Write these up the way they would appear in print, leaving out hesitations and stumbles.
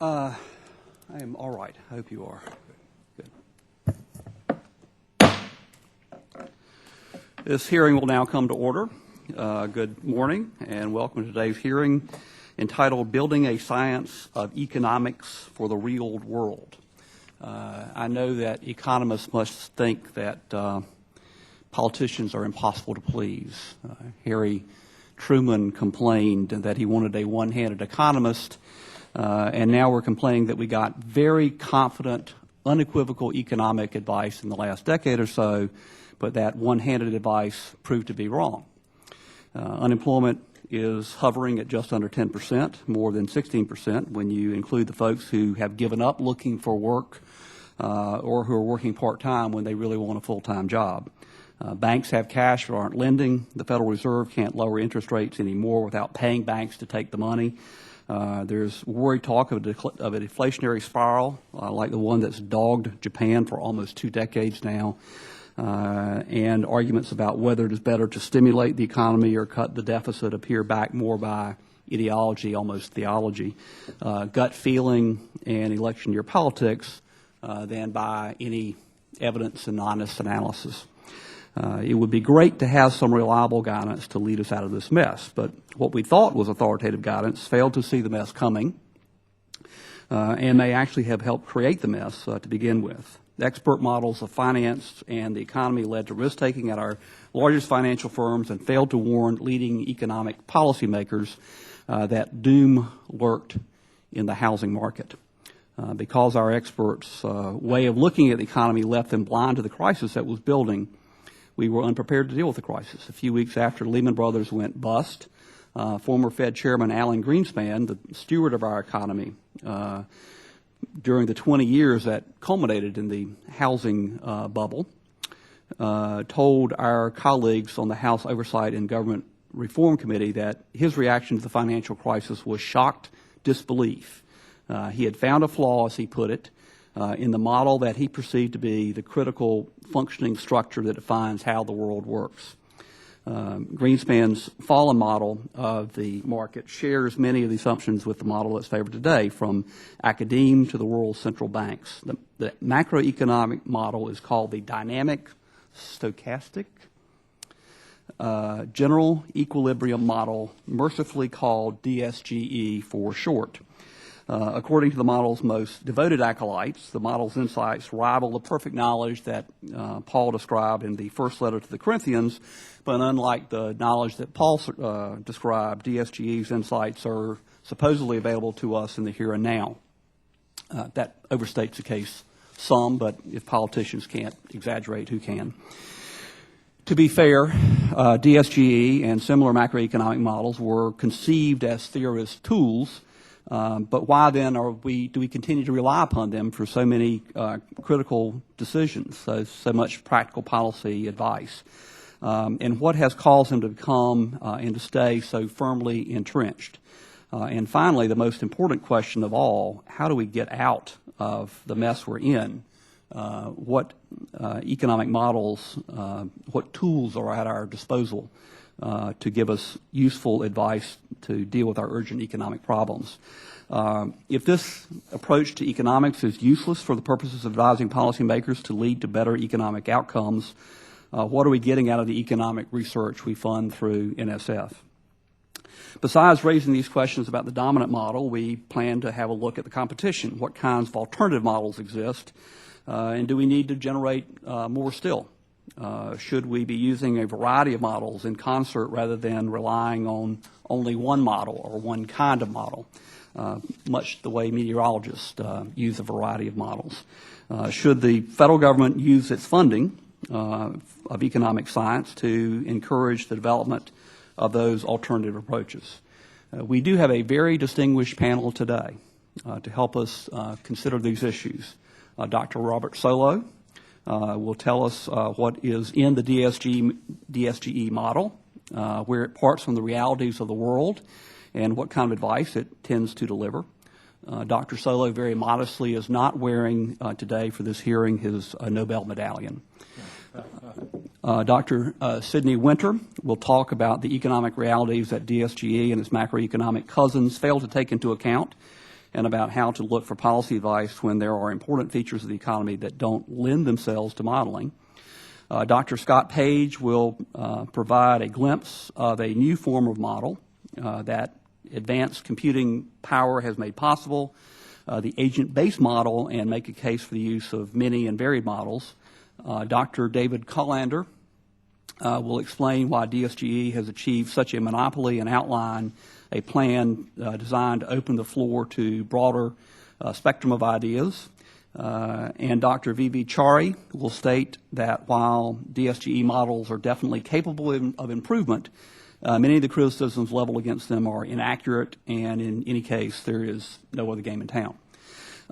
I am all right. I hope you are. Good. This hearing will now come to order. Good morning and welcome to today's hearing entitled Building a Science of Economics for the Real World. I know that economists must think that politicians are impossible to please. Harry Truman complained that he wanted a one-handed economist, and now we're complaining that we got very confident, unequivocal economic advice in the last decade or so, but that one-handed advice proved to be wrong. Unemployment is hovering at just under 10%, more than 16% when you include the folks who have given up looking for work or who are working part-time when they really want a full-time job. Banks have cash but aren't lending. The Federal Reserve can't lower interest rates anymore without paying banks to take the money. There's worried talk of a deflationary spiral like the one that's dogged Japan for almost 2 decades now, and arguments about whether it is better to stimulate the economy or cut the deficit appear backed more by ideology, almost theology, gut feeling, and election year politics than by any evidence and honest analysis. It would be great to have some reliable guidance to lead us out of this mess, but what we thought was authoritative guidance failed to see the mess coming and may actually have helped create the mess to begin with. The expert models of finance and the economy led to risk-taking at our largest financial firms and failed to warn leading economic policymakers that doom lurked in the housing market. Because our experts' way of looking at the economy left them blind to the crisis that was building, we were unprepared to deal with the crisis. A few weeks after Lehman Brothers went bust, former Fed Chairman Alan Greenspan, the steward of our economy, during the 20 years that culminated in the housing bubble, told our colleagues on the House Oversight and Government Reform Committee that his reaction to the financial crisis was shocked disbelief. He had found a flaw, as he put it, in the model that he perceived to be the critical functioning structure that defines how the world works. Greenspan's fallen model of the market shares many of the assumptions with the model that's favored today, from academe to the world's central banks. The macroeconomic model is called the dynamic stochastic general equilibrium model, mercifully called DSGE for short. According to the model's most devoted acolytes, the model's insights rival the perfect knowledge that Paul described in the first letter to the Corinthians, but unlike the knowledge that Paul described, DSGE's insights are supposedly available to us in the here and now. That overstates the case some, but if politicians can't exaggerate, who can? To be fair, DSGE and similar macroeconomic models were conceived as theorists' tools. But why then do we continue to rely upon them for so many critical decisions, so much practical policy advice? And what has caused them to become and to stay so firmly entrenched? And finally, the most important question of all, how do we get out of the mess we're in? What economic models, what tools are at our disposal to give us useful advice to deal with our urgent economic problems? If this approach to economics is useless for the purposes of advising policymakers to lead to better economic outcomes, what are we getting out of the economic research we fund through NSF? Besides raising these questions about the dominant model, we plan to have a look at the competition. What kinds of alternative models exist, and do we need to generate more still? Should we be using a variety of models in concert rather than relying on only one model or one kind of model, much the way meteorologists use a variety of models? Should the federal government use its funding of economic science to encourage the development of those alternative approaches? We do have a very distinguished panel today to help us consider these issues. Dr. Robert Solow will tell us what is in the DSGE model, where it parts from the realities of the world, and what kind of advice it tends to deliver. Dr. Solow very modestly is not wearing today for this hearing his Nobel medallion. Dr. Sidney Winter will talk about the economic realities that DSGE and its macroeconomic cousins fail to take into account and about how to look for policy advice when there are important features of the economy that don't lend themselves to modeling. Dr. Scott Page will provide a glimpse of a new form of model that advanced computing power has made possible, the agent-based model, and make a case for the use of many and varied models. Dr. David Colander will explain why DSGE has achieved such a monopoly and outline a plan designed to open the floor to broader spectrum of ideas. And Dr. V.V. Chari will state that while DSGE models are definitely capable of improvement, many of the criticisms leveled against them are inaccurate, and in any case, there is no other game in town.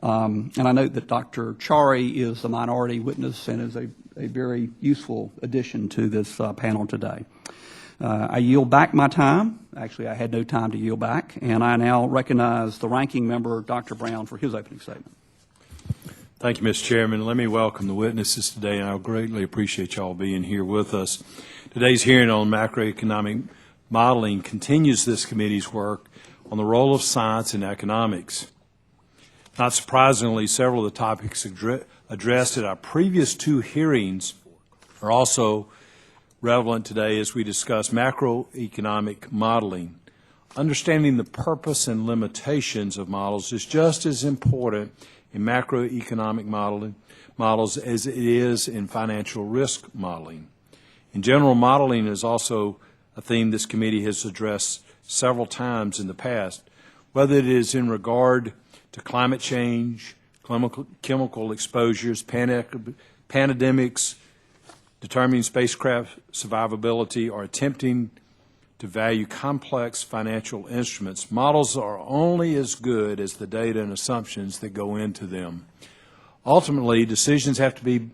And I note that Dr. Chari is a minority witness and is a very useful addition to this panel today. I yield back my time. Actually, I had no time to yield back, and I now recognize the ranking member, Dr. Broun, for his opening statement. Thank you, Mr. Chairman. Let me welcome the witnesses today, and I greatly appreciate y'all being here with us. Today's hearing on macroeconomic modeling continues this committee's work on the role of science in economics. Not surprisingly, several of the topics addressed at our previous two hearings are also relevant today as we discuss macroeconomic modeling. Understanding the purpose and limitations of models is just as important in macroeconomic models as it is in financial risk modeling. In general, modeling is also a theme this committee has addressed several times in the past, whether it is in regard to climate change, chemical exposures, pandemics, determining spacecraft survivability, or attempting to value complex financial instruments. Models are only as good as the data and assumptions that go into them. Ultimately, decisions have to be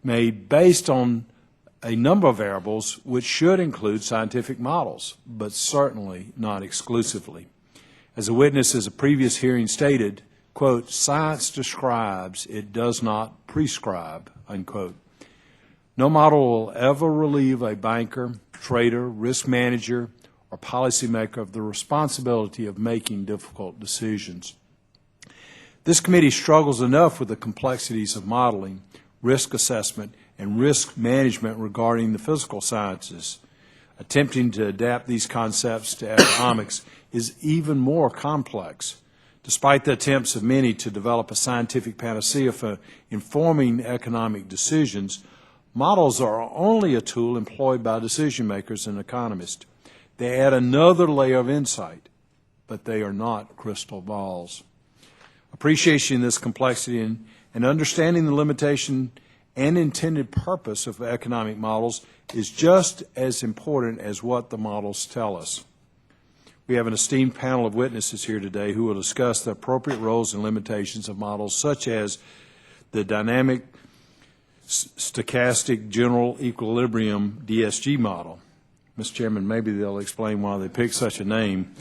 made based on a number of variables, which should include scientific models, but certainly not exclusively. As a witness as a previous hearing stated, quote, "Science describes, it does not prescribe," unquote. No model will ever relieve a banker, trader, risk manager, or policymaker of the responsibility of making difficult decisions. This committee struggles enough with the complexities of modeling, risk assessment, and risk management regarding the physical sciences. Attempting to adapt these concepts to economics is even more complex. Despite the attempts of many to develop a scientific panacea for informing economic decisions, models are only a tool employed by decision makers and economists. They add another layer of insight, but they are not crystal balls. Appreciating this complexity and understanding the limitation and intended purpose of economic models is just as important as what the models tell us. We have an esteemed panel of witnesses here today who will discuss the appropriate roles and limitations of models such as the dynamic stochastic general equilibrium DSG model. Mr. Chairman, maybe they'll explain why they picked such a name,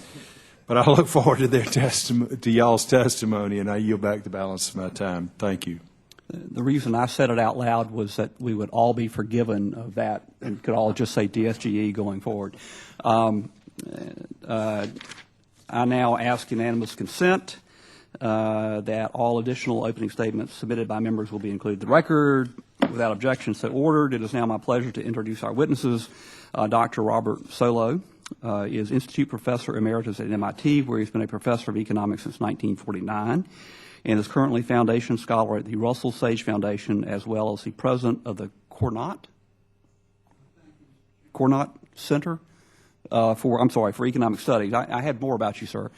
but I look forward to their to y'all's testimony, and I yield back the balance of my time. Thank you. The reason I said it out loud was that we would all be forgiven of that and could all just say DSGE going forward. I now ask unanimous consent that all additional opening statements submitted by members will be included in the record. Without objection, so ordered. It is now my pleasure to introduce our witnesses. Dr. Robert Solow is Institute Professor Emeritus at MIT, where he's been a professor of economics since 1949, and is currently Foundation Scholar at the Russell Sage Foundation, as well as the President of the Cournot Center for Economic Studies. I had more about you, sir.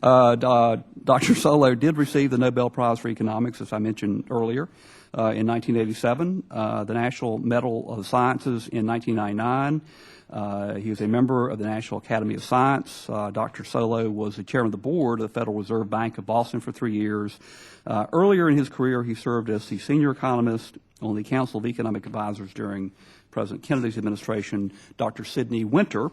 Dr. Solow did receive the Nobel Prize for Economics, as I mentioned earlier, in 1987, the National Medal of the Sciences in 1999. He was a member of the National Academy of Science. Dr. Solow was the chairman of the board of the Federal Reserve Bank of Boston for 3 years. Earlier in his career, he served as the senior economist on the Council of Economic Advisors during President Kennedy's administration. Dr. Sidney Winter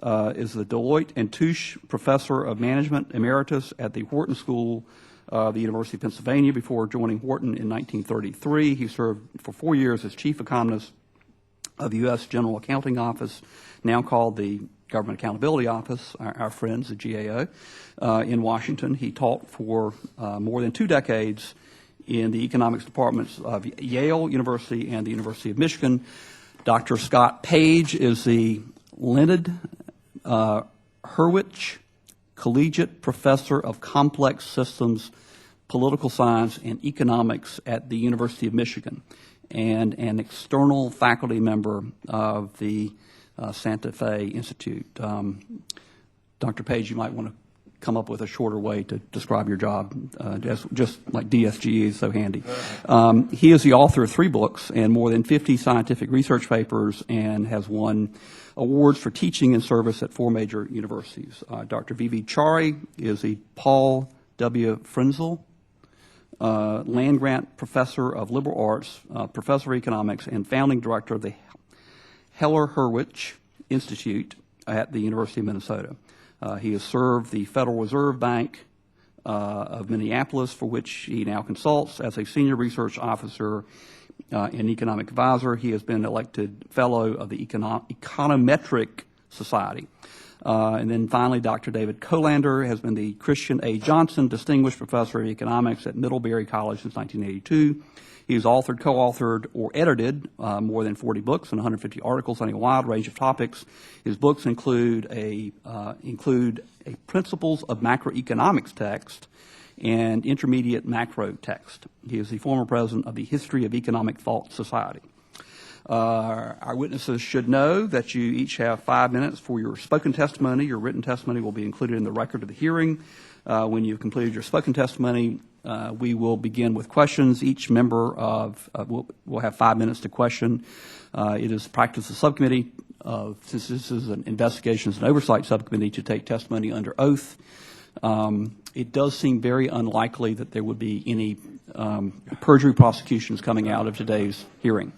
is the Deloitte and Touche Professor of Management Emeritus at the Wharton School of the University of Pennsylvania before joining Wharton in 1933. He served for 4 years as chief economist of the U.S. General Accounting Office, now called the Government Accountability Office, our friends, the GAO, in Washington. He taught for more than 2 decades in the economics departments of Yale University and the University of Michigan. Dr. Scott Page is the Leonid Hurwicz Collegiate Professor of Complex Systems, Political Science, and Economics at the University of Michigan, and an external faculty member of the Santa Fe Institute. Dr. Page, you might want to come up with a shorter way to describe your job, just like DSGE is so handy. He is the author of 3 books and more than 50 scientific research papers, and has won awards for teaching and service at 4 major universities. Dr. V.V. Chari is the Paul W. Frenzel land-grant professor of liberal arts, professor of economics, and founding director of the Hurwicz Institute at the University of Minnesota. He has served the Federal Reserve Bank of Minneapolis, for which he now consults as a senior research officer and economic advisor. He has been elected fellow of the Econometric Society. And then finally, Dr. David Colander has been the Christian A. Johnson Distinguished Professor of Economics at Middlebury College since 1982. He has authored, co-authored, or edited more than 40 books and 150 articles on a wide range of topics. His books include a Principles of Macroeconomics text and Intermediate Macro text. He is the former president of the History of Economic Thought Society. Our witnesses should know that you each have 5 minutes for your spoken testimony. Your written testimony will be included in the record of the hearing. When you've completed your spoken testimony, we will begin with questions. Each member will have 5 minutes to question. It is practice of the subcommittee, since this is an investigations and oversight subcommittee, to take testimony under oath. It does seem very unlikely that there would be any perjury prosecutions coming out of today's hearing.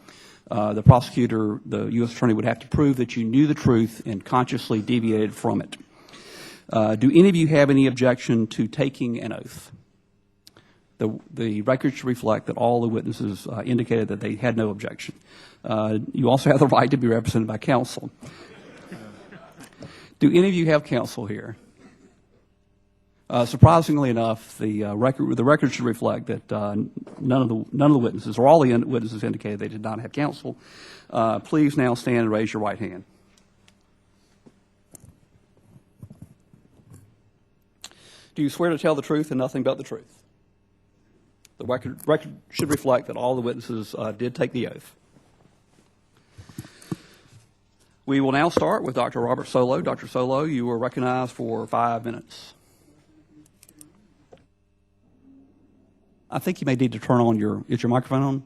The prosecutor, the U.S. attorney, would have to prove that you knew the truth and consciously deviated from it. Do any of you have any objection to taking an oath? The record should reflect that all the witnesses indicated that they had no objection. You also have the right to be represented by counsel. Do any of you have counsel here? Surprisingly enough, the record should reflect that none of the witnesses, or all the witnesses, indicated they did not have counsel. Please now stand and raise your right hand. Do you swear to tell the truth and nothing but the truth? The record should reflect that all the witnesses did take the oath. We will now start with Dr. Robert Solow. Dr. Solow, you are recognized for 5 minutes. I think you may need to turn on is your microphone on?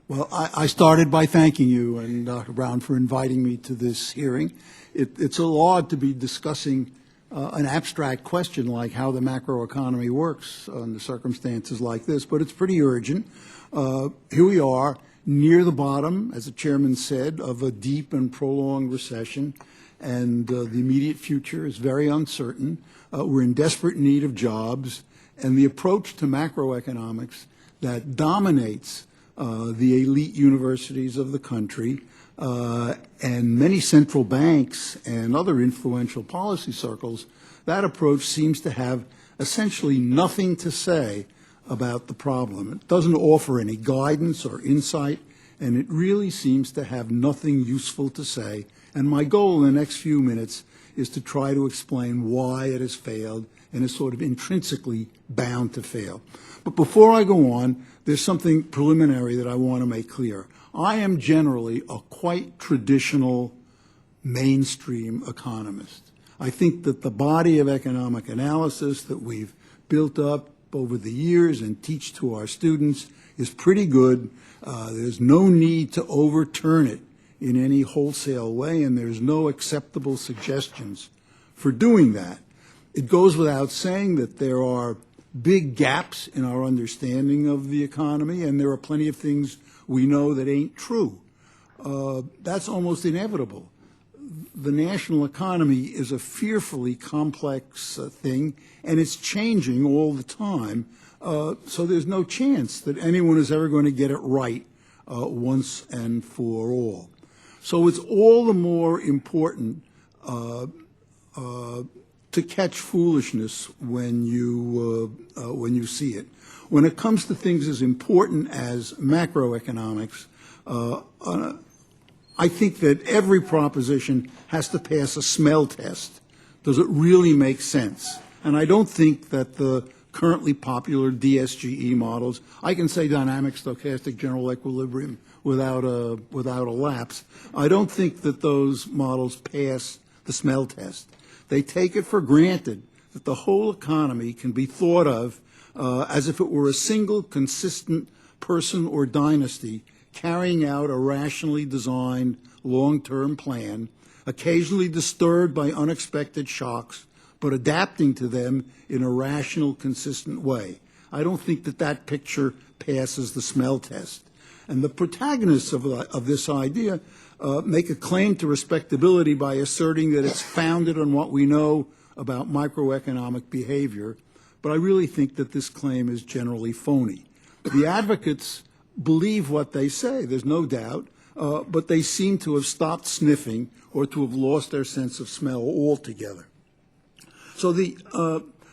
Well, I started by thanking you and Dr. Broun for inviting me to this hearing. It's a little odd to be discussing an abstract question like how the macroeconomy works under circumstances like this, but it's pretty urgent. Here we are, near the bottom, as the chairman said, of a deep and prolonged recession, and the immediate future is very uncertain. We're in desperate need of jobs, and the approach to macroeconomics that dominates the elite universities of the country and many central banks and other influential policy circles, that approach seems to have essentially nothing to say about the problem. It doesn't offer any guidance or insight, and it really seems to have nothing useful to say. And my goal in the next few minutes is to try to explain why it has failed and is sort of intrinsically bound to fail. But before I go on, there's something preliminary that I want to make clear. I am generally a quite traditional mainstream economist. I think that the body of economic analysis that we've built up over the years and teach to our students is pretty good. There's no need to overturn it in any wholesale way, and there's no acceptable suggestions for doing that. It goes without saying that there are big gaps in our understanding of the economy, and there are plenty of things we know that ain't true. That's almost inevitable. The national economy is a fearfully complex thing, and it's changing all the time, so there's no chance that anyone is ever going to get it right once and for all. So it's all the more important to catch foolishness when you see it. When it comes to things as important as macroeconomics, I think that every proposition has to pass a smell test. Does it really make sense? And I don't think that the currently popular DSGE models, I can say dynamic stochastic general equilibrium without a lapse. I don't think that those models pass the smell test. They take it for granted that the whole economy can be thought of as if it were a single consistent person or dynasty carrying out a rationally designed long-term plan, occasionally disturbed by unexpected shocks, but adapting to them in a rational, consistent way. I don't think that that picture passes the smell test. And the protagonists of this idea make a claim to respectability by asserting that it's founded on what we know about microeconomic behavior, but I really think that this claim is generally phony. The advocates believe what they say, there's no doubt, but they seem to have stopped sniffing or to have lost their sense of smell altogether. So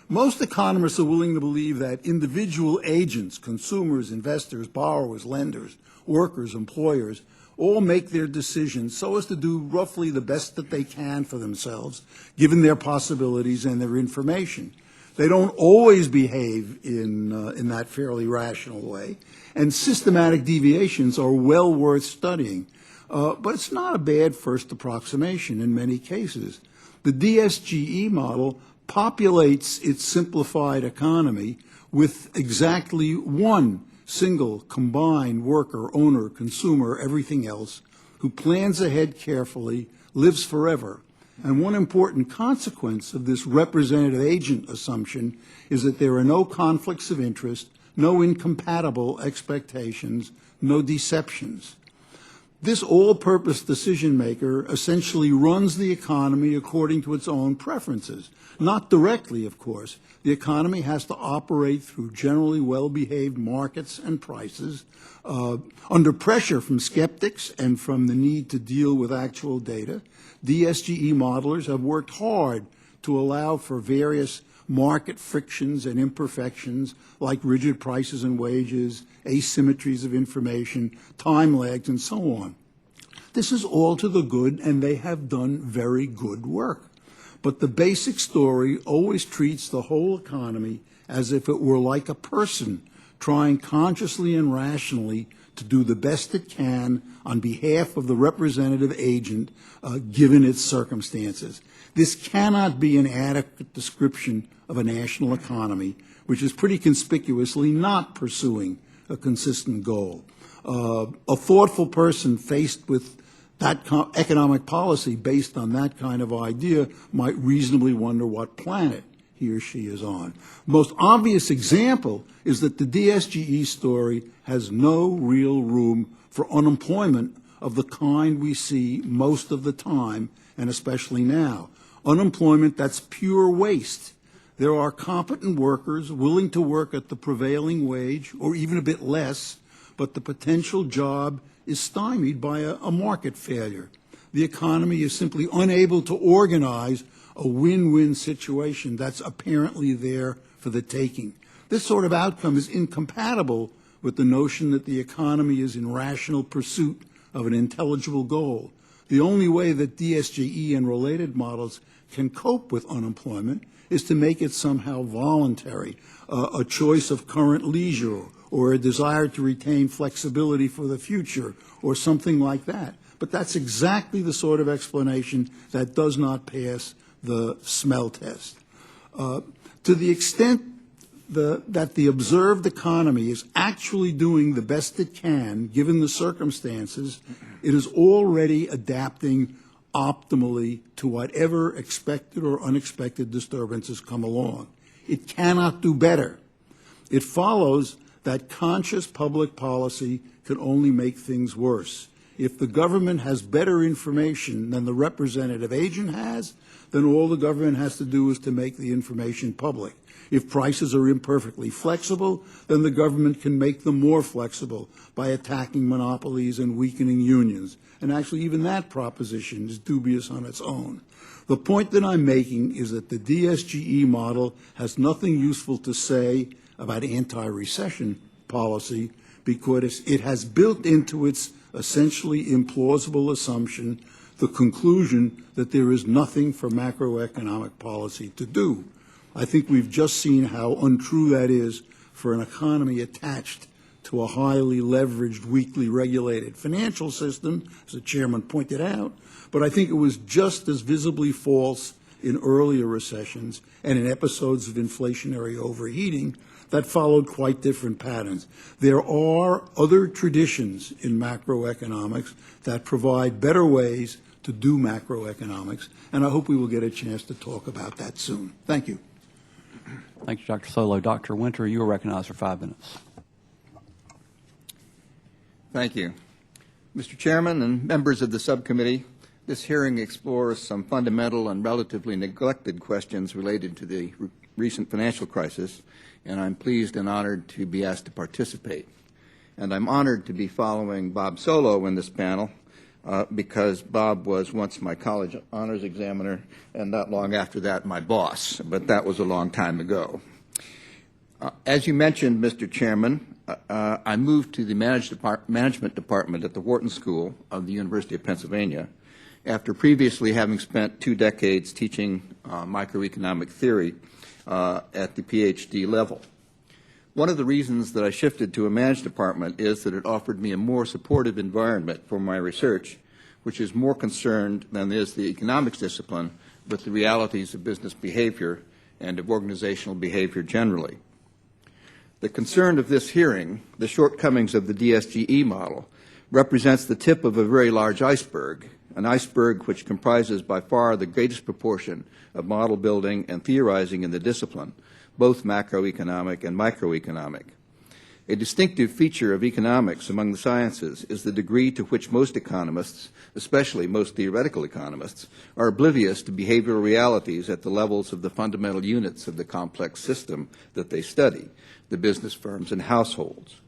most economists are willing to believe that individual agents, consumers, investors, borrowers, lenders, workers, employers, all make their decisions so as to do roughly the best that they can for themselves, given their possibilities and their information. They don't always behave in that fairly rational way, and systematic deviations are well worth studying. But it's not a bad first approximation in many cases. The DSGE model populates its simplified economy with exactly one single combined worker, owner, consumer, everything else, who plans ahead carefully, lives forever. And one important consequence of this representative agent assumption is that there are no conflicts of interest, no incompatible expectations, no deceptions. This all-purpose decision maker essentially runs the economy according to its own preferences. Not directly, of course. The economy has to operate through generally well-behaved markets and prices, under pressure from skeptics and from the need to deal with actual data. DSGE modelers have worked hard to allow for various market frictions and imperfections like rigid prices and wages, asymmetries of information, time lags, and so on. This is all to the good, and they have done very good work. But the basic story always treats the whole economy as if it were like a person trying consciously and rationally to do the best it can on behalf of the representative agent given its circumstances. This cannot be an adequate description of a national economy, which is pretty conspicuously not pursuing a consistent goal. A thoughtful person faced with that economic policy based on that kind of idea might reasonably wonder what planet he or she is on. Most obvious example is that the DSGE story has no real room for unemployment of the kind we see most of the time, and especially now. Unemployment that's pure waste. There are competent workers willing to work at the prevailing wage or even a bit less, but the potential job is stymied by a market failure. The economy is simply unable to organize a win-win situation that's apparently there for the taking. This sort of outcome is incompatible with the notion that the economy is in rational pursuit of an intelligible goal. The only way that DSGE and related models can cope with unemployment is to make it somehow voluntary, a choice of current leisure, or a desire to retain flexibility for the future, or something like that. But that's exactly the sort of explanation that does not pass the smell test. To the extent that the observed economy is actually doing the best it can, given the circumstances, it is already adapting optimally to whatever expected or unexpected disturbances come along. It cannot do better. It follows that conscious public policy can only make things worse. If the government has better information than the representative agent has, then all the government has to do is to make the information public. If prices are imperfectly flexible, then the government can make them more flexible by attacking monopolies and weakening unions. And actually, even that proposition is dubious on its own. The point that I'm making is that the DSGE model has nothing useful to say about anti-recession policy because it has built into its essentially implausible assumption the conclusion that there is nothing for macroeconomic policy to do. I think we've just seen how untrue that is for an economy attached to a highly leveraged, weakly regulated financial system, as the chairman pointed out, but I think it was just as visibly false in earlier recessions and in episodes of inflationary overheating that followed quite different patterns. There are other traditions in macroeconomics that provide better ways to do macroeconomics, and I hope we will get a chance to talk about that soon. Thank you. Thank you, Dr. Solow. Dr. Winter, you are recognized for 5 minutes. Thank you. Mr. Chairman and members of the subcommittee, this hearing explores some fundamental and relatively neglected questions related to the recent financial crisis, and I'm pleased and honored to be asked to participate. And I'm honored to be following Bob Solow in this panel because Bob was once my college honors examiner and not long after that my boss, but that was a long time ago. As you mentioned, Mr. Chairman, I moved to the management department at the Wharton School of the University of Pennsylvania after previously having spent 2 decades teaching microeconomic theory at the PhD level. One of the reasons that I shifted to a managed department is that it offered me a more supportive environment for my research, which is more concerned than is the economics discipline with the realities of business behavior and of organizational behavior generally. The concern of this hearing, the shortcomings of the DSGE model, represents the tip of a very large iceberg, an iceberg which comprises by far the greatest proportion of model building and theorizing in the discipline, both macroeconomic and microeconomic. A distinctive feature of economics among the sciences is the degree to which most economists, especially most theoretical economists, are oblivious to behavioral realities at the levels of the fundamental units of the complex system that they study, the business firms and households.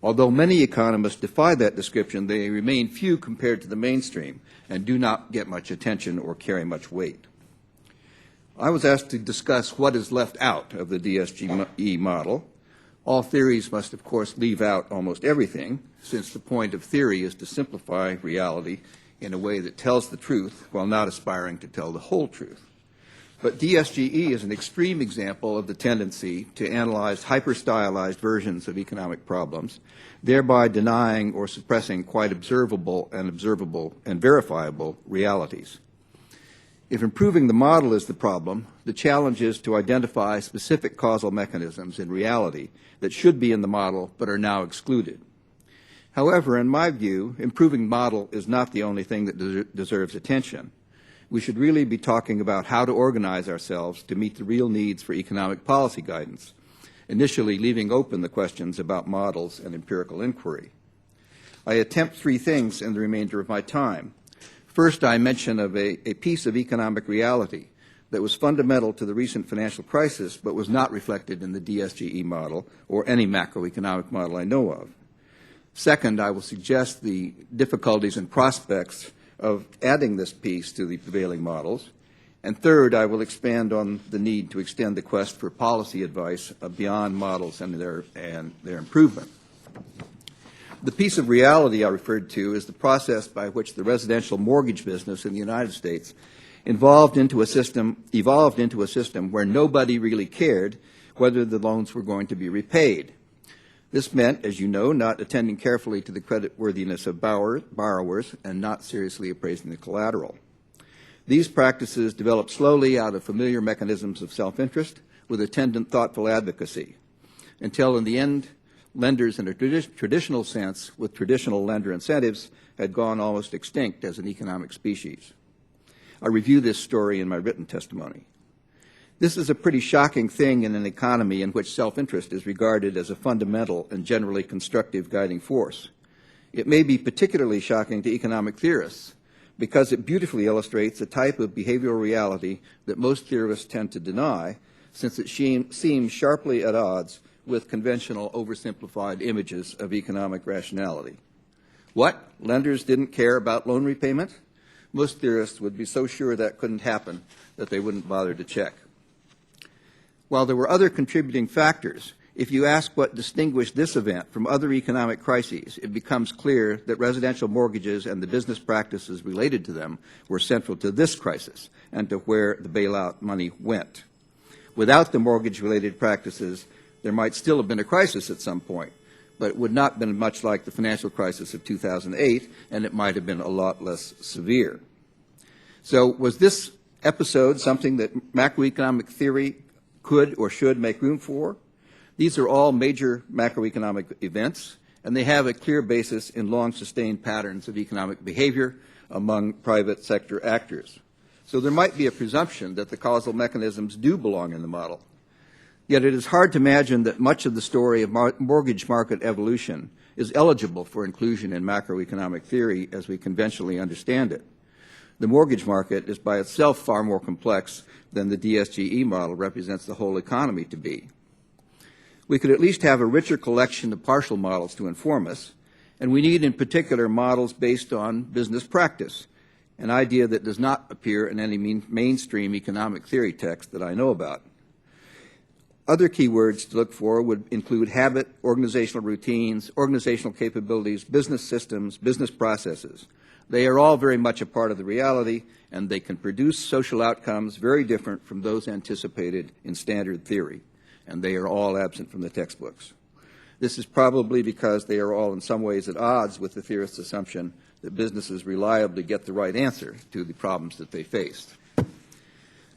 Although many economists defy that description, they remain few compared to the mainstream and do not get much attention or carry much weight. I was asked to discuss what is left out of the DSGE model. All theories must, of course, leave out almost everything, since the point of theory is to simplify reality in a way that tells the truth while not aspiring to tell the whole truth. But DSGE is an extreme example of the tendency to analyze hyper-stylized versions of economic problems, thereby denying or suppressing quite observable and verifiable realities. If improving the model is the problem, the challenge is to identify specific causal mechanisms in reality that should be in the model but are now excluded. However, in my view, improving the model is not the only thing that deserves attention. We should really be talking about how to organize ourselves to meet the real needs for economic policy guidance, initially leaving open the questions about models and empirical inquiry. I attempt 3 things in the remainder of my time. First, I mention of a piece of economic reality that was fundamental to the recent financial crisis but was not reflected in the DSGE model or any macroeconomic model I know of. Second, I will suggest the difficulties and prospects of adding this piece to the prevailing models. And third, I will expand on the need to extend the quest for policy advice beyond models and their improvement. The piece of reality I referred to is the process by which the residential mortgage business in the United States evolved into a system where nobody really cared whether the loans were going to be repaid. This meant, as you know, not attending carefully to the creditworthiness of borrowers and not seriously appraising the collateral. These practices developed slowly out of familiar mechanisms of self-interest with attendant thoughtful advocacy, until in the end, lenders in a traditional sense with traditional lender incentives had gone almost extinct as an economic species. I review this story in my written testimony. This is a pretty shocking thing in an economy in which self-interest is regarded as a fundamental and generally constructive guiding force. It may be particularly shocking to economic theorists, because it beautifully illustrates a type of behavioral reality that most theorists tend to deny, since it seems sharply at odds with conventional oversimplified images of economic rationality. What? Lenders didn't care about loan repayment? Most theorists would be so sure that couldn't happen that they wouldn't bother to check. While there were other contributing factors, if you ask what distinguished this event from other economic crises, it becomes clear that residential mortgages and the business practices related to them were central to this crisis and to where the bailout money went. Without the mortgage-related practices, there might still have been a crisis at some point, but it would not have been much like the financial crisis of 2008, and it might have been a lot less severe. So was this episode something that macroeconomic theory could or should make room for? These are all major macroeconomic events, and they have a clear basis in long-sustained patterns of economic behavior among private sector actors. So there might be a presumption that the causal mechanisms do belong in the model. Yet it is hard to imagine that much of the story of mortgage market evolution is eligible for inclusion in macroeconomic theory as we conventionally understand it. The mortgage market is by itself far more complex than the DSGE model represents the whole economy to be. We could at least have a richer collection of partial models to inform us, and we need in particular models based on business practice, an idea that does not appear in any mainstream economic theory text that I know about. Other keywords to look for would include habit, organizational routines, organizational capabilities, business systems, business processes. They are all very much a part of the reality, and they can produce social outcomes very different from those anticipated in standard theory, and they are all absent from the textbooks. This is probably because they are all in some ways at odds with the theorist's assumption that businesses reliably get the right answer to the problems that they faced.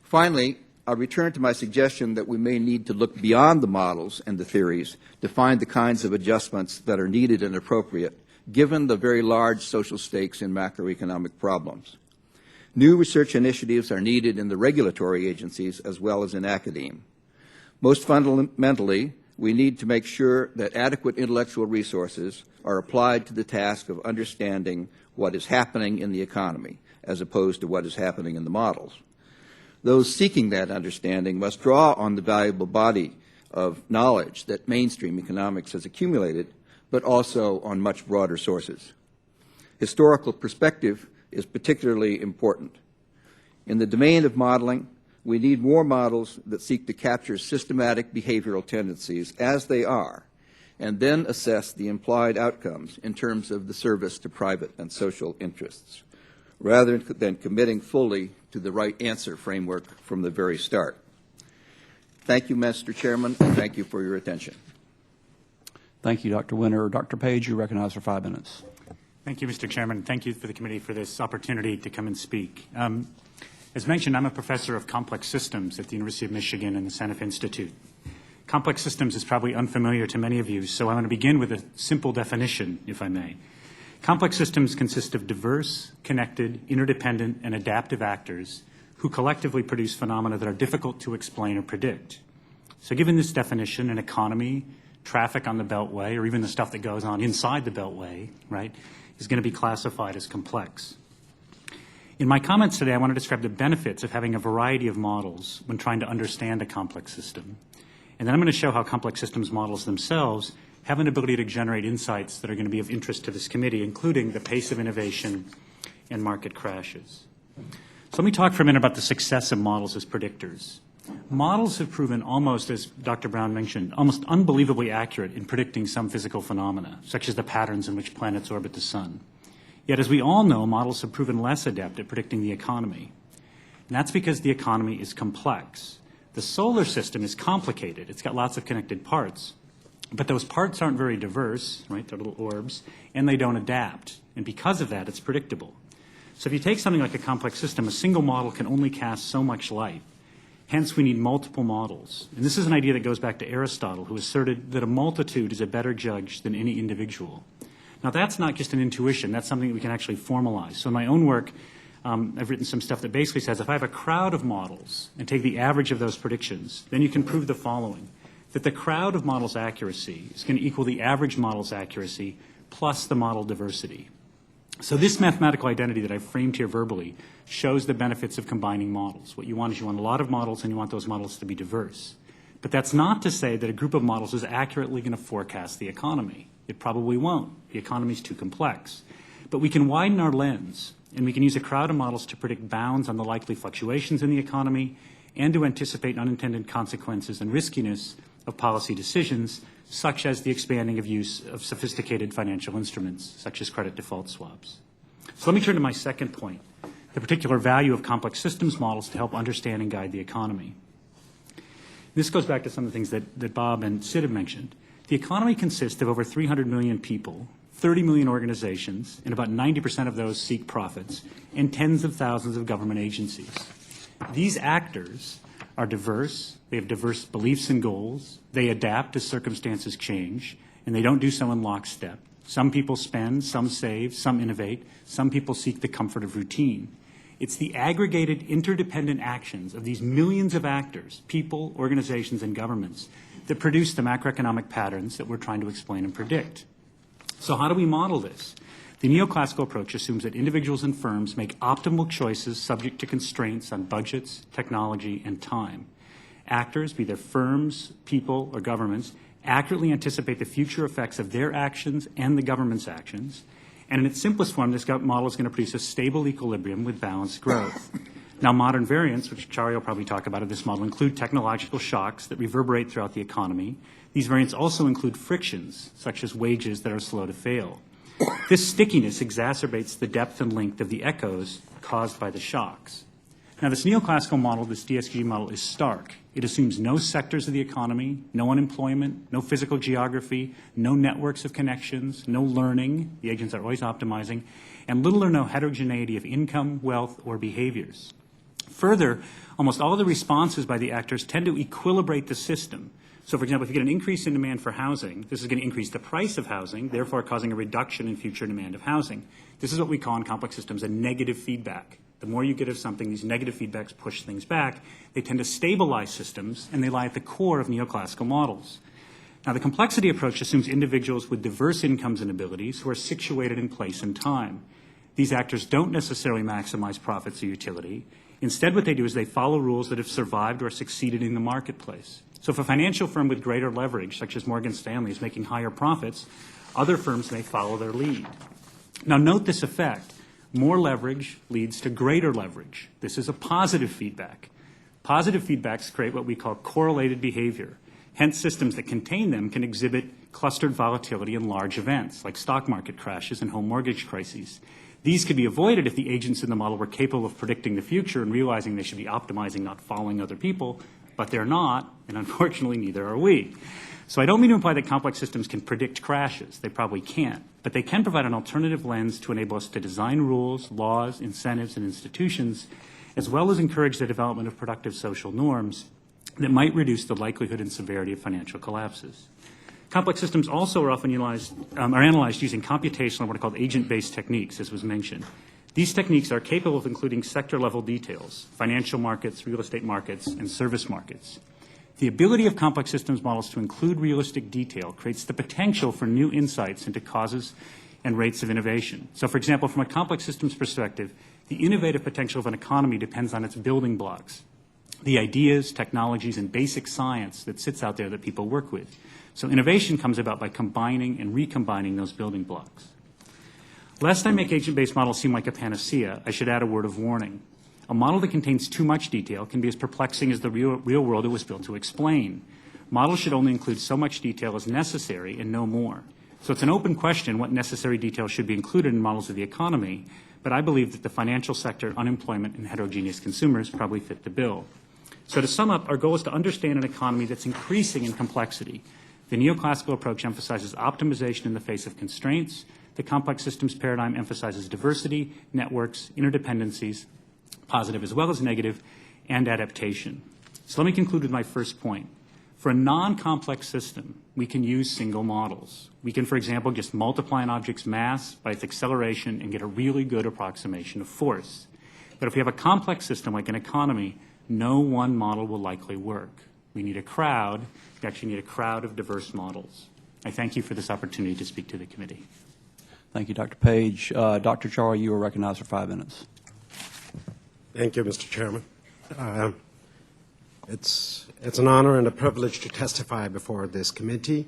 Finally, I'll return to my suggestion that we may need to look beyond the models and the theories to find the kinds of adjustments that are needed and appropriate, given the very large social stakes in macroeconomic problems. New research initiatives are needed in the regulatory agencies as well as in academia. Most fundamentally, we need to make sure that adequate intellectual resources are applied to the task of understanding what is happening in the economy, as opposed to what is happening in the models. Those seeking that understanding must draw on the valuable body of knowledge that mainstream economics has accumulated, but also on much broader sources. Historical perspective is particularly important. In the domain of modeling, we need more models that seek to capture systematic behavioral tendencies as they are, and then assess the implied outcomes in terms of the service to private and social interests, rather than committing fully to the right answer framework from the very start. Thank you, Mr. Chairman, and thank you for your attention. Thank you, Dr. Winter. Dr. Page, you recognize for 5 minutes. Thank you, Mr. Chairman. Thank you for the committee for this opportunity to come and speak. As mentioned, I'm a professor of complex systems at the University of Michigan and the Santa Fe Institute. Complex systems is probably unfamiliar to many of you, so I'm going to begin with a simple definition, if I may. Complex systems consist of diverse, connected, interdependent, and adaptive actors who collectively produce phenomena that are difficult to explain or predict. So given this definition, an economy, traffic on the Beltway, or even the stuff that goes on inside the Beltway, right, is going to be classified as complex. In my comments today, I want to describe the benefits of having a variety of models when trying to understand a complex system. And then I'm going to show how complex systems models themselves have an ability to generate insights that are going to be of interest to this committee, including the pace of innovation and market crashes. So let me talk for a minute about the success of models as predictors. Models have proven almost, as Dr. Broun mentioned, almost unbelievably accurate in predicting some physical phenomena, such as the patterns in which planets orbit the sun. Yet, as we all know, models have proven less adept at predicting the economy. And that's because the economy is complex. The solar system is complicated. It's got lots of connected parts. But those parts aren't very diverse, right? They're little orbs, and they don't adapt. And because of that, it's predictable. So if you take something like a complex system, a single model can only cast so much light. Hence, we need multiple models. And this is an idea that goes back to Aristotle, who asserted that a multitude is a better judge than any individual. Now, that's not just an intuition. That's something that we can actually formalize. So in my own work, I've written some stuff that basically says if I have a crowd of models and take the average of those predictions, then you can prove the following, that the crowd of models' accuracy is going to equal the average model's accuracy plus the model diversity. So this mathematical identity that I've framed here verbally shows the benefits of combining models. What you want is you want a lot of models, and you want those models to be diverse. But that's not to say that a group of models is accurately going to forecast the economy. It probably won't. The economy is too complex. But we can widen our lens, and we can use a crowd of models to predict bounds on the likely fluctuations in the economy and to anticipate unintended consequences and riskiness of policy decisions, such as the expanding of use of sophisticated financial instruments, such as credit default swaps. So let me turn to my second point, the particular value of complex systems models to help understand and guide the economy. This goes back to some of the things that Bob and Sid have mentioned. The economy consists of over 300 million people, 30 million organizations, and about 90% of those seek profits, and tens of thousands of government agencies. These actors are diverse, they have diverse beliefs and goals, they adapt as circumstances change, and they don't do so in lockstep. Some people spend, some save, some innovate, some people seek the comfort of routine. It's the aggregated interdependent actions of these millions of actors, people, organizations, and governments, that produce the macroeconomic patterns that we're trying to explain and predict. So how do we model this? The neoclassical approach assumes that individuals and firms make optimal choices subject to constraints on budgets, technology, and time. Actors, be they firms, people, or governments, accurately anticipate the future effects of their actions and the government's actions. And in its simplest form, this model is going to produce a stable equilibrium with balanced growth. Now, modern variants, which Chari will probably talk about of this model, include technological shocks that reverberate throughout the economy. These variants also include frictions, such as wages that are slow to fail. This stickiness exacerbates the depth and length of the echoes caused by the shocks. Now, this neoclassical model, this DSG model, is stark. It assumes no sectors of the economy, no unemployment, no physical geography, no networks of connections, no learning, the agents are always optimizing, and little or no heterogeneity of income, wealth, or behaviors. Further, almost all of the responses by the actors tend to equilibrate the system. So, for example, if you get an increase in demand for housing, this is going to increase the price of housing, therefore causing a reduction in future demand of housing. This is what we call in complex systems a negative feedback. The more you get of something, these negative feedbacks push things back. They tend to stabilize systems, and they lie at the core of neoclassical models. Now, the complexity approach assumes individuals with diverse incomes and abilities who are situated in place and time. These actors don't necessarily maximize profits or utility. Instead, what they do is they follow rules that have survived or succeeded in the marketplace. So if a financial firm with greater leverage, such as Morgan Stanley, is making higher profits, other firms may follow their lead. Now, note this effect. More leverage leads to greater leverage. This is a positive feedback. Positive feedbacks create what we call correlated behavior. Hence, systems that contain them can exhibit clustered volatility in large events, like stock market crashes and home mortgage crises. These could be avoided if the agents in the model were capable of predicting the future and realizing they should be optimizing, not following other people, but they're not, and unfortunately neither are we. So I don't mean to imply that complex systems can predict crashes. They probably can't. But they can provide an alternative lens to enable us to design rules, laws, incentives, and institutions, as well as encourage the development of productive social norms that might reduce the likelihood and severity of financial collapses. Complex systems also are often analyzed using computational, what are called agent-based techniques, as was mentioned. These techniques are capable of including sector-level details, financial markets, real estate markets, and service markets. The ability of complex systems models to include realistic detail creates the potential for new insights into causes and rates of innovation. So, for example, from a complex systems perspective, the innovative potential of an economy depends on its building blocks, the ideas, technologies, and basic science that sits out there that people work with. So innovation comes about by combining and recombining those building blocks. Lest I make agent-based models seem like a panacea, I should add a word of warning. A model that contains too much detail can be as perplexing as the real world it was built to explain. Models should only include so much detail as necessary and no more. So it's an open question what necessary detail should be included in models of the economy, but I believe that the financial sector, unemployment, and heterogeneous consumers probably fit the bill. So to sum up, our goal is to understand an economy that's increasing in complexity. The neoclassical approach emphasizes optimization in the face of constraints. The complex systems paradigm emphasizes diversity, networks, interdependencies, positive as well as negative, and adaptation. So let me conclude with my first point. For a non-complex system, we can use single models. We can, for example, just multiply an object's mass by its acceleration and get a really good approximation of force. But if we have a complex system like an economy, no one model will likely work. We need a crowd. We actually need a crowd of diverse models. I thank you for this opportunity to speak to the committee. Thank you, Dr. Page. Dr. Chari, you are recognized for 5 minutes. Thank you, Mr. Chairman. It's an honor and a privilege to testify before this committee.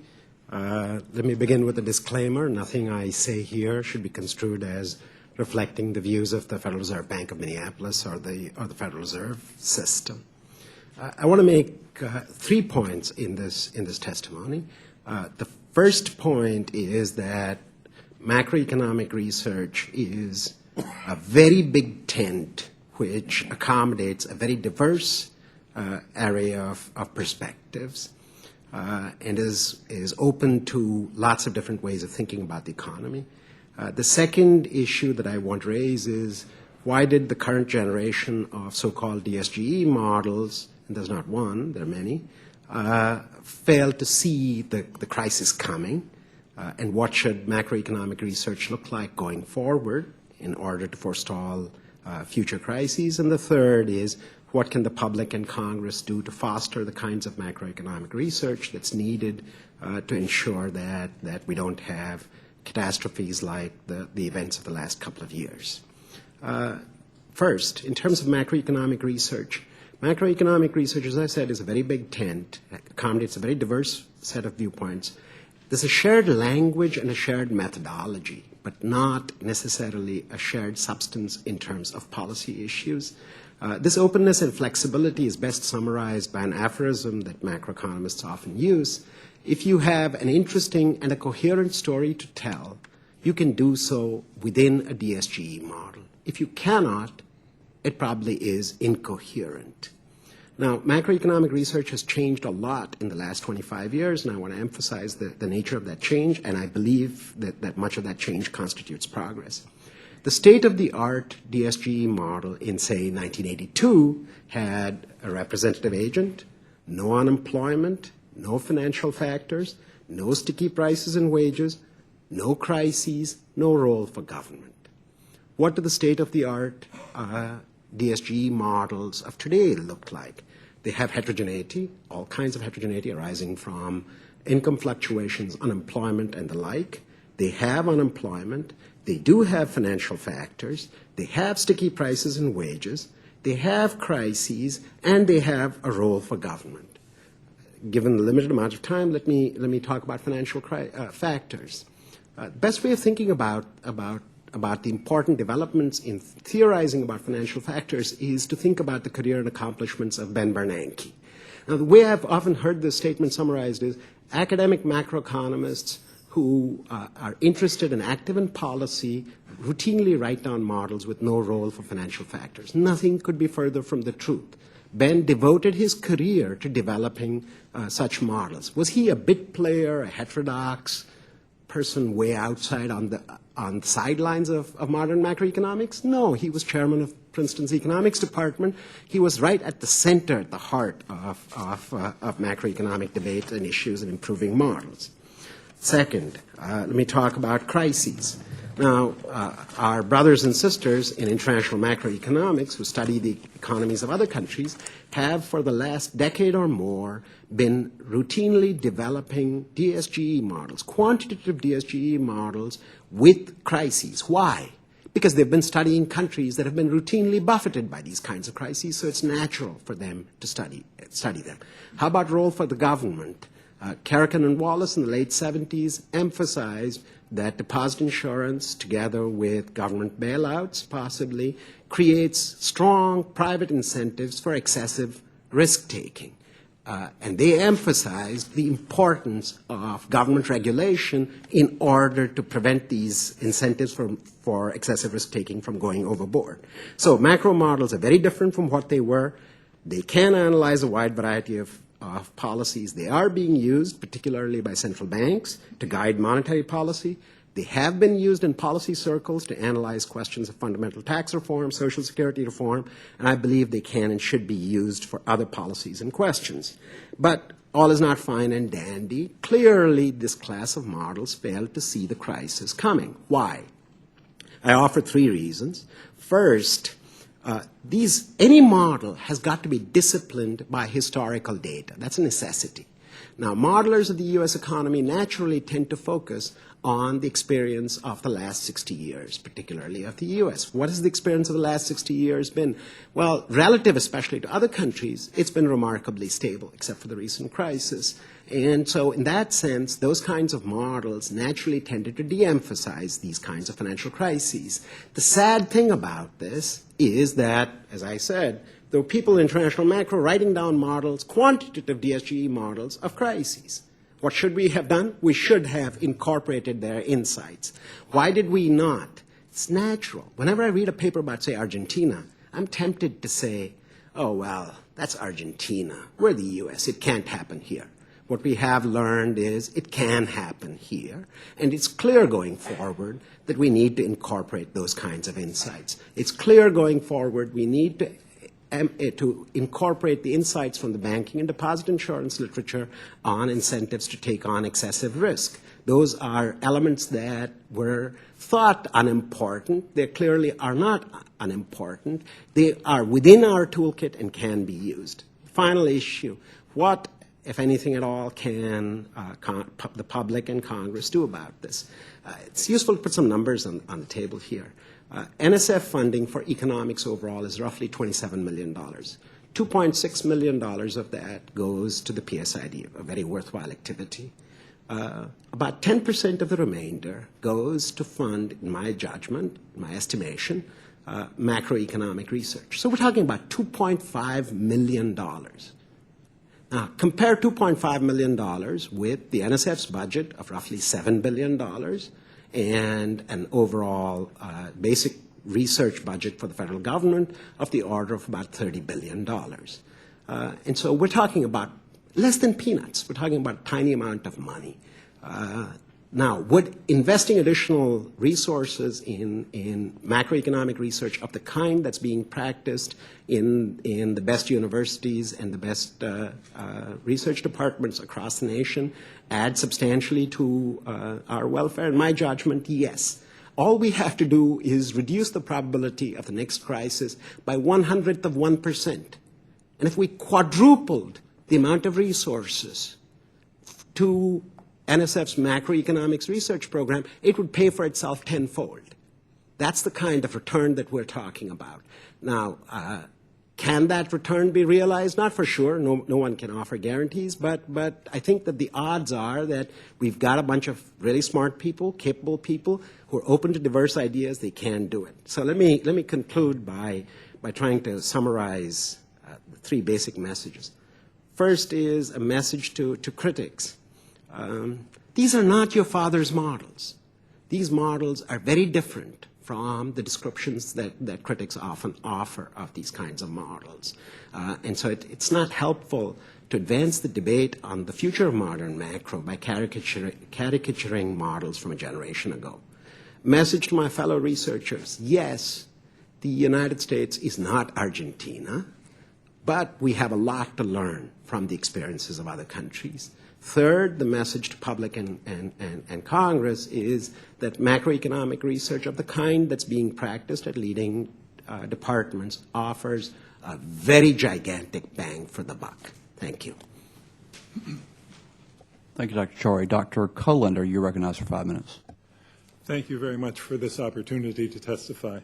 Let me begin with a disclaimer. Nothing I say here should be construed as reflecting the views of the Federal Reserve Bank of Minneapolis or the Federal Reserve System. I want to make 3 points in this testimony. The first point is that macroeconomic research is a very big tent which accommodates a very diverse area of perspectives and is open to lots of different ways of thinking about the economy. The second issue that I want to raise is why did the current generation of so-called DSGE models, and there's not one, there are many, fail to see the crisis coming, and what should macroeconomic research look like going forward in order to forestall future crises. And the third is what can the public and Congress do to foster the kinds of macroeconomic research that's needed to ensure that we don't have catastrophes like the events of the last couple of years. First, in terms of macroeconomic research, as I said, is a very big tent, accommodates a very diverse set of viewpoints. There's a shared language and a shared methodology, but not necessarily a shared substance in terms of policy issues. This openness and flexibility is best summarized by an aphorism that macroeconomists often use. If you have an interesting and a coherent story to tell, you can do so within a DSGE model. If you cannot, it probably is incoherent. Now, macroeconomic research has changed a lot in the last 25 years, and I want to emphasize the nature of that change, and I believe that much of that change constitutes progress. The state-of-the-art DSGE model in, say, 1982 had a representative agent, no unemployment, no financial factors, no sticky prices and wages, no crises, no role for government. What do the state-of-the-art DSGE models of today look like? They have heterogeneity, all kinds of heterogeneity arising from income fluctuations, unemployment, and the like. They have unemployment. They do have financial factors. They have sticky prices and wages. They have crises, and they have a role for government. Given the limited amount of time, let me talk about financial factors. The best way of thinking about the important developments in theorizing about financial factors is to think about the career and accomplishments of Ben Bernanke. Now, the way I've often heard this statement summarized is academic macroeconomists who are interested and active in policy routinely write down models with no role for financial factors. Nothing could be further from the truth. Ben devoted his career to developing such models. Was he a bit player, a heterodox person way outside on the sidelines of modern macroeconomics? No, he was chairman of Princeton's economics department. He was right at the center, at the heart of macroeconomic debate and issues and improving models. Second, let me talk about crises. Now, our brothers and sisters in international macroeconomics who study the economies of other countries have, for the last decade or more, been routinely developing DSGE models, quantitative DSGE models with crises. Why? Because they've been studying countries that have been routinely buffeted by these kinds of crises, so it's natural for them to study them. How about role for the government? Carrican and Wallace in the late 70s emphasized that deposit insurance, together with government bailouts possibly, creates strong private incentives for excessive risk-taking. And they emphasized the importance of government regulation in order to prevent these incentives for excessive risk-taking from going overboard. So macro models are very different from what they were. They can analyze a wide variety of policies. They are being used, particularly by central banks, to guide monetary policy. They have been used in policy circles to analyze questions of fundamental tax reform, Social Security reform, and I believe they can and should be used for other policies and questions. But all is not fine and dandy. Clearly, this class of models failed to see the crisis coming. Why? I offer 3 reasons. First, any model has got to be disciplined by historical data. That's a necessity. Now, modelers of the U.S. economy naturally tend to focus on the experience of the last 60 years, particularly of the U.S. What has the experience of the last 60 years been? Well, relative especially to other countries, it's been remarkably stable, except for the recent crisis. And so in that sense, those kinds of models naturally tended to de-emphasize these kinds of financial crises. The sad thing about this is that, as I said, there were people in international macro writing down models, quantitative DSGE models of crises. What should we have done? We should have incorporated their insights. Why did we not? It's natural. Whenever I read a paper about, say, Argentina, I'm tempted to say, oh, well, that's Argentina. We're the U.S. It can't happen here. What we have learned is it can happen here, and it's clear going forward that we need to incorporate those kinds of insights. It's clear going forward we need to incorporate the insights from the banking and deposit insurance literature on incentives to take on excessive risk. Those are elements that were thought unimportant. They clearly are not unimportant. They are within our toolkit and can be used. Final issue, what, if anything at all, can the public and Congress do about this? It's useful to put some numbers on the table here. NSF funding for economics overall is roughly $27 million. $2.6 million of that goes to the PSID, a very worthwhile activity. About 10% of the remainder goes to fund, in my judgment, my estimation, macroeconomic research. So we're talking about $2.5 million. Now, compare $2.5 million with the NSF's budget of roughly $7 billion and an overall basic research budget for the federal government of the order of about $30 billion. And so we're talking about less than peanuts. We're talking about a tiny amount of money. Now, would investing additional resources in macroeconomic research of the kind that's being practiced in the best universities and the best research departments across the nation add substantially to our welfare? In my judgment, yes. All we have to do is reduce the probability of the next crisis by 1/100%. And if we quadrupled the amount of resources to NSF's macroeconomics research program, it would pay for itself tenfold. That's the kind of return that we're talking about. Now, can that return be realized? Not for sure. No one can offer guarantees, but I think that the odds are that we've got a bunch of really smart people, capable people, who are open to diverse ideas. They can do it. So let me conclude by trying to summarize the three basic messages. First is a message to critics. These are not your father's models. These models are very different from the descriptions that critics often offer of these kinds of models. And so it's not helpful to advance the debate on the future of modern macro by caricaturing models from a generation ago. Message to my fellow researchers, yes, the United States is not Argentina, but we have a lot to learn from the experiences of other countries. Third, the message to public and Congress is that macroeconomic research of the kind that's being practiced at leading departments offers a very gigantic bang for the buck. Thank you. Thank you, Dr. Chari. Dr. Colander, you're recognized for 5 minutes. Thank you very much for this opportunity to testify.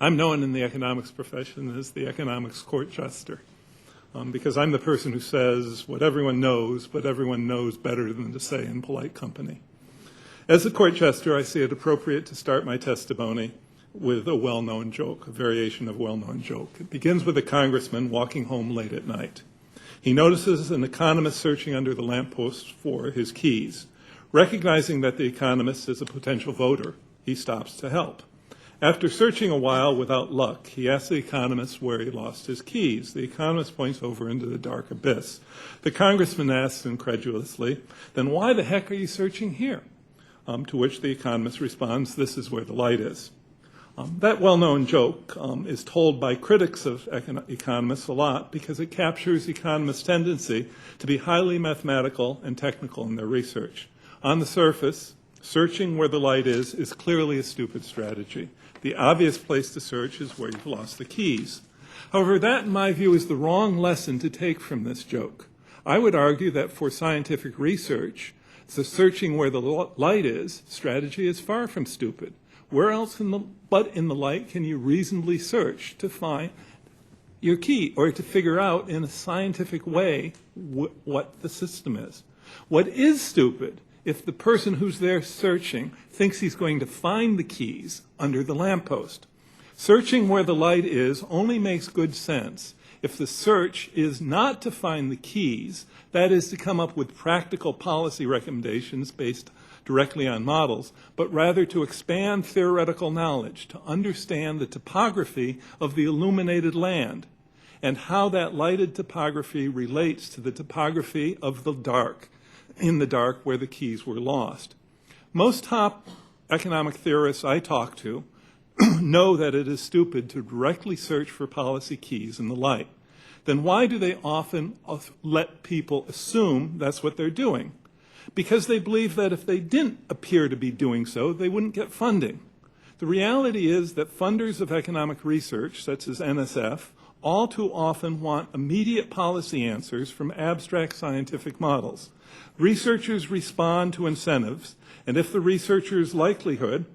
I'm known in the economics profession as the economics court jester. Because I'm the person who says what everyone knows, but everyone knows better than to say in polite company. As a court jester, I see it appropriate to start my testimony with a well-known joke, a variation of a well-known joke. It begins with a congressman walking home late at night. He notices an economist searching under the lamppost for his keys. Recognizing that the economist is a potential voter, he stops to help. After searching a while without luck, he asks the economist where he lost his keys. The economist points over into the dark abyss. The congressman asks incredulously, then why the heck are you searching here? To which the economist responds, this is where the light is. That well-known joke is told by critics of economists a lot because it captures economists' tendency to be highly mathematical and technical in their research. On the surface, searching where the light is clearly a stupid strategy. The obvious place to search is where you've lost the keys. However, that, in my view, is the wrong lesson to take from this joke. I would argue that for scientific research, the searching where the light is strategy is far from stupid. Where else but in the light can you reasonably search to find your key or to figure out in a scientific way what the system is? What is stupid if the person who's there searching thinks he's going to find the keys under the lamppost? Searching where the light is only makes good sense if the search is not to find the keys, that is to come up with practical policy recommendations based directly on models, but rather to expand theoretical knowledge, to understand the topography of the illuminated land and how that lighted topography relates to the topography of the dark, in the dark where the keys were lost. Most top economic theorists I talk to know that it is stupid to directly search for policy keys in the light. Then why do they often let people assume that's what they're doing? Because they believe that if they didn't appear to be doing so, they wouldn't get funding. The reality is that funders of economic research, such as NSF, all too often want immediate policy answers from abstract scientific models. Researchers respond to incentives, and if the researcher's livelihood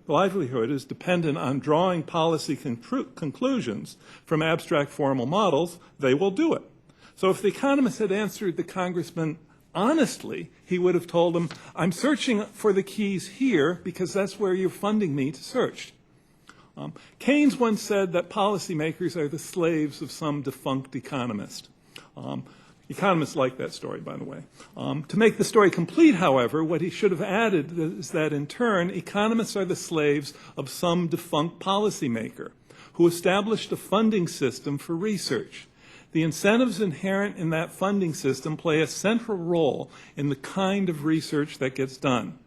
is dependent on drawing policy conclusions from abstract formal models, they will do it. So if the economist had answered the congressman honestly, he would have told him, I'm searching for the keys here because that's where you're funding me to search. Keynes once said that policymakers are the slaves of some defunct economist. Economists like that story, by the way. To make the story complete, however, what he should have added is that, in turn, economists are the slaves of some defunct policymaker who established a funding system for research. The incentives inherent in that funding system play a central role in the kind of research that gets done.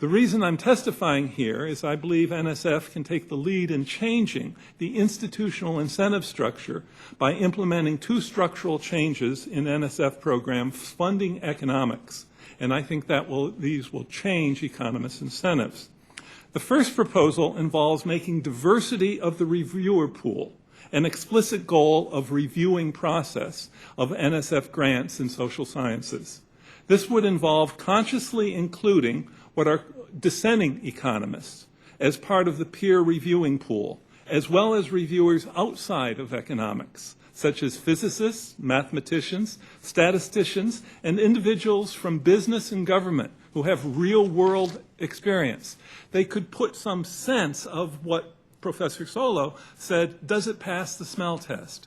The reason I'm testifying here is I believe NSF can take the lead in changing the institutional incentive structure by implementing two structural changes in NSF program funding economics. And I think that these will change economists' incentives. The first proposal involves making diversity of the reviewer pool an explicit goal of reviewing process of NSF grants in social sciences. This would involve consciously including what are dissenting economists as part of the peer reviewing pool, as well as reviewers outside of economics, such as physicists, mathematicians, statisticians, and individuals from business and government who have real-world experience. They could put some sense of what Professor Solow said, does it pass the smell test?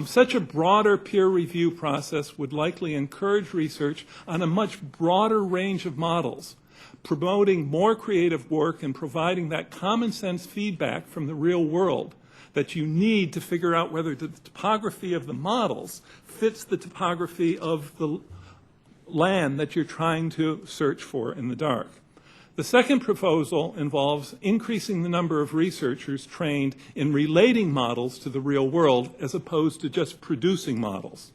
Such a broader peer review process would likely encourage research on a much broader range of models, promoting more creative work and providing that common sense feedback from the real world that you need to figure out whether the topography of the models fits the topography of the land that you're trying to search for in the dark. The second proposal involves increasing the number of researchers trained in relating models to the real world as opposed to just producing models.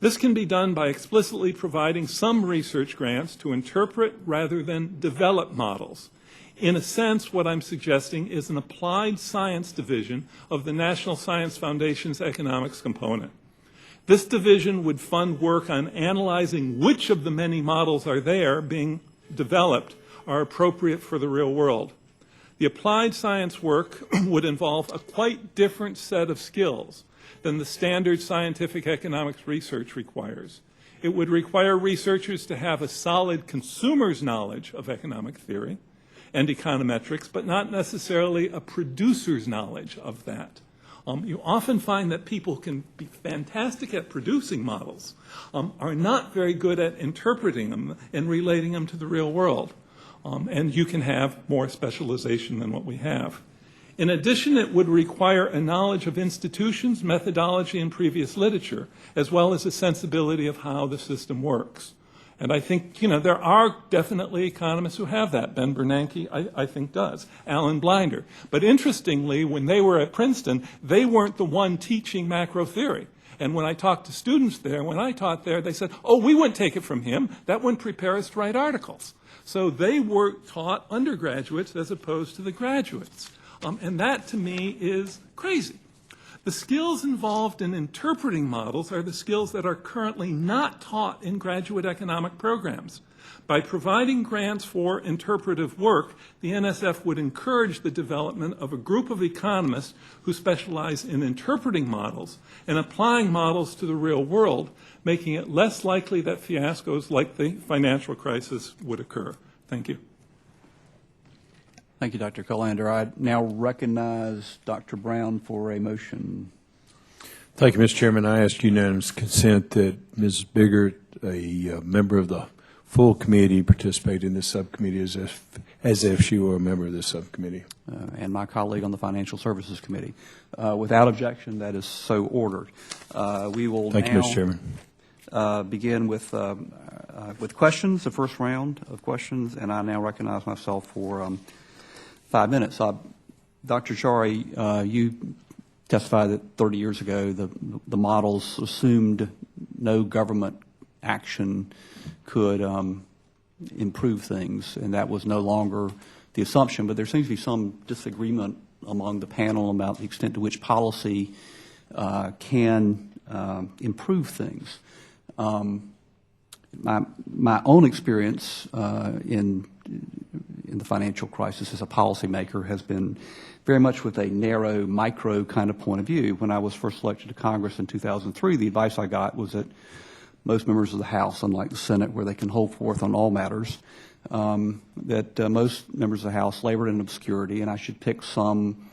This can be done by explicitly providing some research grants to interpret rather than develop models. In a sense, what I'm suggesting is an applied science division of the National Science Foundation's economics component. This division would fund work on analyzing which of the many models are there being developed are appropriate for the real world. The applied science work would involve a quite different set of skills than the standard scientific economics research requires. It would require researchers to have a solid consumer's knowledge of economic theory and econometrics, but not necessarily a producer's knowledge of that. You often find that people can be fantastic at producing models, are not very good at interpreting them and relating them to the real world. And you can have more specialization than what we have. In addition, it would require a knowledge of institutions, methodology, and previous literature, as well as a sensibility of how the system works. And I think, there are definitely economists who have that. Ben Bernanke, I think, does. Alan Blinder. But interestingly, when they were at Princeton, they weren't the one teaching macro theory. And when I talked to students there, when I taught there, they said, oh, we wouldn't take it from him. That wouldn't prepare us to write articles. So they were taught undergraduates as opposed to the graduates. And that, to me, is crazy. The skills involved in interpreting models are the skills that are currently not taught in graduate economic programs. By providing grants for interpretive work, the NSF would encourage the development of a group of economists who specialize in interpreting models and applying models to the real world, making it less likely that fiascos like the financial crisis would occur. Thank you. Thank you, Dr. Colander. I now recognize Dr. Broun for a motion. Thank you, Mr. Chairman. I ask unanimous consent that Ms. Biggert, a member of the full committee, participate in this subcommittee as if she were a member of this subcommittee. And my colleague on the Financial Services Committee. Without objection, that is so ordered. We will Thank you, Mr. Chairman. Begin with questions, the first round of questions, and I now recognize myself for 5 minutes. Dr. Chari, you testified that 30 years ago the models assumed no government action could improve things, and that was no longer the assumption. But there seems to be some disagreement among the panel about the extent to which policy can improve things. My own experience in the financial crisis as a policymaker has been very much with a narrow, micro kind of point of view. When I was first elected to Congress in 2003, the advice I got was that most members of the House, unlike the Senate where they can hold forth on all matters, that most members of the House labored in obscurity, and I should pick some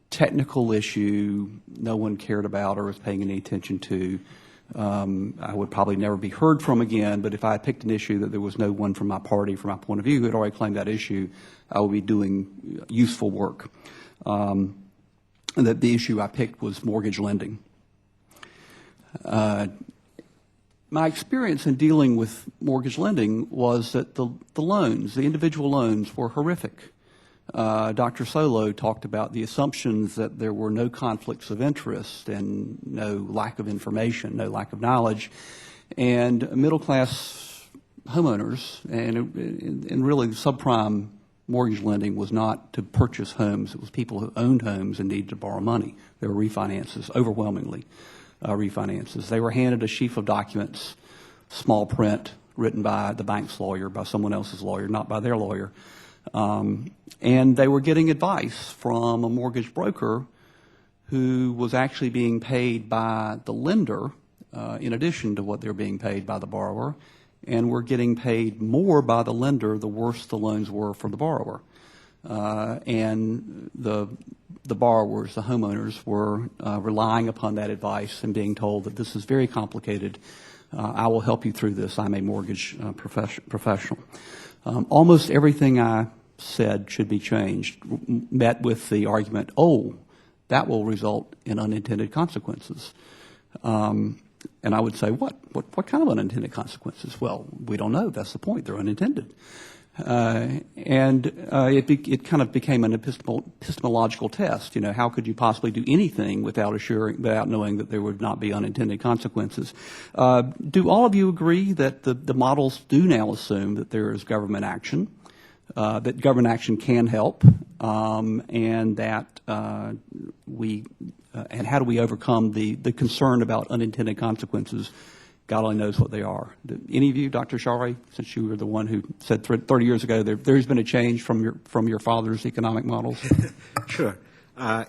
technical issue no one cared about or was paying any attention to. I would probably never be heard from again, but if I had picked an issue that there was no one from my party, from my point of view, who had already claimed that issue, I would be doing useful work. And that the issue I picked was mortgage lending. My experience in dealing with mortgage lending was that the loans, the individual loans, were horrific. Dr. Solow talked about the assumptions that there were no conflicts of interest and no lack of information, no lack of knowledge. And middle-class homeowners and really subprime mortgage lending was not to purchase homes. It was people who owned homes and needed to borrow money. There were refinances, overwhelmingly refinances. They were handed a sheaf of documents, small print, written by the bank's lawyer, by someone else's lawyer, not by their lawyer. And they were getting advice from a mortgage broker who was actually being paid by the lender in addition to what they're being paid by the borrower, and were getting paid more by the lender the worse the loans were for the borrower. And the borrowers, the homeowners, were relying upon that advice and being told that this is very complicated. I will help you through this. I'm a mortgage professional. Almost everything I said should be changed met with the argument, oh, that will result in unintended consequences. And I would say, what kind of unintended consequences? Well, we don't know. That's the point. They're unintended. It kind of became an epistemological test. You know, how could you possibly do anything without knowing that there would not be unintended consequences? Do all of you agree that the models do now assume that there is government action, that government action can help, and that and how do we overcome the concern about unintended consequences? God only knows what they are. Any of you, Dr. Chari, since you were the one who said 30 years ago there's been a change from your father's economic models? Sure.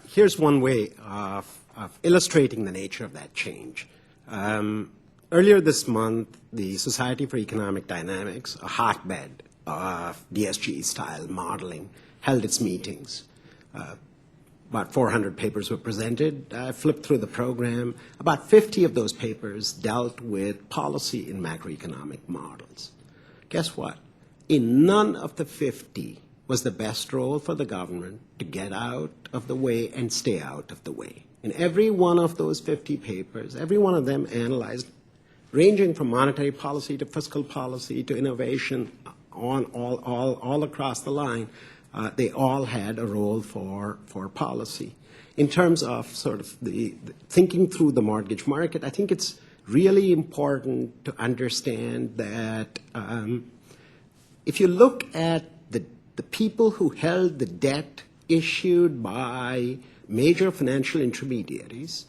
Here's one way of illustrating the nature of that change. Earlier this month, the Society for Economic Dynamics, a hotbed of DSG-style modeling, held its meetings. About 400 papers were presented. I flipped through the program. About 50 of those papers dealt with policy in macroeconomic models. Guess what? In none of the 50 was the best role for the government to get out of the way and stay out of the way. In every one of those 50 papers, every one of them analyzed, ranging from monetary policy to fiscal policy to innovation, on all across the line, they all had a role for policy. In terms of sort of the thinking through the mortgage market, I think it's really important to understand that if you look at the people who held the debt issued by major financial intermediaries,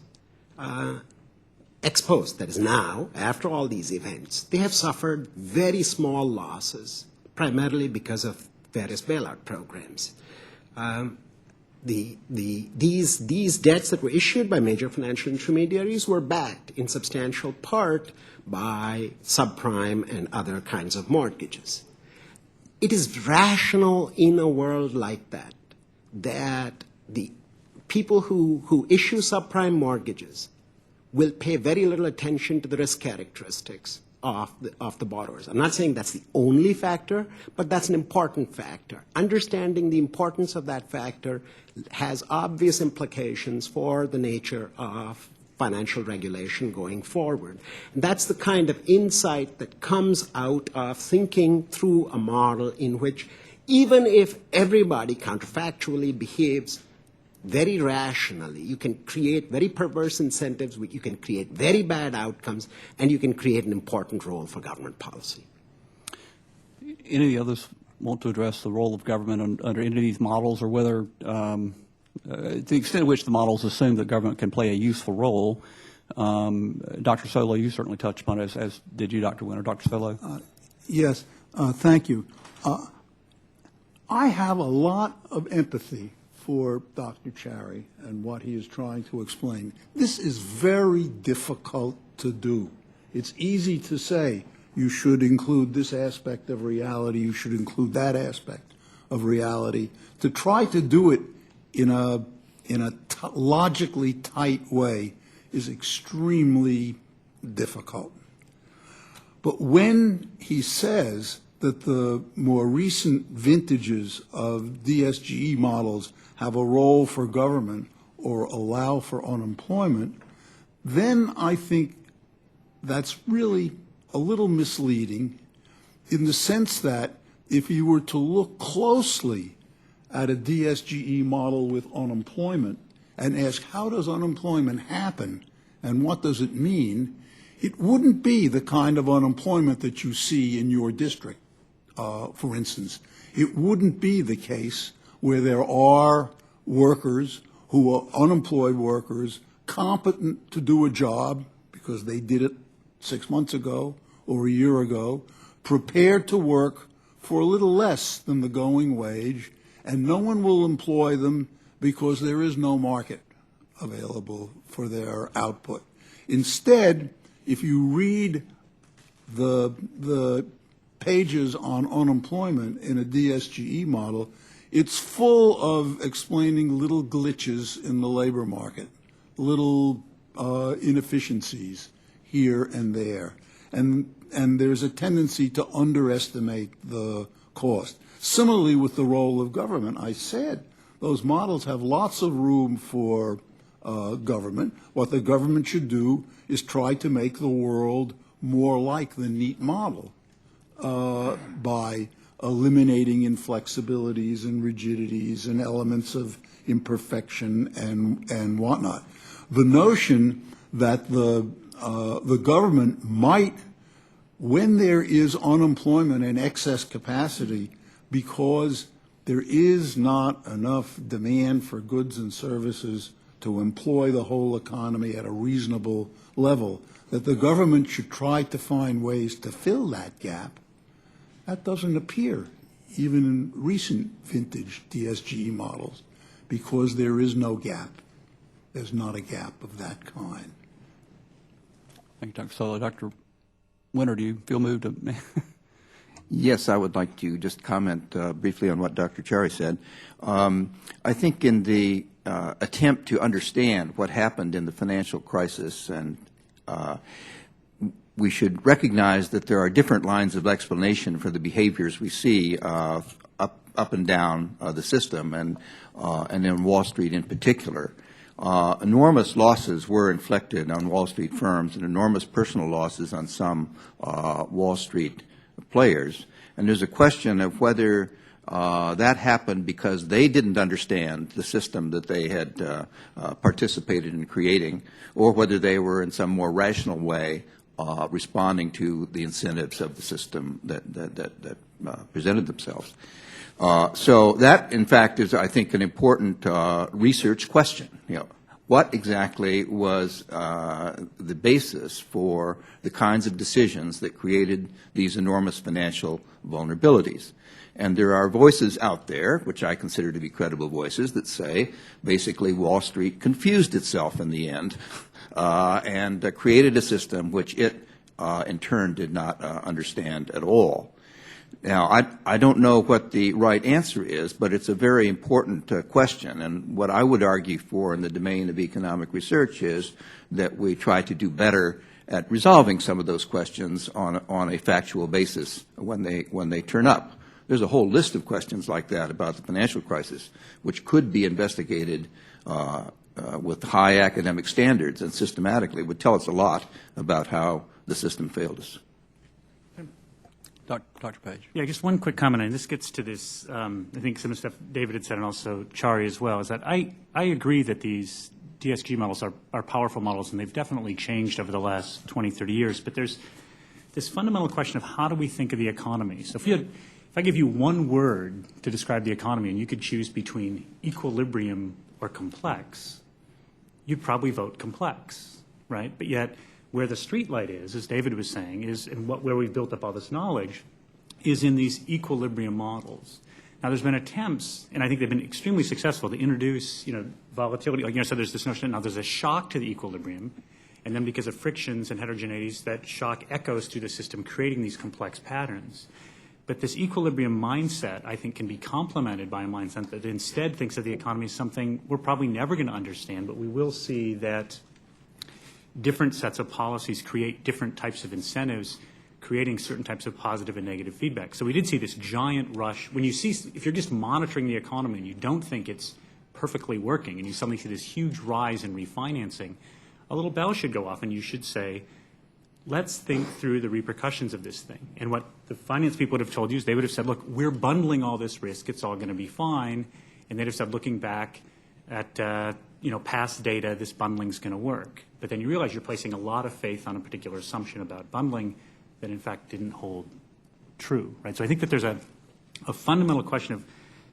ex post, that is now, after all these events, they have suffered very small losses, primarily because of various bailout programs. These debts that were issued by major financial intermediaries were backed in substantial part by subprime and other kinds of mortgages. It is rational in a world like that, that the people who issue subprime mortgages will pay very little attention to the risk characteristics of the borrowers. I'm not saying that's the only factor, but that's an important factor. Understanding the importance of that factor has obvious implications for the nature of financial regulation going forward. And that's the kind of insight that comes out of thinking through a model in which even if everybody counterfactually behaves very rationally, you can create very perverse incentives, you can create very bad outcomes, and you can create an important role for government policy. Any of the others want to address the role of government under any of these models, or whether, to the extent to which the models assume that government can play a useful role? Dr. Solow, you certainly touched upon it, as did you, Dr. Winter. Dr. Solow? Yes, thank you. I have a lot of empathy for Dr. Chari and what he is trying to explain. This is very difficult to do. It's easy to say you should include this aspect of reality, you should include that aspect of reality. To try to do it in a logically tight way is extremely difficult. But when he says that the more recent vintages of DSGE models have a role for government or allow for unemployment, then I think that's really a little misleading, in the sense that if you were to look closely at a DSGE model with unemployment and ask, how does unemployment happen and what does it mean, it wouldn't be the kind of unemployment that you see in your district, for instance. It wouldn't be the case where there are workers who are unemployed workers, competent to do a job because they did it 6 months ago or a year ago, prepared to work for a little less than the going wage, and no one will employ them because there is no market available for their output. Instead, if you read the pages on unemployment in a DSGE model, it's full of explaining little glitches in the labor market, little inefficiencies here and there. And there's a tendency to underestimate the cost. Similarly, with the role of government, I said those models have lots of room for government. What the government should do is try to make the world more like the neat model by eliminating inflexibilities and rigidities and elements of imperfection and whatnot. The notion that the government might, when there is unemployment and excess capacity, because there is not enough demand for goods and services to employ the whole economy at a reasonable level, that the government should try to find ways to fill that gap. That doesn't appear even in recent vintage DSGE models, because there is no gap. There's not a gap of that kind. Thank you, Dr. Solow. Dr. Winter, do you feel moved to? Yes, I would like to just comment briefly on what Dr. Chari said. I think in the attempt to understand what happened in the financial crisis, and we should recognize that there are different lines of explanation for the behaviors we see up and down the system, and in Wall Street in particular. Enormous losses were inflicted on Wall Street firms, and enormous personal losses on some Wall Street players. And there's a question of whether that happened because they didn't understand the system that they had participated in creating, or whether they were in some more rational way responding to the incentives of the system that presented themselves. So that, in fact, is, I think, an important research question. You know, what exactly was the basis for the kinds of decisions that created these enormous financial vulnerabilities. And there are voices out there, which I consider to be credible voices, that say basically Wall Street confused itself in the end and created a system which it in turn did not understand at all. Now, I don't know what the right answer is, but it's a very important question. And what I would argue for in the domain of economic research is that we try to do better at resolving some of those questions on a factual basis when they turn up. There's a whole list of questions like that about the financial crisis, which could be investigated with high academic standards and systematically. It would tell us a lot about how the system failed us. Dr. Page. Yeah, just one quick comment, and this gets to this, I think some of the stuff David had said and also Chari as well, is that I agree that these DSG models are powerful models, and they've definitely changed over the last 20, 30 years, but there's this fundamental question of how do we think of the economy? So if I give you one word to describe the economy and you could choose between equilibrium or complex, you'd probably vote complex, right? But yet where the streetlight is, as David was saying, is and where we've built up all this knowledge is in these equilibrium models. Now, there's been attempts, and I think they've been extremely successful, to introduce, volatility. Like, so there's this notion that now there's a shock to the equilibrium, and then because of frictions and heterogeneities, that shock echoes through the system, creating these complex patterns. But this equilibrium mindset, I think, can be complemented by a mindset that instead thinks of the economy as something we're probably never going to understand, but we will see that different sets of policies create different types of incentives, creating certain types of positive and negative feedback. So we did see this giant rush. When you see, if you're just monitoring the economy and you don't think it's perfectly working and you suddenly see this huge rise in refinancing, a little bell should go off and you should say, let's think through the repercussions of this thing. And what the finance people would have told you is they would have said, look, we're bundling all this risk. It's all going to be fine. And they'd have said, looking back at past data, this bundling is going to work. But then you realize you're placing a lot of faith on a particular assumption about bundling that, in fact, didn't hold true. Right? So I think that there's a fundamental question of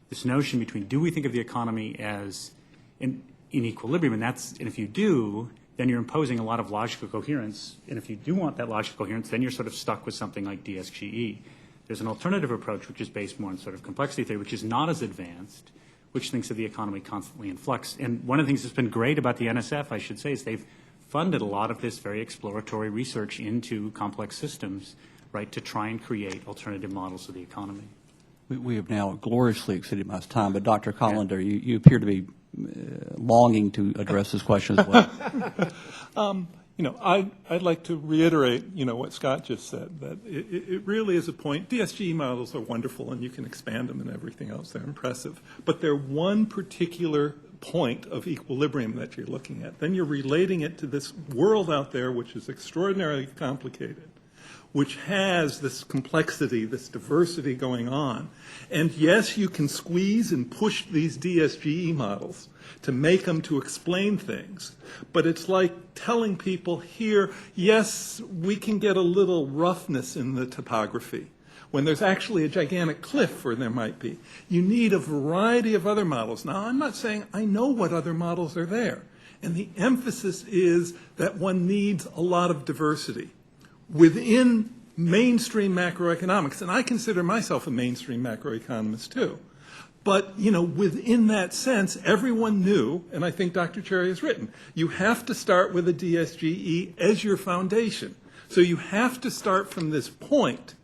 this notion between do we think of the economy as in equilibrium, and if you do, then you're imposing a lot of logical coherence. And if you do want that logical coherence, then you're sort of stuck with something like DSGE. There's an alternative approach, which is based more on sort of complexity theory, which is not as advanced, which thinks of the economy constantly in flux. And one of the things that's been great about the NSF, I should say, is they've funded a lot of this very exploratory research into complex systems, right, to try and create alternative models of the economy. We have now gloriously exceeded my time, but Dr. Colander, you appear to be longing to address this question as well. I'd like to reiterate, what Scott just said, that it really is a point. DSGE models are wonderful, and you can expand them and everything else. They're impressive. But they're one particular point of equilibrium that you're looking at. Then you're relating it to this world out there, which is extraordinarily complicated, which has this complexity, this diversity going on. And yes, you can squeeze and push these DSGE models to make them to explain things. But it's like telling people here, yes, we can get a little roughness in the topography, when there's actually a gigantic cliff where there might be. You need a variety of other models. Now, I'm not saying I know what other models are there. And the emphasis is that one needs a lot of diversity within mainstream macroeconomics, and I consider myself a mainstream macroeconomist too. But, within that sense, everyone knew, and I think Dr. Chari has written, you have to start with a DSGE as your foundation. So you have to start from this point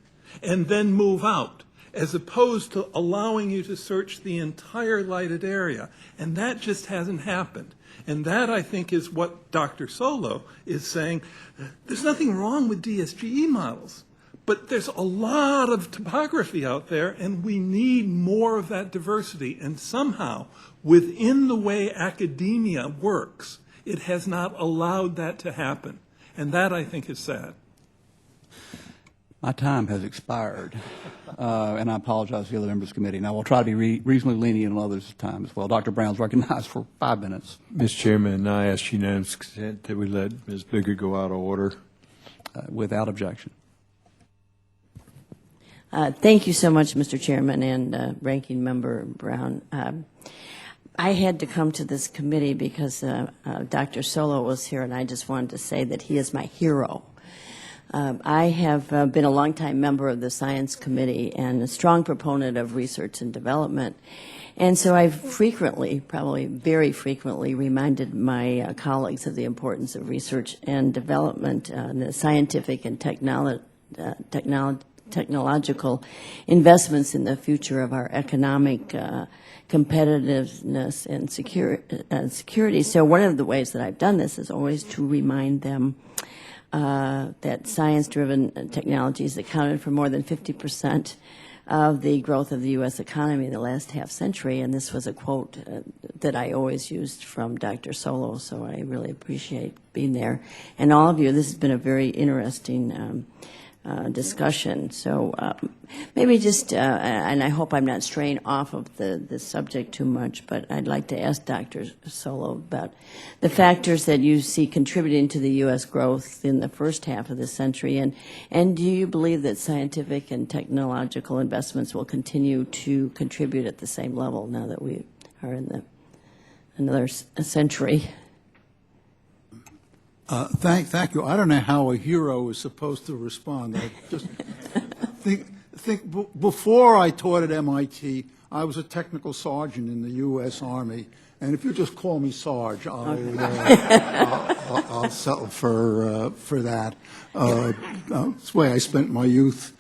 and then move out, as opposed to allowing you to search the entire lighted area. And that just hasn't happened. And that, I think, is what Dr. Solow is saying. There's nothing wrong with DSGE models, but there's a lot of topography out there, and we need more of that diversity. And somehow, within the way academia works, it has not allowed that to happen. And that, I think, is sad. My time has expired, and I apologize to the other members of the committee. Now, we'll try to be reasonably lenient on others' time as well. Dr. Brown's recognized for 5 minutes. Mr. Chairman, I ask unanimous consent that we let Ms. Bigger go out of order. Without objection. Thank you so much, Mr. Chairman and Ranking Member Brown. I had to come to this committee because Dr. Solow was here, and I just wanted to say that he is my hero. I have been a longtime member of the Science Committee and a strong proponent of research and development. And so I've frequently, probably very frequently, reminded my colleagues of the importance of research and development, the scientific and technological investments in the future of our economic competitiveness and security. So one of the ways that I've done this is always to remind them that science-driven technologies accounted for more than 50% of the growth of the U.S. economy in the last half century, and this was a quote that I always used from Dr. Solow, so I really appreciate being there. And all of you, this has been a very interesting discussion. So maybe just, and I hope I'm not straying off of the subject too much, but I'd like to ask Dr. Solow about the factors that you see contributing to the U.S. growth in the first half of this century, and do you believe that scientific and technological investments will continue to contribute at the same level now that we are in another century? Thank you. I don't know how a hero is supposed to respond. I just think before I taught at MIT, I was a technical sergeant in the U.S. Army, and if you just call me Sarge, I'll settle for that. That's the way I spent my youth.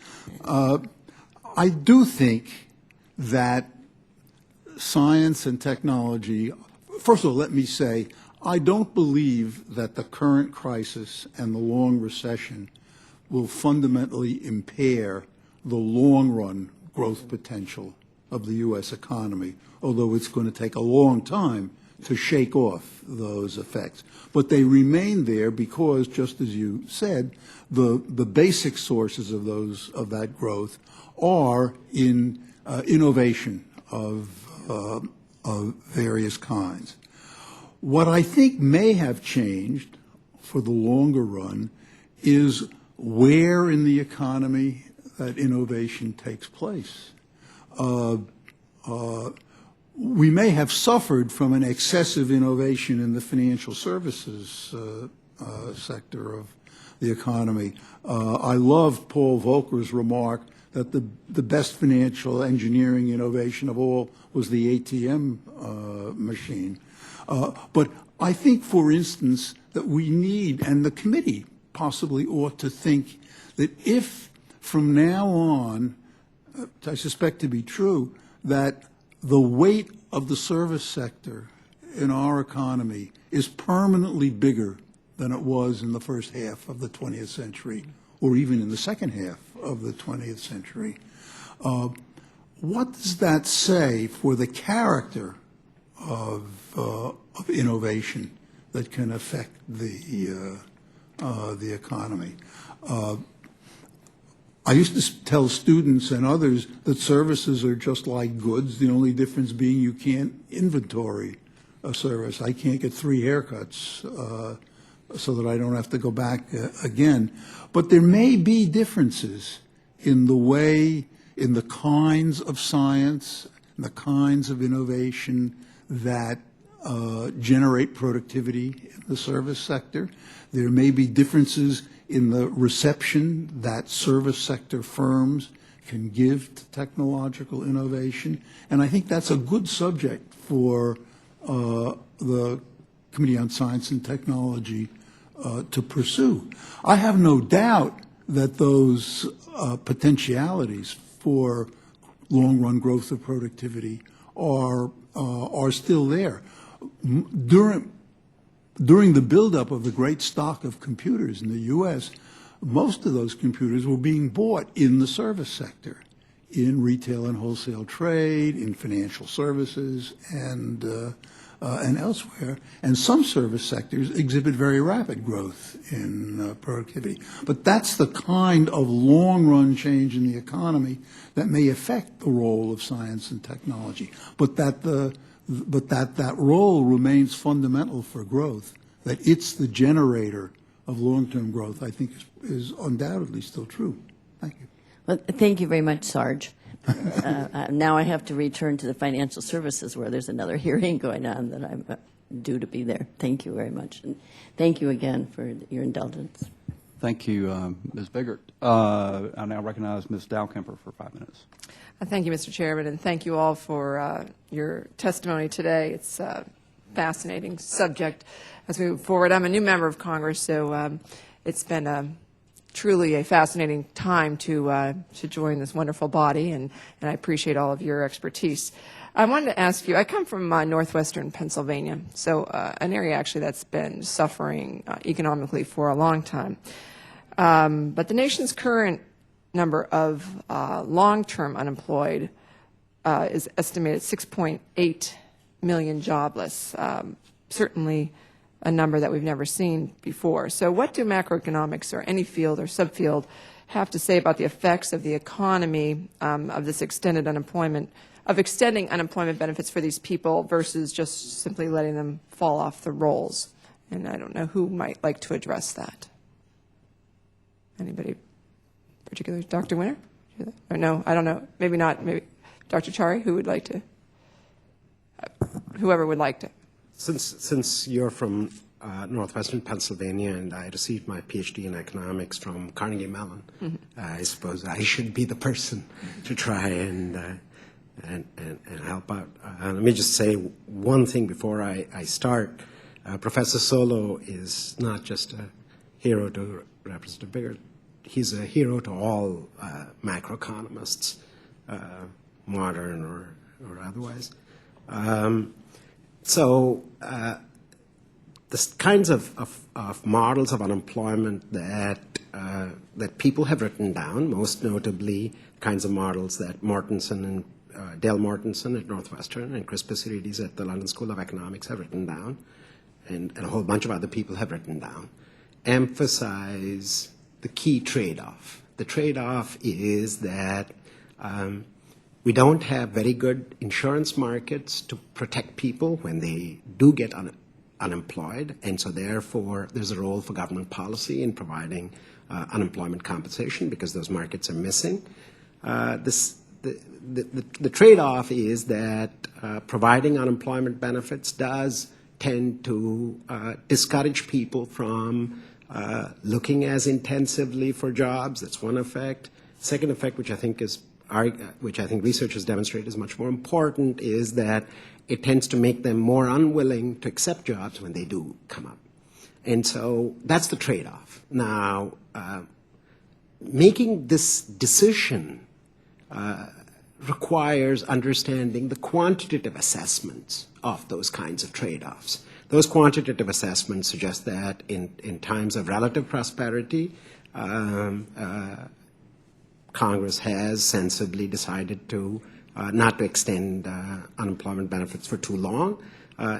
I do think that science and technology. First of all, let me say, I don't believe that the current crisis and the long recession will fundamentally impair the long-run growth potential of the U.S. economy, although it's going to take a long time to shake off those effects. But they remain there because, just as you said, the basic sources of that growth are in innovation of various kinds. What I think may have changed for the longer run is where in the economy that innovation takes place. We may have suffered from an excessive innovation in the financial services sector of the economy. I loved Paul Volcker's remark that the best financial engineering innovation of all was the ATM machine. But I think, for instance, that we need, and the committee possibly ought to think, that if from now on, I suspect to be true, that the weight of the service sector in our economy is permanently bigger than it was in the first half of the 20th century, or even in the second half of the 20th century. What does that say for the character of innovation that can affect the economy? I used to tell students and others that services are just like goods, the only difference being you can't inventory a service. I can't get 3 haircuts so that I don't have to go back again. But there may be differences in the way, in the kinds of science, and the kinds of innovation that generate productivity in the service sector. There may be differences in the reception that service sector firms can give to technological innovation. And I think that's a good subject for the Committee on Science and Technology to pursue. I have no doubt that those potentialities for long-run growth of productivity are still there. During the buildup of the great stock of computers in the U.S., most of those computers were being bought in the service sector, in retail and wholesale trade, in financial services, and elsewhere. And some service sectors exhibit very rapid growth in productivity. But that's the kind of long-run change in the economy that may affect the role of science and technology. But that role remains fundamental for growth, that it's the generator of long-term growth, I think is undoubtedly still true. Thank you. Well, thank you very much, Sarge. Now I have to return to the financial services where there's another hearing going on that I'm due to be there. Thank you very much. And thank you again for your indulgence. Thank you, Ms. Biggert. I now recognize Ms. Dowkemper for 5 minutes. Thank you, Mr. Chairman, and thank you all for your testimony today. It's a fascinating subject as we move forward. I'm a new member of Congress, so it's been truly a fascinating time to join this wonderful body, and I appreciate all of your expertise. I wanted to ask you, I come from northwestern Pennsylvania, so an area actually that's been suffering economically for a long time. But the nation's current number of long-term unemployed is estimated 6.8 million jobless, certainly a number that we've never seen before. So what do macroeconomics or any field or subfield have to say about the effects of the economy of this extended unemployment, of extending unemployment benefits for these people versus just simply letting them fall off the rolls? And I don't know who might like to address that. Anybody particularly? Dr. Winter? Or no, I don't know. Maybe not. Maybe Dr. Chari, who would like to? Whoever would like to. Since you're from northwestern Pennsylvania and I received my PhD in economics from Carnegie Mellon, I suppose I should be the person to try and help out. Let me just say one thing before I start. Professor Solow is not just a hero to Representative Biggert. He's a hero to all macroeconomists, modern or otherwise. So the kinds of models of unemployment that people have written down, most notably kinds of models that Mortenson and Dale Mortenson at Northwestern and Chris Pisidides at the London School of Economics have written down, and a whole bunch of other people have written down, emphasize the key trade-off. The trade-off is that we don't have very good insurance markets to protect people when they do get unemployed, and so therefore there's a role for government policy in providing unemployment compensation because those markets are missing. The trade-off is that providing unemployment benefits does tend to discourage people from looking as intensively for jobs. That's one effect. Second effect, which I think research has demonstrated is much more important, is that it tends to make them more unwilling to accept jobs when they do come up. And so that's the trade-off. Now, making this decision requires understanding the quantitative assessments of those kinds of trade-offs. Those quantitative assessments suggest that in times of relative prosperity, Congress has sensibly decided to not to extend unemployment benefits for too long.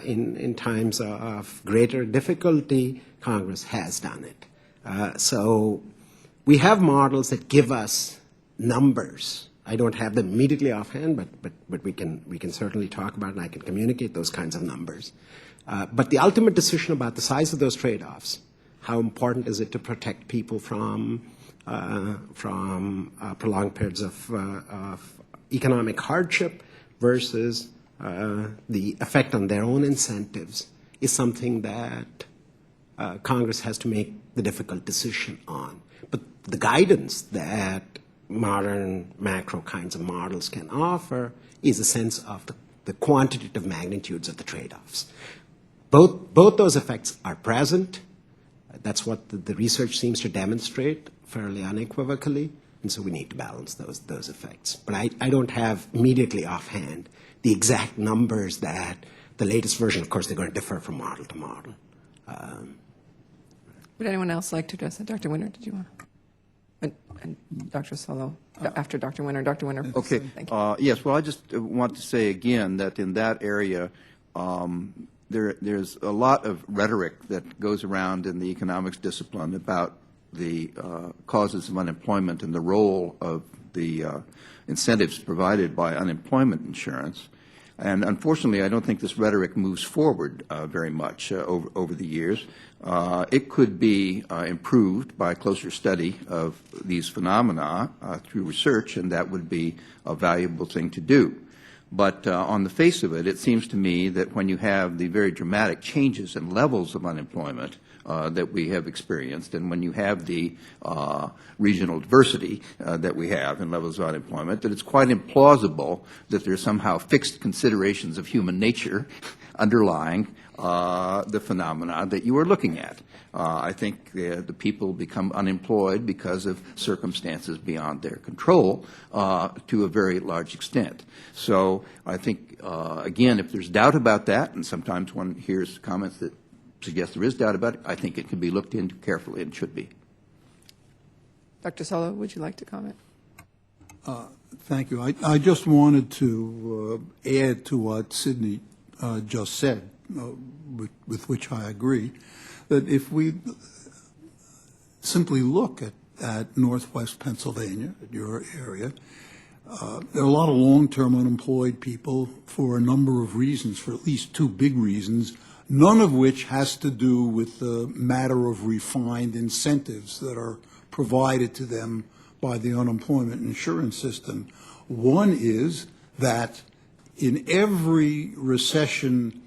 In times of greater difficulty, Congress has done it. So we have models that give us numbers. I don't have them immediately offhand, but we can certainly talk about it, and I can communicate those kinds of numbers. But the ultimate decision about the size of those trade-offs, how important is it to protect people from prolonged periods of economic hardship versus the effect on their own incentives, is something that Congress has to make the difficult decision on. But the guidance that modern macro kinds of models can offer is a sense of the quantitative magnitudes of the trade-offs. Both those effects are present. That's what the research seems to demonstrate fairly unequivocally, and so we need to balance those effects. But I don't have immediately offhand the exact numbers that the latest version, of course, they're going to differ from model to model. Would anyone else like to address that? Dr. Winter, did you want to? And Dr. Solow, after Dr. Winter. Dr. Winter. Okay. Thank you. Yes, well, I just want to say again that in that area, there's a lot of rhetoric that goes around in the economics discipline about the causes of unemployment and the role of the incentives provided by unemployment insurance. And unfortunately, I don't think this rhetoric moves forward very much over the years. It could be improved by closer study of these phenomena through research, and that would be a valuable thing to do. But on the face of it, it seems to me that when you have the very dramatic changes in levels of unemployment that we have experienced, and when you have the regional diversity that we have in levels of unemployment, that it's quite implausible that there's somehow fixed considerations of human nature underlying the phenomena that you are looking at. I think the people become unemployed because of circumstances beyond their control to a very large extent. So I think, again, if there's doubt about that, and sometimes one hears comments that suggest there is doubt about it, I think it can be looked into carefully and should be. Dr. Solow, would you like to comment? Thank you. I just wanted to add to what Sidney just said, with which I agree, that if we simply look at Northwest Pennsylvania, at your area, there are a lot of long-term unemployed people for a number of reasons, for at least two big reasons, none of which has to do with the matter of refined incentives that are provided to them by the unemployment insurance system. One is that in every recession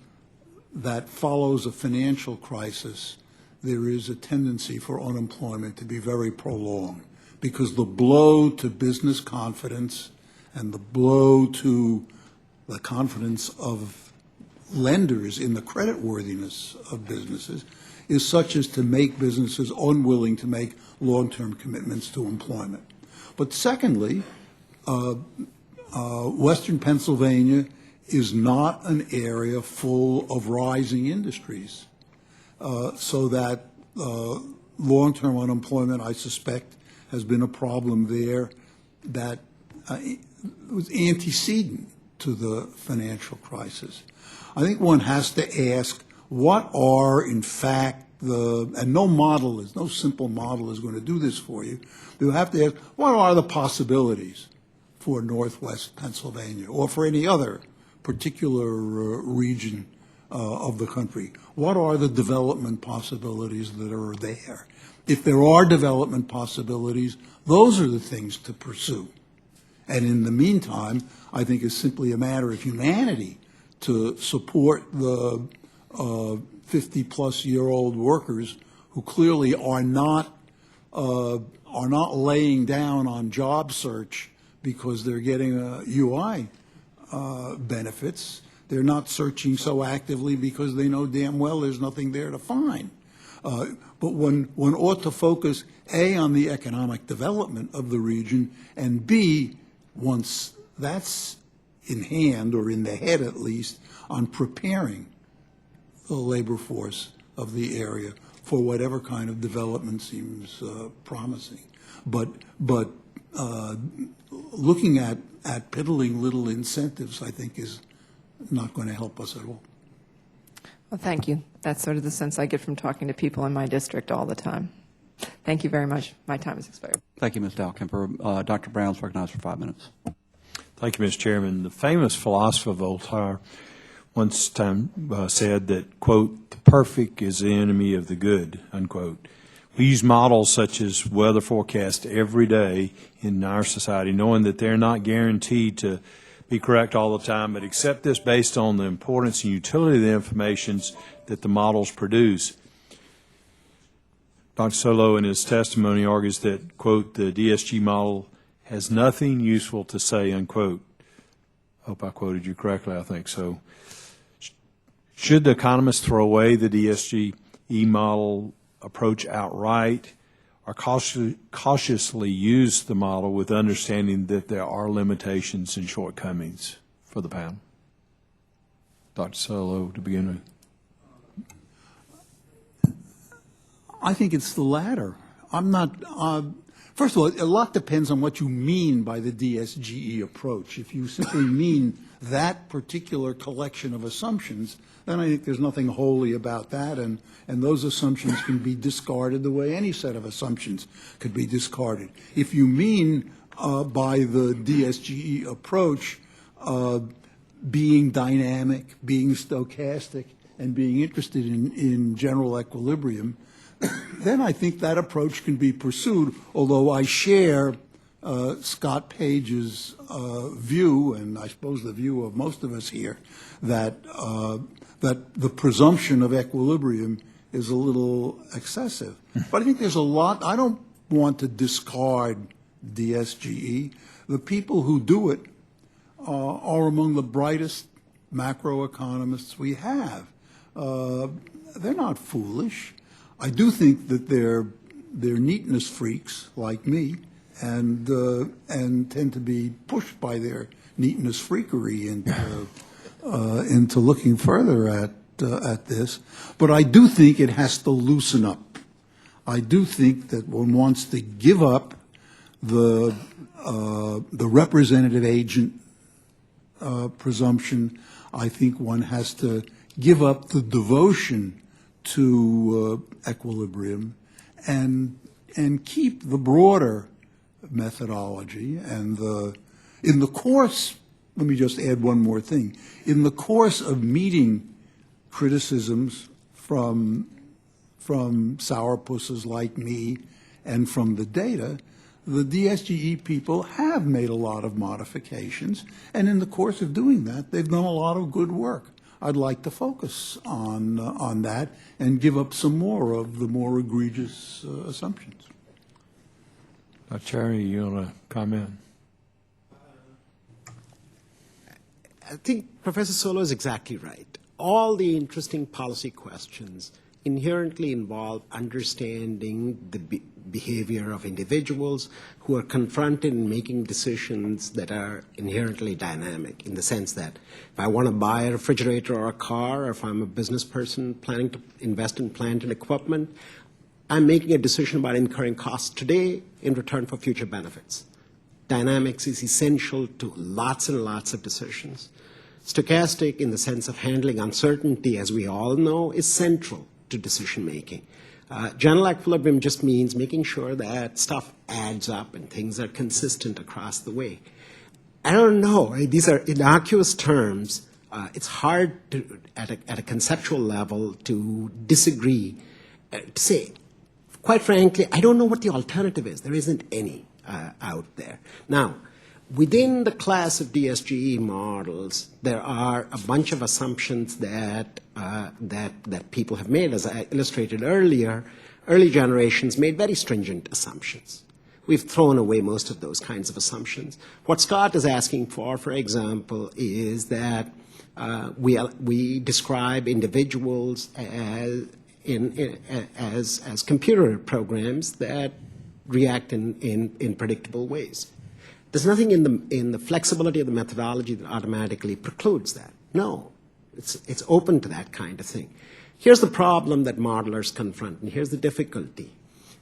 that follows a financial crisis, there is a tendency for unemployment to be very prolonged because the blow to business confidence and the blow to the confidence of lenders in the creditworthiness of businesses is such as to make businesses unwilling to make long-term commitments to employment. But secondly, Western Pennsylvania is not an area full of rising industries, so that long-term unemployment, I suspect, has been a problem there that was antecedent to the financial crisis. I think one has to ask, what are, in fact, and no simple model is going to do this for you. You have to ask, what are the possibilities for Northwest Pennsylvania or for any other particular region of the country? What are the development possibilities that are there? If there are development possibilities, those are the things to pursue. And in the meantime, I think it's simply a matter of humanity to support the 50-plus-year-old workers who clearly are not laying down on job search because they're getting UI benefits. They're not searching so actively because they know damn well there's nothing there to find. But one ought to focus, A, on the economic development of the region, and B, once that's in hand, or in the head at least, on preparing the labor force of the area for whatever kind of development seems promising. But looking at piddling little incentives, I think, is not going to help us at all. Well, thank you. That's sort of the sense I get from talking to people in my district all the time. Thank you very much. My time has expired. Thank you, Ms. Dalkemper. Dr. Brown is recognized for 5 minutes. Thank you, Mr. Chairman. The famous philosopher Voltaire once said that, quote, "the perfect is the enemy of the good," unquote. We use models such as weather forecast every day in our society, knowing that they're not guaranteed to be correct all the time, but accept this based on the importance and utility of the information that the models produce. Dr. Solow in his testimony argues that, quote, "the DSG model has nothing useful to say," unquote. Hope I quoted you correctly, I think so. Should the economists throw away the DSGE model approach outright, or cautiously use the model with understanding that there are limitations and shortcomings for the panel? Dr. Solow, to begin with. I think it's the latter. I'm not. First of all, a lot depends on what you mean by the DSGE approach. If you simply mean that particular collection of assumptions, then I think there's nothing holy about that, and those assumptions can be discarded the way any set of assumptions could be discarded. If you mean by the DSGE approach being dynamic, being stochastic, and being interested in general equilibrium, then I think that approach can be pursued, although I share Scott Page's view, and I suppose the view of most of us here, that the presumption of equilibrium is a little excessive. But I think there's a lot. I don't want to discard DSGE. The people who do it are among the brightest macroeconomists we have. They're not foolish. I do think that they're neatness freaks like me, and tend to be pushed by their neatness freakery into looking further at this. But I do think it has to loosen up. I do think that one wants to give up the representative agent presumption. I think one has to give up the devotion to equilibrium and keep the broader methodology. And in the course, let me just add one more thing. In the course of meeting criticisms from sourpusses like me and from the data, the DSGE people have made a lot of modifications, and in the course of doing that, they've done a lot of good work. I'd like to focus on that and give up some more of the more egregious assumptions. Chari, you want to comment? I think Professor Solow is exactly right. All the interesting policy questions inherently involve understanding the behavior of individuals who are confronted in making decisions that are inherently dynamic, in the sense that if I want to buy a refrigerator or a car, or if I'm a business person planning to invest in plant and equipment, I'm making a decision about incurring costs today in return for future benefits. Dynamics is essential to lots and lots of decisions. Stochastic, in the sense of handling uncertainty, as we all know, is central to decision-making. General equilibrium just means making sure that stuff adds up and things are consistent across the way. I don't know. These are innocuous terms. It's hard to, at a conceptual level, to disagree, to say, quite frankly, I don't know what the alternative is. There isn't any out there. Now, within the class of DSGE models, there are a bunch of assumptions that people have made. As I illustrated earlier, early generations made very stringent assumptions. We've thrown away most of those kinds of assumptions. What Scott is asking for example, is that we describe individuals as computer programs that react in predictable ways. There's nothing in the flexibility of the methodology that automatically precludes that. No, it's open to that kind of thing. Here's the problem that modelers confront, and here's the difficulty.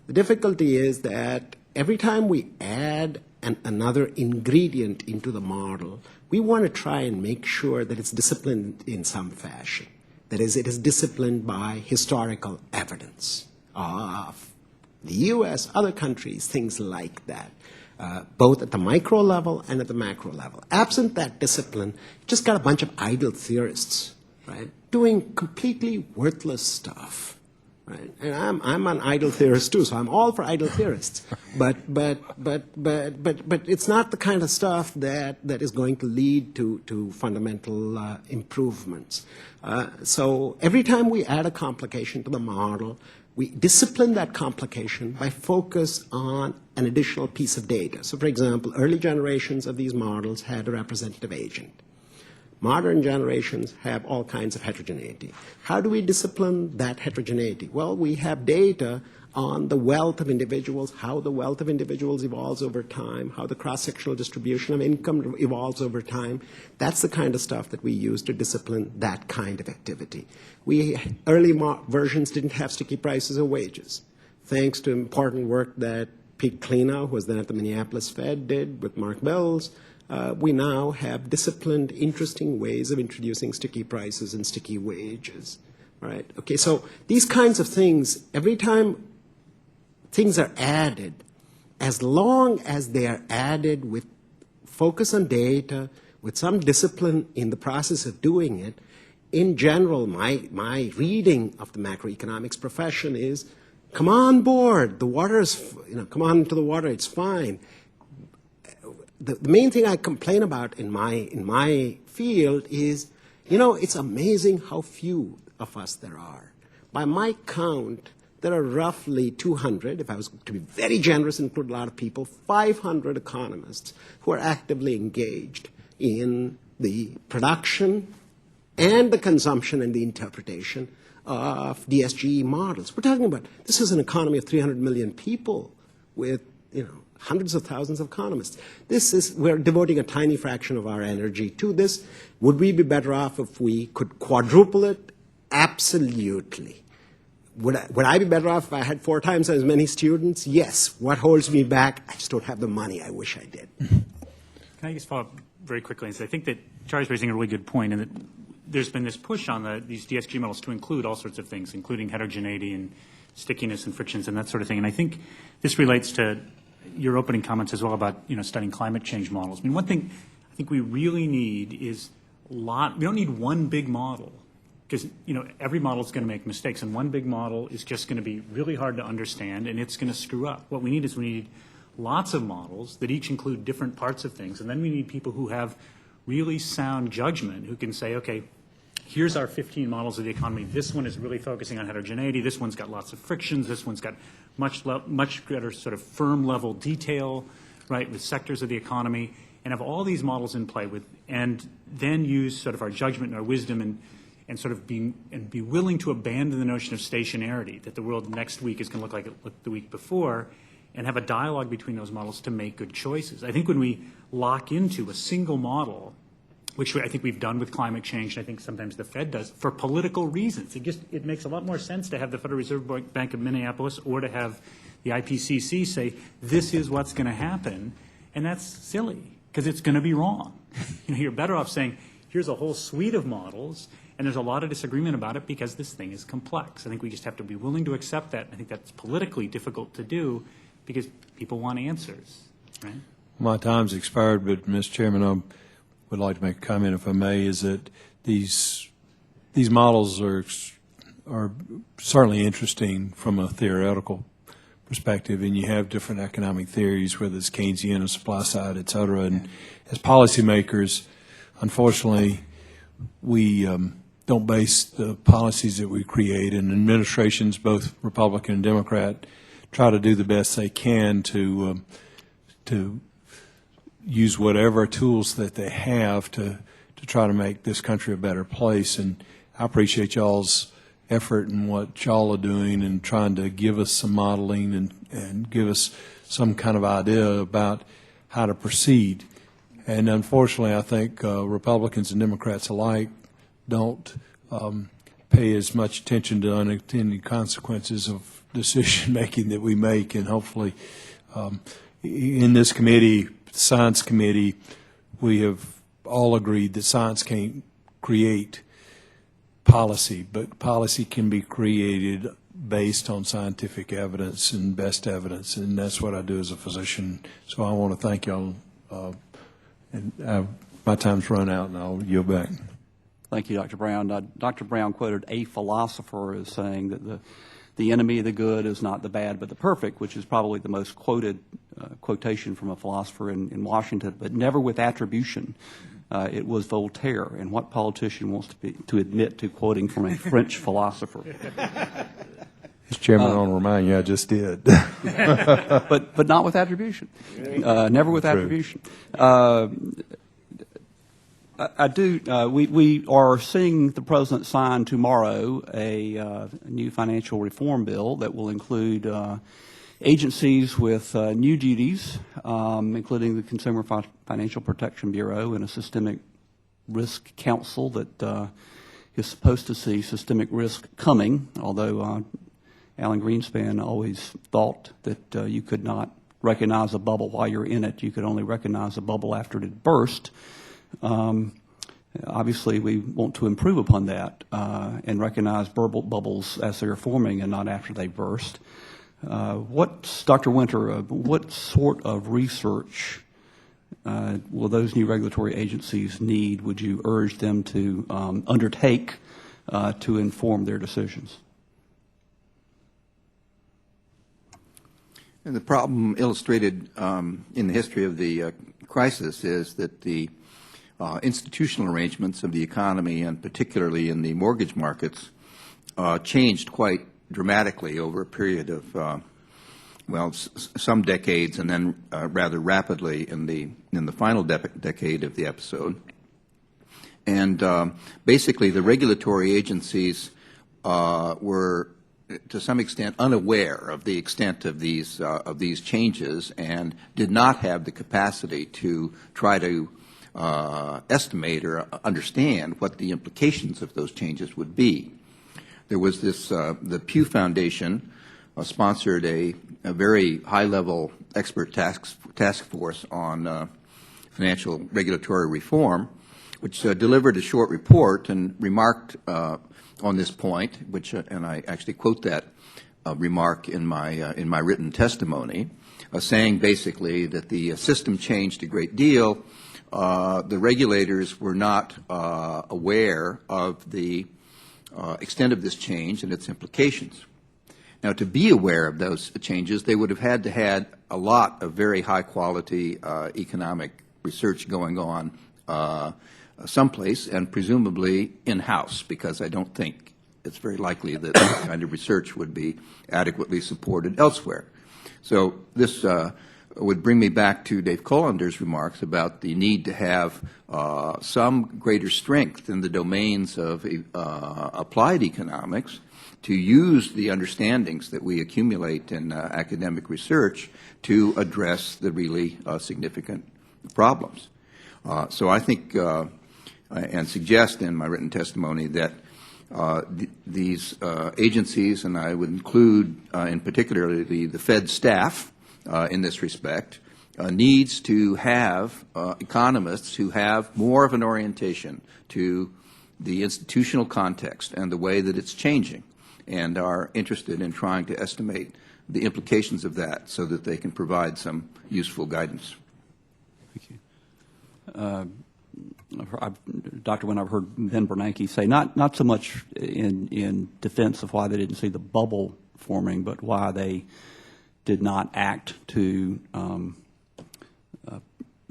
The difficulty is that every time we add another ingredient into the model, we want to try and make sure that it's disciplined in some fashion. That is, it is disciplined by historical evidence of the U.S., other countries, things like that. Both at the micro level and at the macro level. Absent that discipline, you just got a bunch of idle theorists, right, doing completely worthless stuff, right? And I'm an idle theorist too, so I'm all for idle theorists. But it's not the kind of stuff that is going to lead to fundamental improvements. So every time we add a complication to the model, we discipline that complication by focus on an additional piece of data. So, for example, early generations of these models had a representative agent. Modern generations have all kinds of heterogeneity. How do we discipline that heterogeneity? Well, we have data on the wealth of individuals, how the wealth of individuals evolves over time, how the cross-sectional distribution of income evolves over time. That's the kind of stuff that we use to discipline that kind of activity. Early versions didn't have sticky prices or wages. Thanks to important work that Pete Klenow, who was then at the Minneapolis Fed, did with Mark Bells, we now have disciplined, interesting ways of introducing sticky prices and sticky wages. Right? Okay, so these kinds of things, every time things are added, as long as they are added with focus on data, with some discipline in the process of doing it, in general, my reading of the macroeconomics profession is, come on board, the water is, come on to the water, it's fine. The main thing I complain about in my field is, it's amazing how few of us there are. By my count, there are roughly 200, if I was to be very generous and include a lot of people, 500 economists who are actively engaged in the production and the consumption and the interpretation of DSGE models. We're talking about, this is an economy of 300 million people with, hundreds of thousands of economists. We're devoting a tiny fraction of our energy to this. Would we be better off if we could quadruple it? Absolutely. Would I be better off if I had 4 times as many students? Yes. What holds me back? I just don't have the money. I wish I did. Can I just follow up very quickly and say, I think that Chari's raising a really good point, and that there's been this push on these DSG models to include all sorts of things, including heterogeneity and stickiness and frictions and that sort of thing. And I think this relates to your opening comments as well about, studying climate change models. I mean, one thing I think we really need is we don't need one big model, because, every model is going to make mistakes, and one big model is just going to be really hard to understand, and it's going to screw up. What we need lots of models that each include different parts of things, and then we need people who have really sound judgment, who can say, okay, here's our 15 models of the economy. This one is really focusing on heterogeneity. This one's got lots of frictions. This one's got much greater sort of firm level detail, right, with sectors of the economy, and have all these models in play and then use sort of our judgment and our wisdom and sort of be willing to abandon the notion of stationarity, that the world next week is going to look like it looked the week before, and have a dialogue between those models to make good choices. I think when we lock into a single model, which I think we've done with climate change, and I think sometimes the Fed does, for political reasons. It makes a lot more sense to have the Federal Reserve Bank of Minneapolis or to have the IPCC say, this is what's going to happen, and that's silly, because it's going to be wrong. You're better off saying, here's a whole suite of models, and there's a lot of disagreement about it because this thing is complex. I think we just have to be willing to accept that. I think that's politically difficult to do because people want answers, right? My time's expired, but, Mr. Chairman, I would like to make a comment, if I may, is that these models are certainly interesting from a theoretical perspective, and you have different economic theories, whether it's Keynesian or supply side, et cetera. And as policymakers, unfortunately, we don't base the policies that we create, and administrations, both Republican and Democrat, try to do the best they can to use whatever tools that they have to try to make this country a better place. And I appreciate y'all's effort and what y'all are doing and trying to give us some modeling and give us some kind of idea about how to proceed. And unfortunately, I think Republicans and Democrats alike don't pay as much attention to unintended consequences of decision-making that we make. And hopefully, in this committee, Science Committee, we have all agreed that science can't create policy, but policy can be created based on scientific evidence and best evidence, and that's what I do as a physician. So I want to thank y'all. My time's run out, and I'll yield back. Thank you, Dr. Brown. Dr. Brown quoted a philosopher as saying that the enemy of the good is not the bad but the perfect, which is probably the most quoted quotation from a philosopher in Washington, but never with attribution. It was Voltaire, and what politician wants to admit to quoting from a French philosopher? Mr. Chairman, I want to remind you I just did. but not with attribution. Never with attribution. I do. We are seeing the President sign tomorrow a new financial reform bill that will include agencies with new duties, including the Consumer Financial Protection Bureau and a systemic risk council that is supposed to see systemic risk coming, although Alan Greenspan always thought that you could not recognize a bubble while you're in it. You could only recognize a bubble after it had burst. Obviously, we want to improve upon that and recognize bubbles as they are forming and not after they burst. Dr. Winter, what sort of research will those new regulatory agencies need, would you urge them to undertake to inform their decisions? And the problem illustrated in the history of the crisis is that the institutional arrangements of the economy, and particularly in the mortgage markets, changed quite dramatically over a period of some decades, and then rather rapidly in the final decade of the episode. And basically, the regulatory agencies were, to some extent, unaware of the extent of these changes, and did not have the capacity to try to estimate or understand what the implications of those changes would be. There was this, the Pew Foundation sponsored a very high-level expert task force on financial regulatory reform, which delivered a short report and remarked on this point, which, and I actually quote that remark in my written testimony, saying basically that the system changed a great deal. The regulators were not aware of the extent of this change and its implications. Now, to be aware of those changes, they would have had to had a lot of very high-quality economic research going on someplace, and presumably in-house, because I don't think it's very likely that that kind of research would be adequately supported elsewhere. So this would bring me back to Dave Colander's remarks about the need to have some greater strength in the domains of applied economics to use the understandings that we accumulate in academic research to address the really significant problems. So I think and suggest in my written testimony that these agencies, and I would include in particular the Fed staff in this respect, needs to have economists who have more of an orientation to the institutional context and the way that it's changing, and are interested in trying to estimate the implications of that so that they can provide some useful guidance. Thank you. Dr. Wynn, I've heard Ben Bernanke say, not so much in defense of why they didn't see the bubble forming, but why they did not act to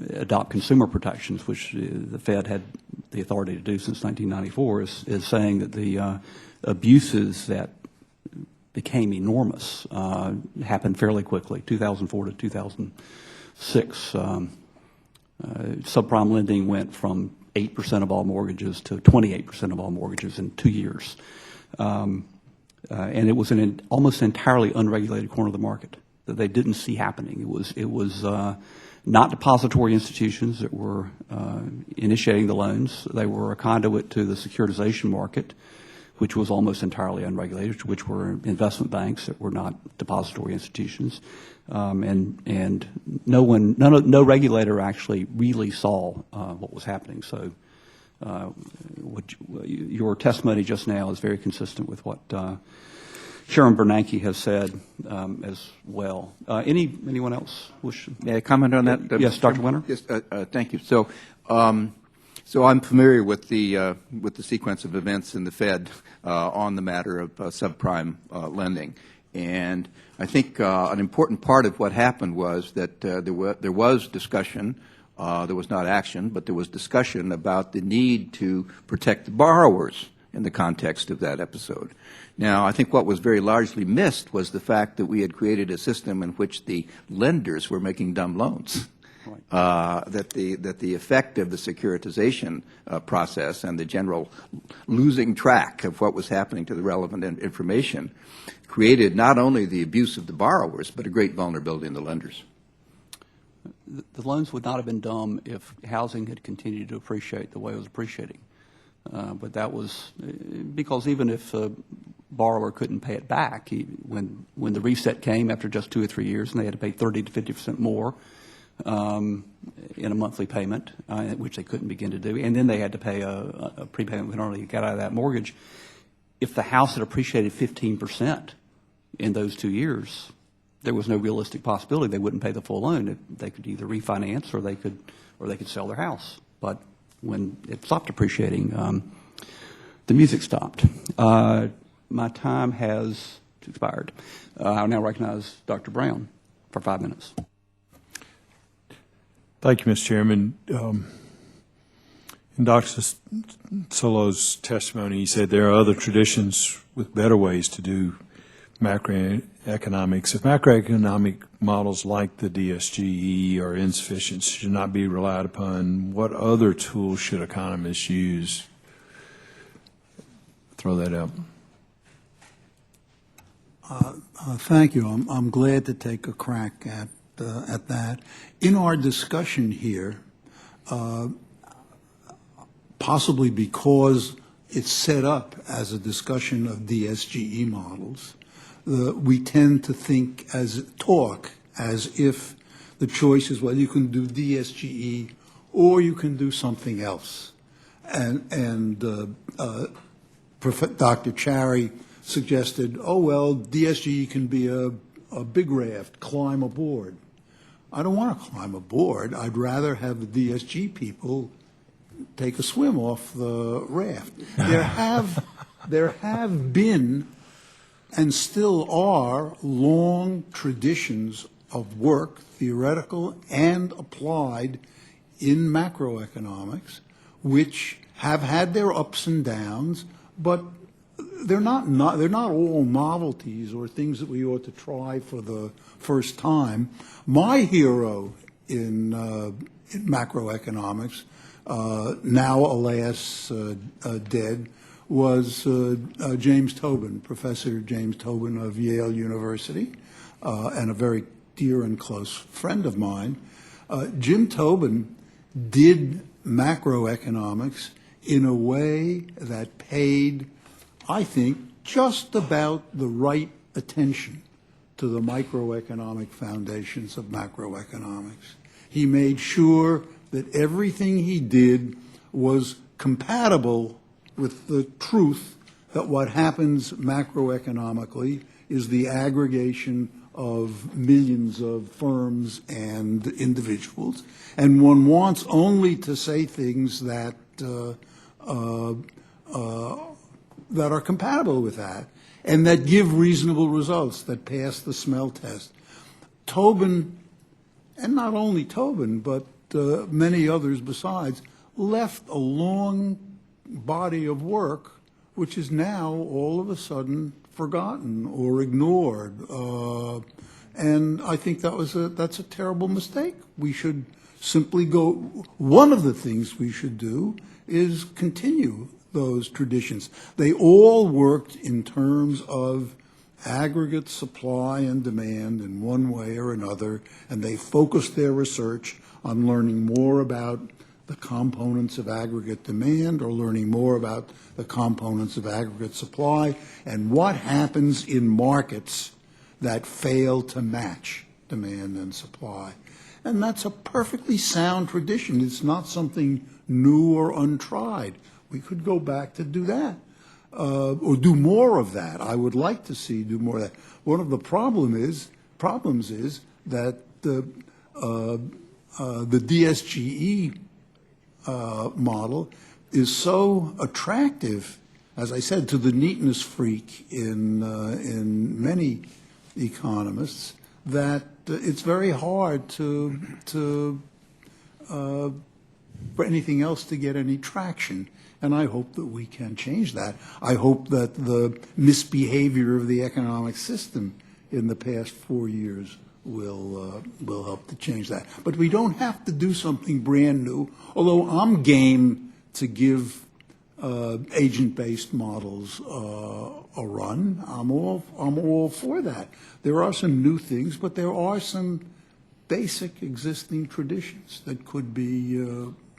adopt consumer protections, which the Fed had the authority to do since 1994, is saying that the abuses that became enormous happened fairly quickly, 2004 to 2006. Subprime lending went from 8% of all mortgages to 28% of all mortgages in 2 years. And it was an almost entirely unregulated corner of the market that they didn't see happening. It was not depository institutions that were initiating the loans. They were a conduit to the securitization market, which was almost entirely unregulated, which were investment banks that were not depository institutions. And no regulator actually really saw what was happening. So your testimony just now is very consistent with what Chairman Bernanke has said as well. Anyone else wish? May I comment on that? Yes, Dr. Winter. Yes, thank you. So, so I'm familiar with the sequence of events in the Fed on the matter of subprime lending, and I think an important part of what happened was that there was discussion. There was not action, but there was discussion about the need to protect the borrowers in the context of that episode. Now, I think what was very largely missed was the fact that we had created a system in which the lenders were making dumb loans. Right. That the effect of the securitization process and the general losing track of what was happening to the relevant information created not only the abuse of the borrowers, but a great vulnerability in the lenders. The loans would not have been dumb if housing had continued to appreciate the way it was appreciating. But that was because even if a borrower couldn't pay it back, when the reset came after just 2 or 3 years and they had to pay 30 to 50% more in a monthly payment, which they couldn't begin to do, and then they had to pay a prepayment in order to get out of that mortgage. If the house had appreciated 15% in those 2 years, there was no realistic possibility they wouldn't pay the full loan. They could either refinance or they could sell their house. But when it stopped appreciating, the music stopped. My time has expired. I'll now recognize Dr. Broun for 5 minutes. Thank you, Mr. Chairman. In Dr. Solow's testimony, he said there are other traditions with better ways to do macroeconomics. If macroeconomic models like the DSGE are insufficient, should not be relied upon, what other tools should economists use? Throw that out. Thank you. I'm glad to take a crack at that. In our discussion here, possibly because it's set up as a discussion of DSGE models, we tend to talk as if the choice is, well, you can do DSGE or you can do something else. And Dr. Chari suggested, oh, well, DSGE can be a big raft, climb aboard. I don't want to climb aboard. I'd rather have the DSG people take a swim off the raft. There have been and still are long traditions of work, theoretical and applied, in macroeconomics, which have had their ups and downs, but they're not all novelties or things that we ought to try for the first time. My hero in macroeconomics, now alas dead, was James Tobin, Professor James Tobin of Yale University, and a very dear and close friend of mine. Jim Tobin did macroeconomics in a way that paid, I think, just about the right attention to the microeconomic foundations of macroeconomics. He made sure that everything he did was compatible with the truth that what happens macroeconomically is the aggregation of millions of firms and individuals, and one wants only to say things that that are compatible with that and that give reasonable results, that pass the smell test. Tobin, and not only Tobin, but many others besides, left a long body of work which is now all of a sudden forgotten or ignored. And I think that's a terrible mistake. We should simply go, one of the things we should do is continue those traditions. They all worked in terms of aggregate supply and demand in one way or another, and they focused their research on learning more about the components of aggregate demand or learning more about the components of aggregate supply and what happens in markets that fail to match demand and supply. And that's a perfectly sound tradition. It's not something new or untried. We could go back to do that, or do more of that. I would like to see do more of that. One of the problems is that the DSGE model is so attractive, as I said, to the neatness freak in many economists, that it's very hard for anything else to get any traction. And I hope that we can change that. I hope that the misbehavior of the economic system in the past 4 years will help to change that. But we don't have to do something brand new, although I'm game to give agent-based models a run. I'm all for that. There are some new things, but there are some basic existing traditions that could be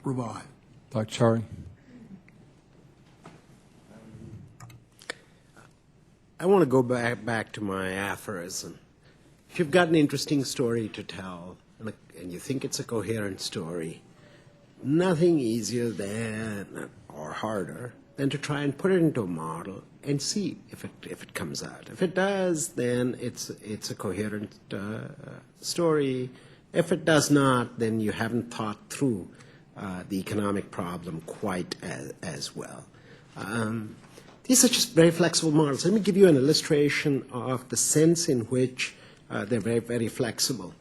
revived. Dr. Chari. I want to go back to my aphorism. If you've got an interesting story to tell and you think it's a coherent story, nothing easier than or harder than to try and put it into a model and see if it comes out. If it does, then it's a coherent story. If it does not, then you haven't thought through the economic problem quite as well. These are just very flexible models. Let me give you an illustration of the sense in which they're very, very flexible.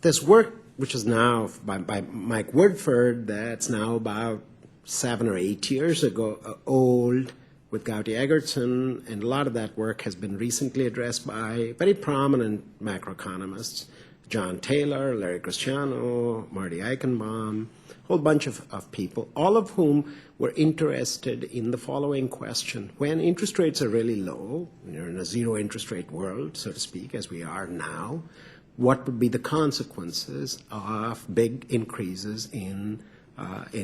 There's work which is now by Mike Woodford that's now about 7 or 8 years ago old with Gauti Egerton, and a lot of that work has been recently addressed by very prominent macroeconomists, John Taylor, Larry Cristiano, Marty Eichenbaum, a whole bunch of people, all of whom were interested in the following question. When interest rates are really low, you're in a zero interest rate world, so to speak, as we are now, what would be the consequences of big increases in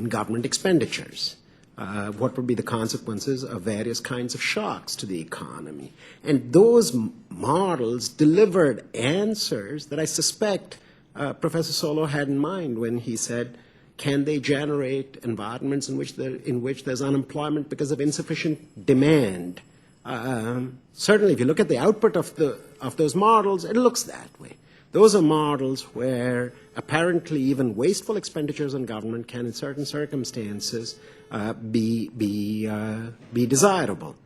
government expenditures? What would be the consequences of various kinds of shocks to the economy? And those models delivered answers that I suspect Professor Solow had in mind when he said, can they generate environments in which there's unemployment because of insufficient demand? Certainly, if you look at the output of those models, it looks that way. Those are models where apparently even wasteful expenditures on government can, in certain circumstances, be desirable.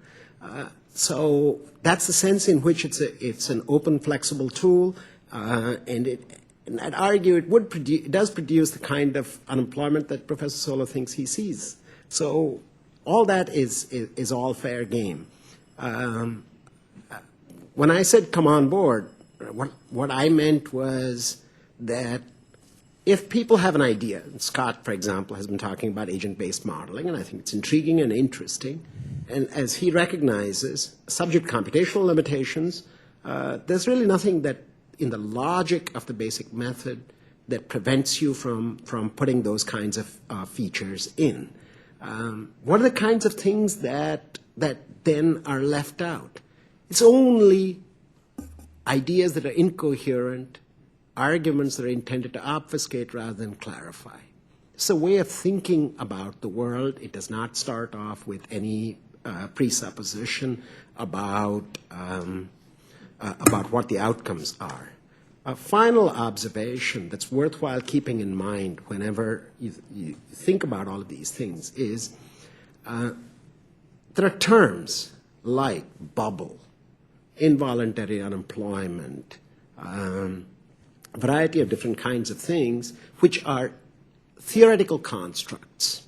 So that's the sense in which it's an open, flexible tool, and I'd argue it does produce the kind of unemployment that Professor Solow thinks he sees. So all that is all fair game. When I said come on board, what I meant was that if people have an idea, and Scott, for example, has been talking about agent-based modeling, and I think it's intriguing and interesting, and as he recognizes, subject computational limitations, there's really nothing that in the logic of the basic method that prevents you from putting those kinds of features in. What are the kinds of things that then are left out? It's only ideas that are incoherent, arguments that are intended to obfuscate rather than clarify. It's a way of thinking about the world. It does not start off with any presupposition about what the outcomes are. A final observation that's worthwhile keeping in mind whenever you think about all of these things is there are terms like bubble, involuntary unemployment, a variety of different kinds of things, which are theoretical constructs.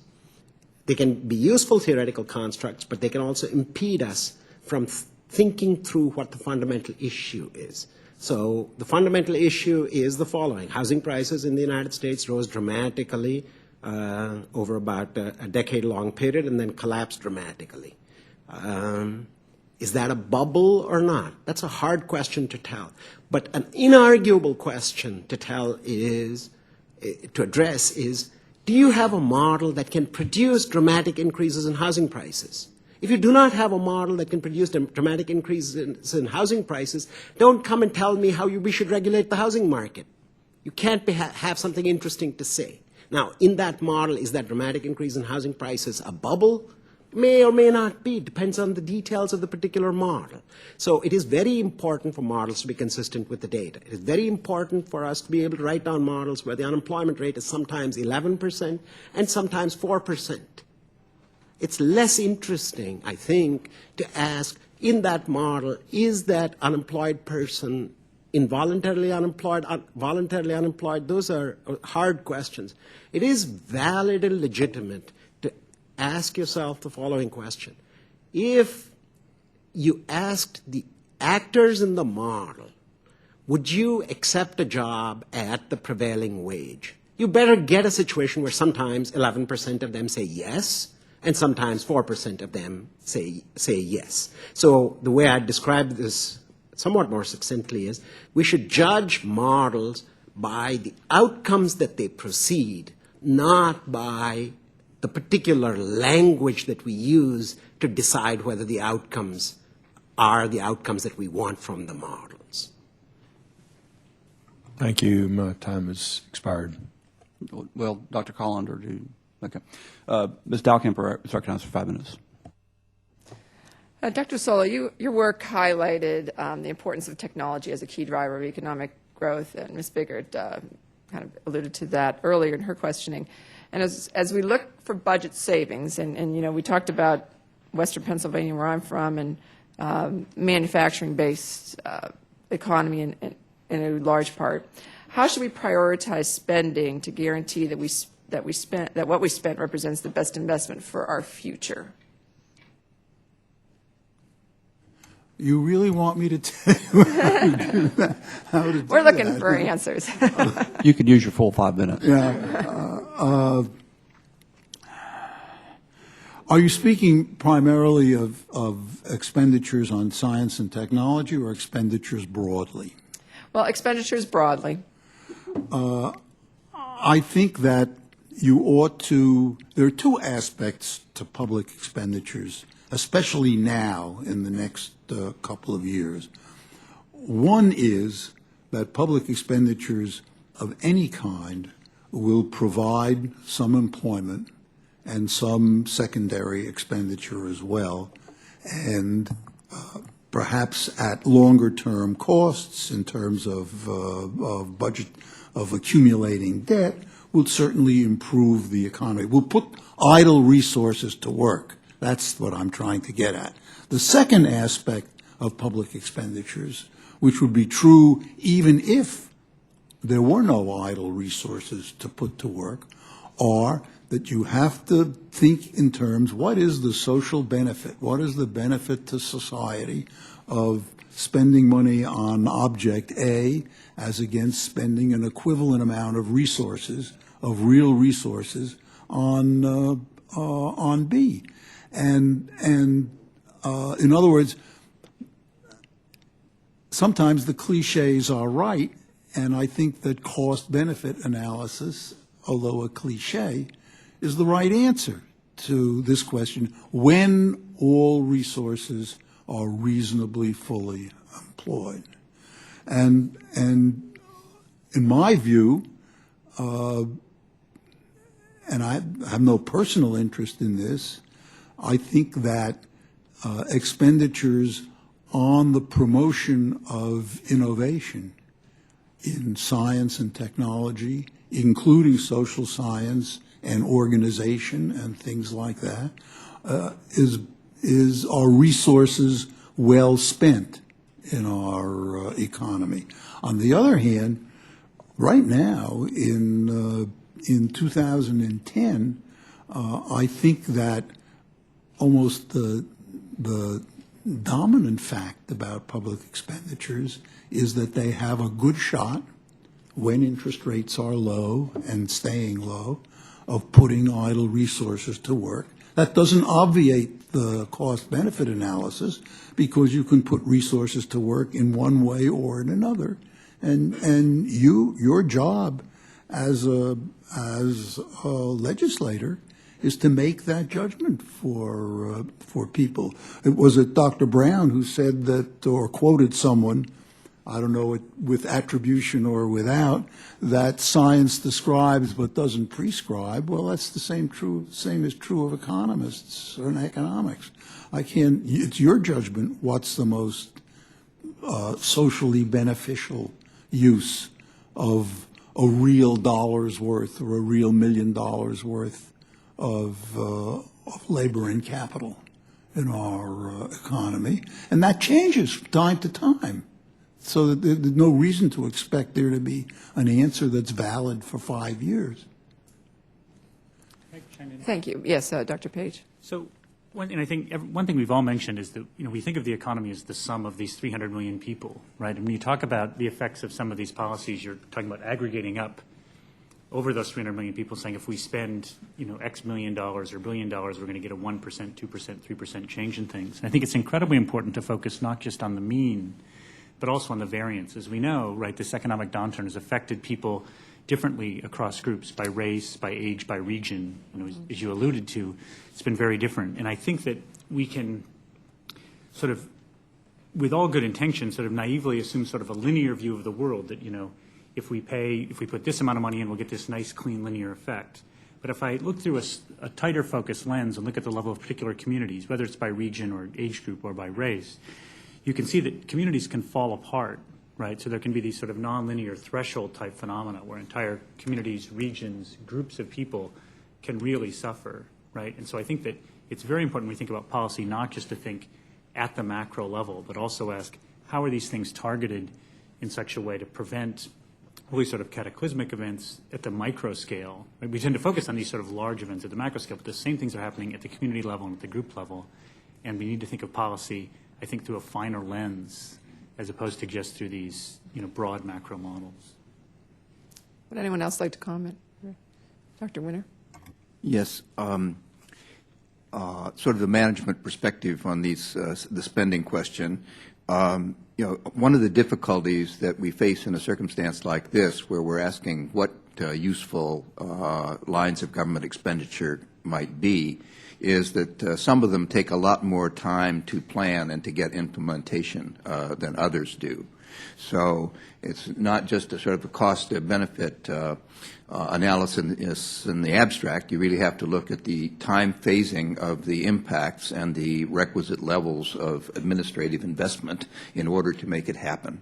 They can be useful theoretical constructs, but they can also impede us from thinking through what the fundamental issue is. So the fundamental issue is the following. Housing prices in the United States rose dramatically over about a decade-long period and then collapsed dramatically. Is that a bubble or not? That's a hard question to tell. But an inarguable question to address is, do you have a model that can produce dramatic increases in housing prices? If you do not have a model that can produce dramatic increases in housing prices, don't come and tell me how we should regulate the housing market. You can't have something interesting to say. Now, in that model, is that dramatic increase in housing prices a bubble? May or may not be. It depends on the details of the particular model. So it is very important for models to be consistent with the data. It is very important for us to be able to write down models where the unemployment rate is sometimes 11% and sometimes 4%. It's less interesting, I think, to ask, in that model, is that unemployed person involuntarily unemployed, voluntarily unemployed? Those are hard questions. It is valid and legitimate to ask yourself the following question. If you asked the actors in the model, would you accept a job at the prevailing wage? You better get a situation where sometimes 11% of them say yes, and sometimes 4% of them say yes. So the way I describe this somewhat more succinctly is we should judge models by the outcomes that they proceed, not by the particular language that we use to decide whether the outcomes are the outcomes that we want from the models. Thank you. My time has expired. Well, Dr. Colander, Okay. Ms. Dahlkemper is recognized for 5 minutes. Dr. Solow, your work highlighted the importance of technology as a key driver of economic growth, and Ms. Biggert kind of alluded to that earlier in her questioning. And as we look for budget savings, and you know, we talked about Western Pennsylvania, where I'm from, and manufacturing-based economy in a large part, how should we prioritize spending to guarantee that what we spent represents the best investment for our future? You really want me to tell you how to do that? We're looking for answers. You could use your full 5 minutes. Yeah. Are you speaking primarily of expenditures on science and technology or expenditures broadly? Well, expenditures broadly. I think that you ought to, there are two aspects to public expenditures, especially now in the next couple of years. One is that public expenditures of any kind will provide some employment and some secondary expenditure as well, and perhaps at longer-term costs in terms of budget, of accumulating debt, will certainly improve the economy. Will put idle resources to work. That's what I'm trying to get at. The second aspect of public expenditures, which would be true even if there were no idle resources to put to work, are that you have to think in terms, what is the social benefit? What is the benefit to society of spending money on object A as against spending an equivalent amount of resources, of real resources, on B? And in other words, sometimes the cliches are right, and I think that cost-benefit analysis, although a cliche, is the right answer to this question, when all resources are reasonably fully employed. And in my view, and I have no personal interest in this, I think that expenditures on the promotion of innovation in science and technology, including social science and organization and things like that, are resources well spent in our economy. On the other hand, right now in 2010, I think that almost the dominant fact about public expenditures is that they have a good shot, when interest rates are low and staying low, of putting idle resources to work. That doesn't obviate the cost-benefit analysis, because you can put resources to work in one way or in another. And your job as a legislator is to make that judgment for people. It was Dr. Broun who said that, or quoted someone, I don't know with attribution or without, that science describes but doesn't prescribe. Well, that's the same is true of economists and economics. It's your judgment what's the most socially beneficial use of a real dollar's worth or a real $1 million worth of labor and capital in our economy. And that changes from time to time. So that there's no reason to expect there to be an answer that's valid for 5 years. Thank you. Yes, Dr. Page. So, I think one thing we've all mentioned is that we think of the economy as the sum of these 300 million people, right? And when you talk about the effects of some of these policies, you're talking about aggregating up over those 300 million people, saying if we spend X $1 million or $1 billion, we're going to get a 1%, 2%, 3% change in things. And I think it's incredibly important to focus not just on the mean, but also on the variance. As we know, right, this economic downturn has affected people differently across groups, by race, by age, by region. As you alluded to, it's been very different. And I think that we can sort of, with all good intentions, sort of naively assume sort of a linear view of the world that, if we put this amount of money in, we'll get this nice, clean, linear effect. But if I look through a tighter focus lens and look at the level of particular communities, whether it's by region or age group or by race, you can see that communities can fall apart, right? So there can be these sort of nonlinear threshold type phenomena where entire communities, regions, groups of people can really suffer, right? And so I think that it's very important when we think about policy not just to think at the macro level, but also ask how are these things targeted in such a way to prevent really sort of cataclysmic events at the micro scale. Right? We tend to focus on these sort of large events at the macro scale, but the same things are happening at the community level and at the group level. And we need to think of policy, I think, through a finer lens as opposed to just through these, broad macro models. Would anyone else like to comment? Dr. Winter? Yes. Sort of the management perspective on these, the spending question. One of the difficulties that we face in a circumstance like this, where we're asking what useful lines of government expenditure might be, is that some of them take a lot more time to plan and to get implementation than others do. So it's not just a sort of a cost-benefit analysis in the abstract. You really have to look at the time phasing of the impacts and the requisite levels of administrative investment in order to make it happen.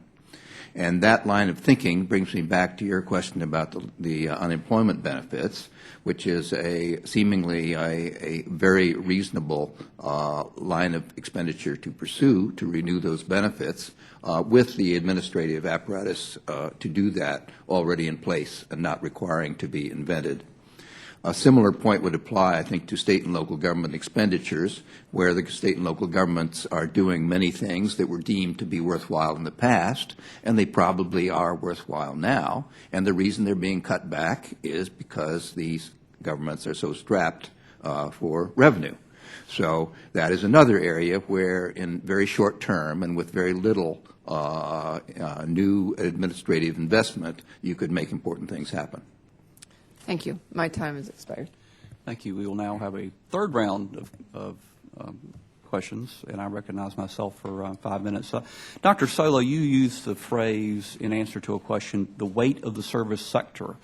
And that line of thinking brings me back to your question about the unemployment benefits, which is seemingly a very reasonable line of expenditure to pursue to renew those benefits with the administrative apparatus to do that already in place and not requiring to be invented. A similar point would apply, I think, to state and local government expenditures, where the state and local governments are doing many things that were deemed to be worthwhile in the past, and they probably are worthwhile now. And the reason they're being cut back is because these governments are so strapped for revenue. So that is another area where, in very short term and with very little new administrative investment, you could make important things happen. Thank you. My time has expired. Thank you. We will now have a third round of questions, and I recognize myself for 5 minutes. Dr. Solow, you used the phrase in answer to a question, the weight of the service sector.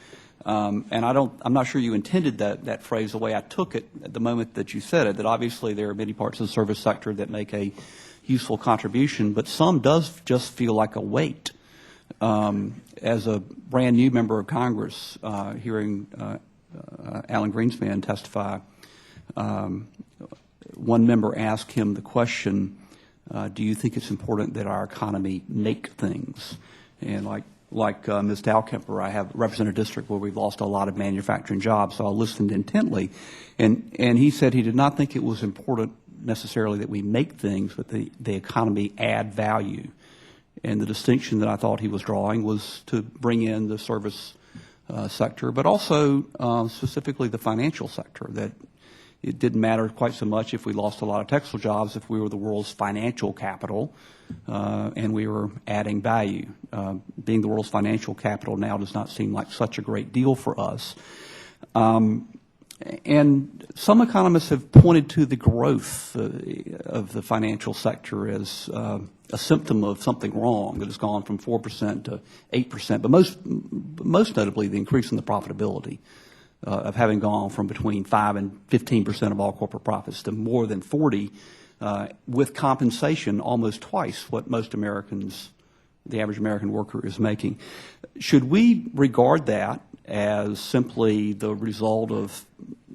And I'm not sure you intended that phrase the way I took it at the moment that you said it, that obviously there are many parts of the service sector that make a useful contribution, but some does just feel like a weight. As a brand new member of Congress, hearing Alan Greenspan testify, one member asked him the question, do you think it's important that our economy make things? And like Ms. Dowkemper, I have represented a district where we've lost a lot of manufacturing jobs, so I listened intently. And he said he did not think it was important necessarily that we make things, but the economy add value. And the distinction that I thought he was drawing was to bring in the service sector, but also specifically the financial sector, that it didn't matter quite so much if we lost a lot of textile jobs if we were the world's financial capital and we were adding value. Being the world's financial capital now does not seem like such a great deal for us. And some economists have pointed to the growth of the financial sector as a symptom of something wrong, that has gone from 4% to 8%, but most notably the increase in the profitability of having gone from between 5 and 15% of all corporate profits to more than 40, with compensation almost twice what most Americans, the average American worker, is making. Should we regard that as simply the result of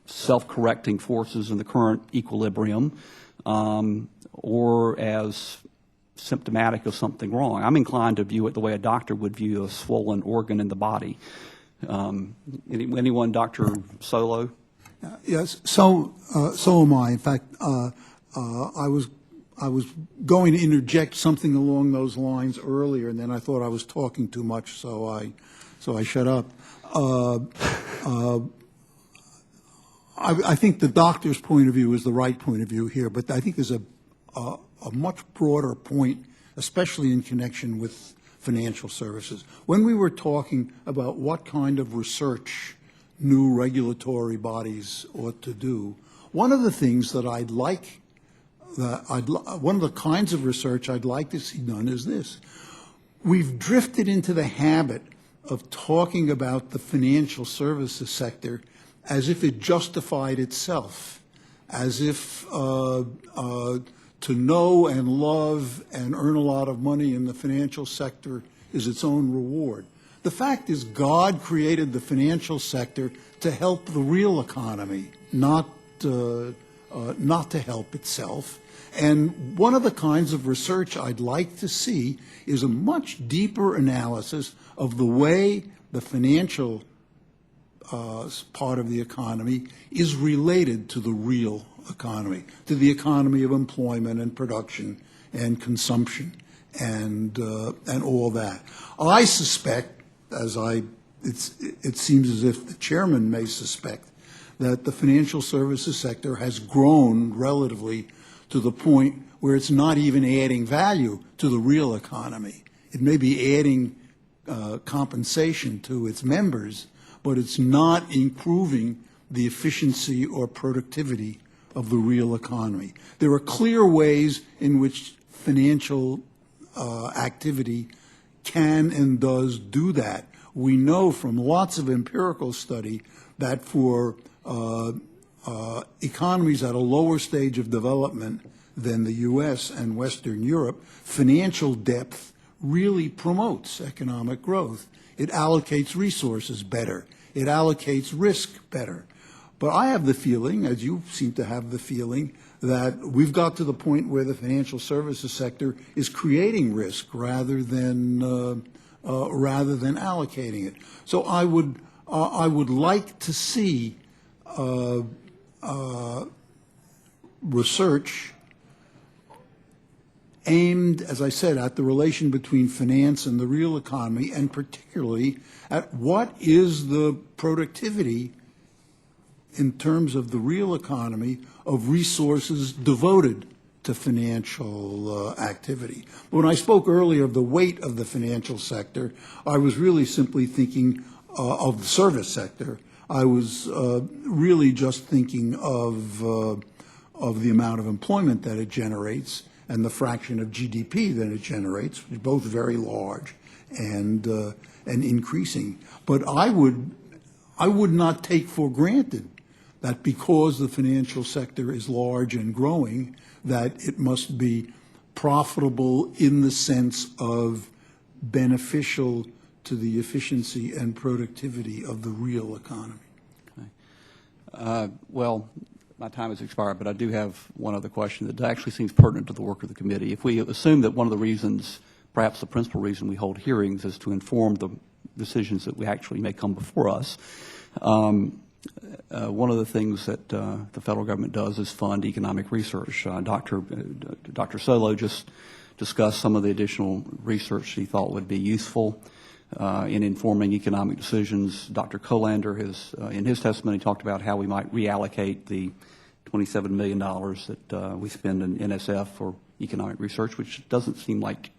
self-correcting forces in the current equilibrium, or as symptomatic of something wrong? I'm inclined to view it the way a doctor would view a swollen organ in the body. Anyone, Dr. Solow? Yes, so am I. In fact, I was going to interject something along those lines earlier, and then I thought I was talking too much, so I shut up. I think the doctor's point of view is the right point of view here, but I think there's a much broader point, especially in connection with financial services. When we were talking about what kind of research new regulatory bodies ought to do, one of the things that one of the kinds of research I'd like to see done is this. We've drifted into the habit of talking about the financial services sector as if it justified itself, as if to know and love and earn a lot of money in the financial sector is its own reward. The fact is, God created the financial sector to help the real economy, not to help itself. And one of the kinds of research I'd like to see is a much deeper analysis of the way the financial part of the economy is related to the real economy, to the economy of employment and production and consumption and all that. I suspect, it seems as if the chairman may suspect, that the financial services sector has grown relatively to the point where it's not even adding value to the real economy. It may be adding compensation to its members, but it's not improving the efficiency or productivity of the real economy. There are clear ways in which financial activity can and does do that. We know from lots of empirical study that for economies at a lower stage of development than the U.S. and Western Europe, financial depth really promotes economic growth. It allocates resources better. It allocates risk better. But I have the feeling, as you seem to have the feeling, that we've got to the point where the financial services sector is creating risk rather than allocating it. So I would like to see research aimed, as I said, at the relation between finance and the real economy, and particularly at what is the productivity in terms of the real economy of resources devoted to financial activity. When I spoke earlier of the weight of the financial sector, I was really simply thinking of the service sector. I was really just thinking of the amount of employment that it generates and the fraction of GDP that it generates, which are both very large and increasing. But I would not take for granted that because the financial sector is large and growing, that it must be profitable in the sense of beneficial to the efficiency and productivity of the real economy. Okay. Well, my time has expired, but I do have one other question that actually seems pertinent to the work of the committee. If we assume that one of the reasons, perhaps the principal reason we hold hearings is to inform the decisions that we actually may come before us, one of the things that the federal government does is fund economic research. Dr. Solow just discussed some of the additional research he thought would be useful in informing economic decisions. Dr. Colander has, in his testimony, talked about how we might reallocate the $27 million that we spend in NSF for economic research, which doesn't seem like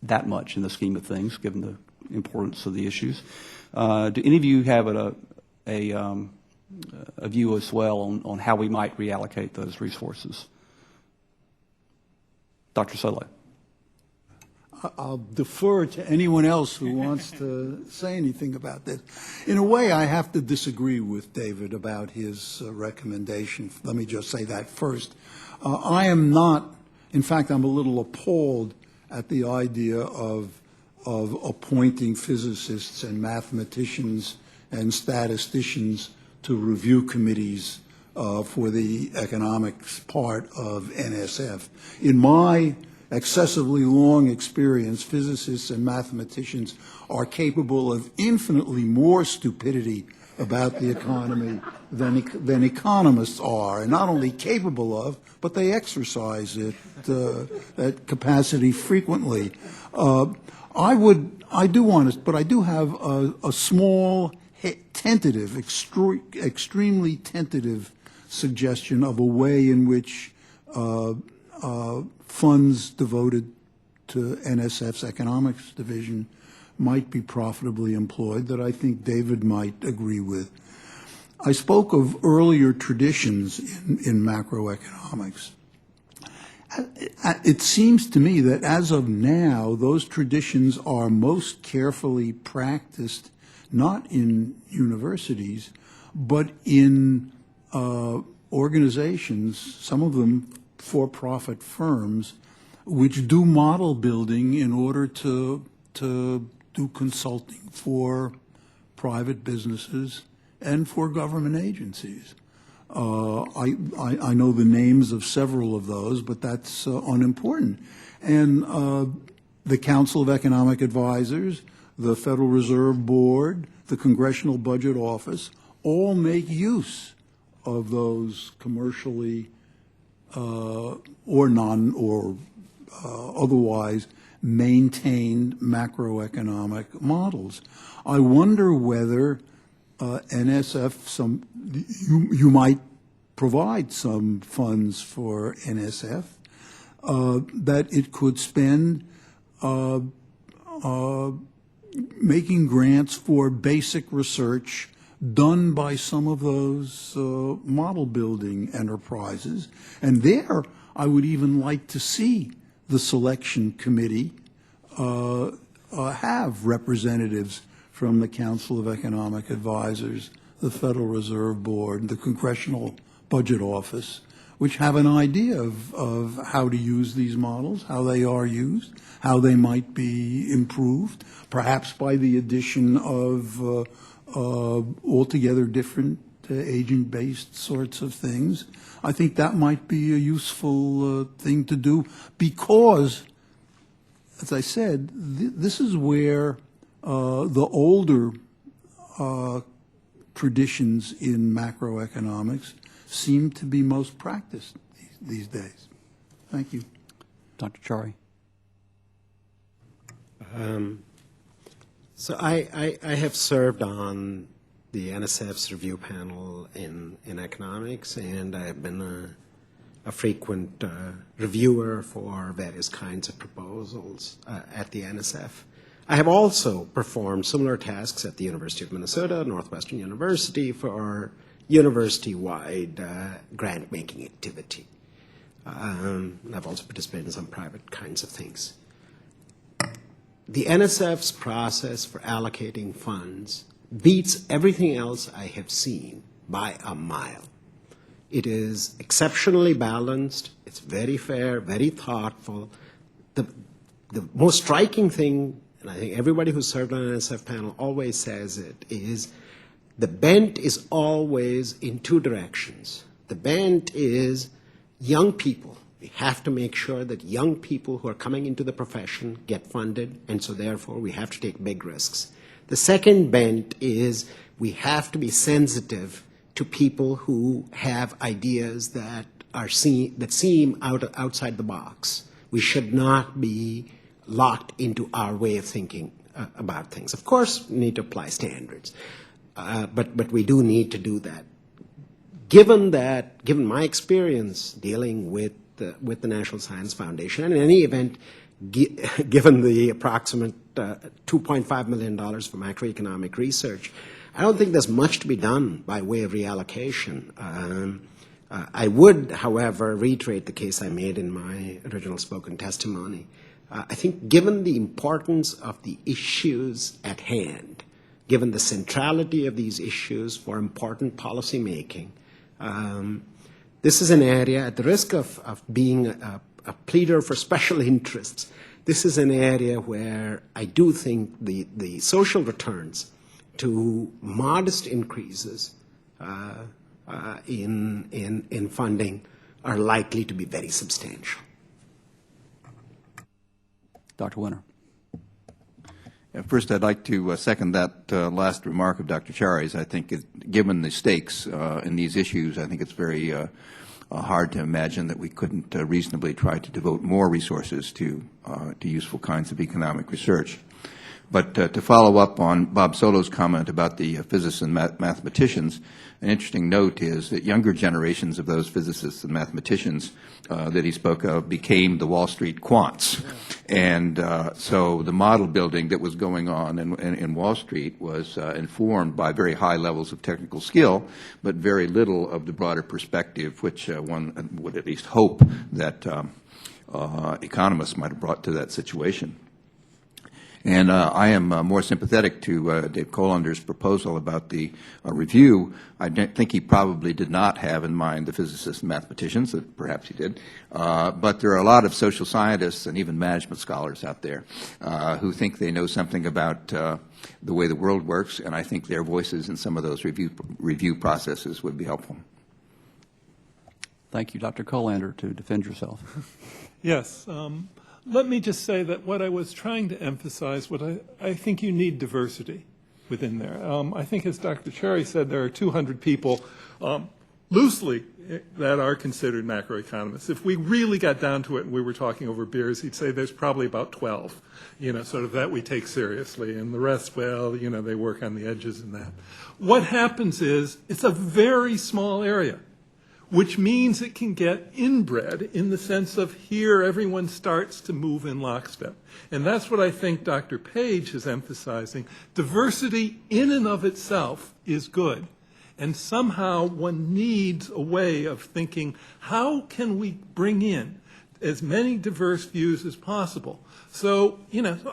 that much in the scheme of things, given the importance of the issues. Do any of you have a view as well on how we might reallocate those resources? Dr. Solow. I'll defer to anyone else who wants to say anything about this. In a way, I have to disagree with David about his recommendation. Let me just say that first. I am not, in fact, I'm a little appalled at the idea of appointing physicists and mathematicians and statisticians to review committees for the economics part of NSF. In my excessively long experience, physicists and mathematicians are capable of infinitely more stupidity about the economy than economists are, and not only capable of, but they exercise that capacity frequently. I do have a small, tentative, extremely tentative suggestion of a way in which funds devoted to NSF's economics division might be profitably employed that I think David might agree with. I spoke of earlier traditions in macroeconomics. It seems to me that as of now, those traditions are most carefully practiced not in universities, but in organizations, some of them for-profit firms, which do model building in order to do consulting for private businesses and for government agencies. I know the names of several of those, but that's unimportant. And the Council of Economic Advisors, the Federal Reserve Board, the Congressional Budget Office, all make use of those commercially or otherwise maintained macroeconomic models. I wonder whether NSF, you might provide some funds for NSF that it could spend making grants for basic research done by some of those model building enterprises. And there, I would even like to see the selection committee have representatives from the Council of Economic Advisors, the Federal Reserve Board, the Congressional Budget Office, which have an idea of how to use these models, how they are used, how they might be improved, perhaps by the addition of altogether different agent-based sorts of things. I think that might be a useful thing to do because, as I said, this is where the older traditions in macroeconomics seem to be most practiced these days. Thank you. Dr. Chari. So I have served on the NSF's review panel in economics, and I have been a frequent reviewer for various kinds of proposals at the NSF. I have also performed similar tasks at the University of Minnesota, Northwestern University, for university-wide grant-making activity. I've also participated in some private kinds of things. The NSF's process for allocating funds beats everything else I have seen by a mile. It is exceptionally balanced. It's very fair, very thoughtful. The most striking thing, and I think everybody who's served on an NSF panel always says it, is the bent is always in two directions. The bent is young people. We have to make sure that young people who are coming into the profession get funded, and so therefore we have to take big risks. The second bent is we have to be sensitive to people who have ideas that seem outside the box. We should not be locked into our way of thinking about things. Of course, we need to apply standards, but we do need to do that. Given my experience dealing with the National Science Foundation, and in any event, given the approximate $2.5 million for macroeconomic research, I don't think there's much to be done by way of reallocation. I would, however, reiterate the case I made in my original spoken testimony. I think given the importance of the issues at hand, given the centrality of these issues for important policy making, this is an area, at the risk of being a pleader for special interests, this is an area where I do think the social returns to modest increases in funding are likely to be very substantial. Dr. Winter. First, I'd like to second that last remark of Dr. Chari's. I think, given the stakes in these issues, I think it's very hard to imagine that we couldn't reasonably try to devote more resources to useful kinds of economic research. But to follow up on Bob Solow's comment about the physicists and mathematicians, an interesting note is that younger generations of those physicists and mathematicians that he spoke of became the Wall Street quants. And so the model building that was going on in Wall Street was informed by very high levels of technical skill, but very little of the broader perspective, which one would at least hope that economists might have brought to that situation. And I am more sympathetic to Dave Colander's proposal about the review. I think he probably did not have in mind the physicists and mathematicians, perhaps he did. But there are a lot of social scientists and even management scholars out there who think they know something about the way the world works, and I think their voices in some of those review processes would be helpful. Thank you, Dr. Colander, to defend yourself. Yes. Let me just say that what I was trying to emphasize, I think you need diversity within there. I think, as Dr. Chari said, there are 200 people loosely that are considered macroeconomists. If we really got down to it and we were talking over beers, he'd say there's probably about 12, sort of that we take seriously. And the rest, well, they work on the edges and that. What happens is it's a very small area, which means it can get inbred in the sense of here everyone starts to move in lockstep. And that's what I think Dr. Page is emphasizing. Diversity in and of itself is good. And somehow one needs a way of thinking, how can we bring in as many diverse views as possible? So,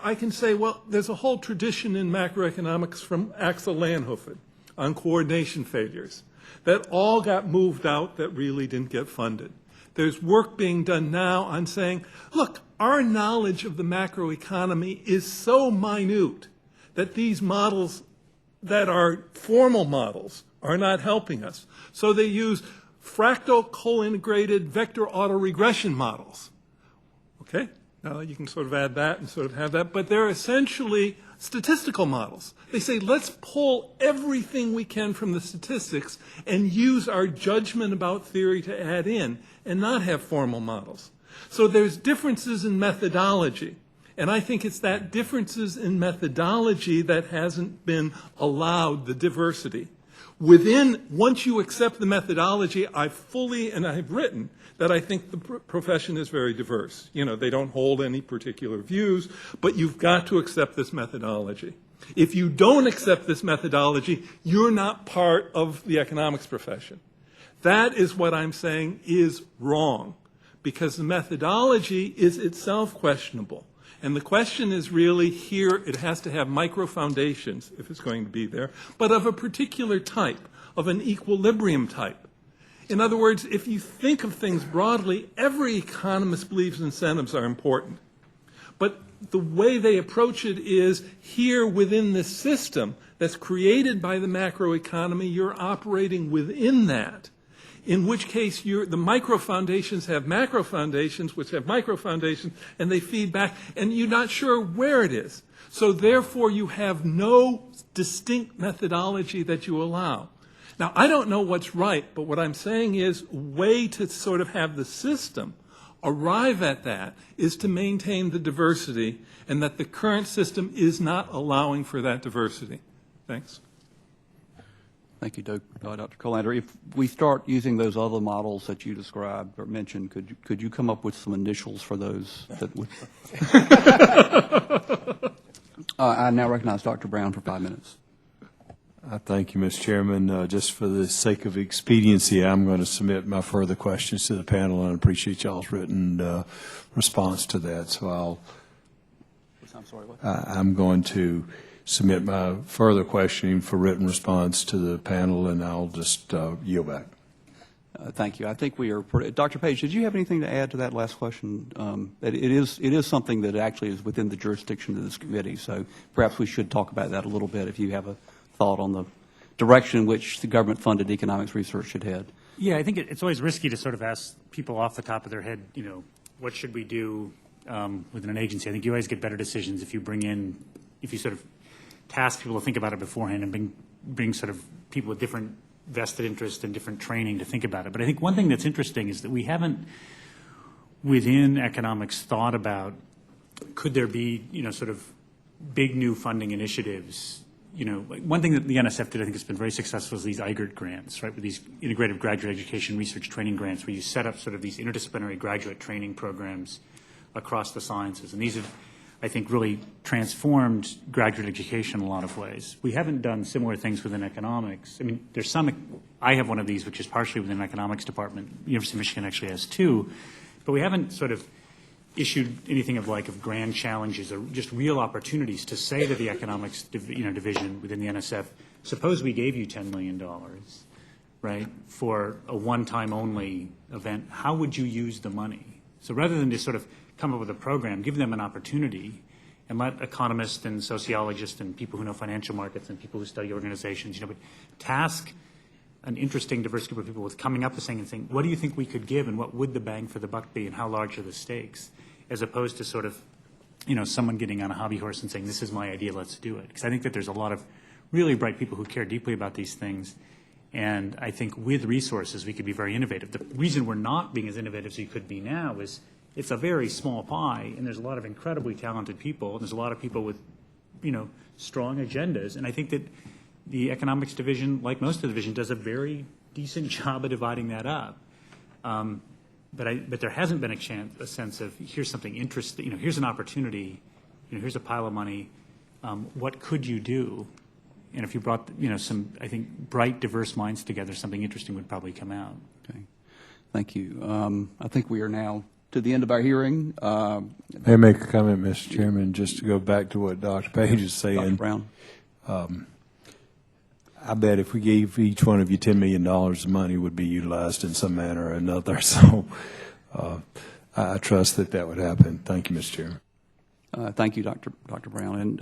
I can say, well, there's a whole tradition in macroeconomics from Axel Lanhofen on coordination failures that all got moved out that really didn't get funded. There's work being done now on saying, look, our knowledge of the macroeconomy is so minute that these models that are formal models are not helping us. So they use fractal co-integrated vector autoregression models. Okay? Now you can sort of add that and sort of have that, but they're essentially statistical models. They say, let's pull everything we can from the statistics and use our judgment about theory to add in and not have formal models. So there's differences in methodology. And I think it's that differences in methodology that hasn't been allowed the diversity. Once you accept the methodology, I've written that I think the profession is very diverse. They don't hold any particular views, but you've got to accept this methodology. If you don't accept this methodology, you're not part of the economics profession. That is what I'm saying is wrong, because the methodology is itself questionable. And the question is really here, it has to have micro foundations, if it's going to be there, but of a particular type, of an equilibrium type. In other words, if you think of things broadly, every economist believes incentives are important. But the way they approach it is here within this system that's created by the macroeconomy, you're operating within that. In which case the micro foundations have macro foundations, which have micro foundations, and they feed back, and you're not sure where it is. So therefore, you have no distinct methodology that you allow. Now, I don't know what's right, but what I'm saying is a way to sort of have the system arrive at that is to maintain the diversity, and that the current system is not allowing for that diversity. Thanks. Thank you, Dr. Colander. If we start using those other models that you described or mentioned, could you come up with some initials for those? That would... I now recognize Dr. Brown for 5 minutes. Thank you, Mr. Chairman. Just for the sake of expediency, I'm going to submit my further questions to the panel, and I appreciate y'all's written response to that. So I'm sorry, what? I'm going to submit my further questioning for written response to the panel, and I'll just yield back. Thank you. I think we are Dr. Page, did you have anything to add to that last question? It is something that actually is within the jurisdiction of this committee, so perhaps we should talk about that a little bit if you have a thought on the direction in which the government-funded economics research should head. Yeah, I think it's always risky to sort of ask people off the top of their head, what should we do within an agency? I think you always get better decisions if you sort of task people to think about it beforehand and bring sort of people with different vested interest and different training to think about it. But I think one thing that's interesting is that we haven't, within economics, thought about could there be, sort of big new funding initiatives. One thing that the NSF did, I think, has been very successful is these IGERT grants, right, with these integrated graduate education research training grants where you set up sort of these interdisciplinary graduate training programs across the sciences. And these have, I think, really transformed graduate education in a lot of ways. We haven't done similar things within economics. I mean, there's I have one of these, which is partially within an economics department. The University of Michigan actually has two. But we haven't sort of issued anything of grand challenges or just real opportunities to say to the economics division within the NSF, suppose we gave you $10 million, right, for a one-time only event, how would you use the money? So rather than just sort of come up with a program, give them an opportunity and let economists and sociologists and people who know financial markets and people who study organizations, but task an interesting, diverse group of people with coming up with saying, what do you think we could give and what would the bang for the buck be and how large are the stakes, as opposed to sort of, someone getting on a hobby horse and saying, this is my idea, let's do it. Because I think that there's a lot of really bright people who care deeply about these things. And I think with resources, we could be very innovative. The reason we're not being as innovative as we could be now is it's a very small pie, and there's a lot of incredibly talented people, and there's a lot of people with, strong agendas. And I think that the economics division, like most of the division, does a very decent job of dividing that up. But there hasn't been a sense of, here's something interesting, here's an opportunity, here's a pile of money. What could you do? And if you brought, some, I think, bright, diverse minds together, something interesting would probably come out. Okay. Thank you. I think we are now to the end of our hearing. May I make a comment, Mr. Chairman, just to go back to what Dr. Page is saying? Dr. Brown. I bet if we gave each one of you $10 million, the money would be utilized in some manner or another. So I trust that would happen. Thank you, Mr. Chairman. Thank you, Dr. Brown. And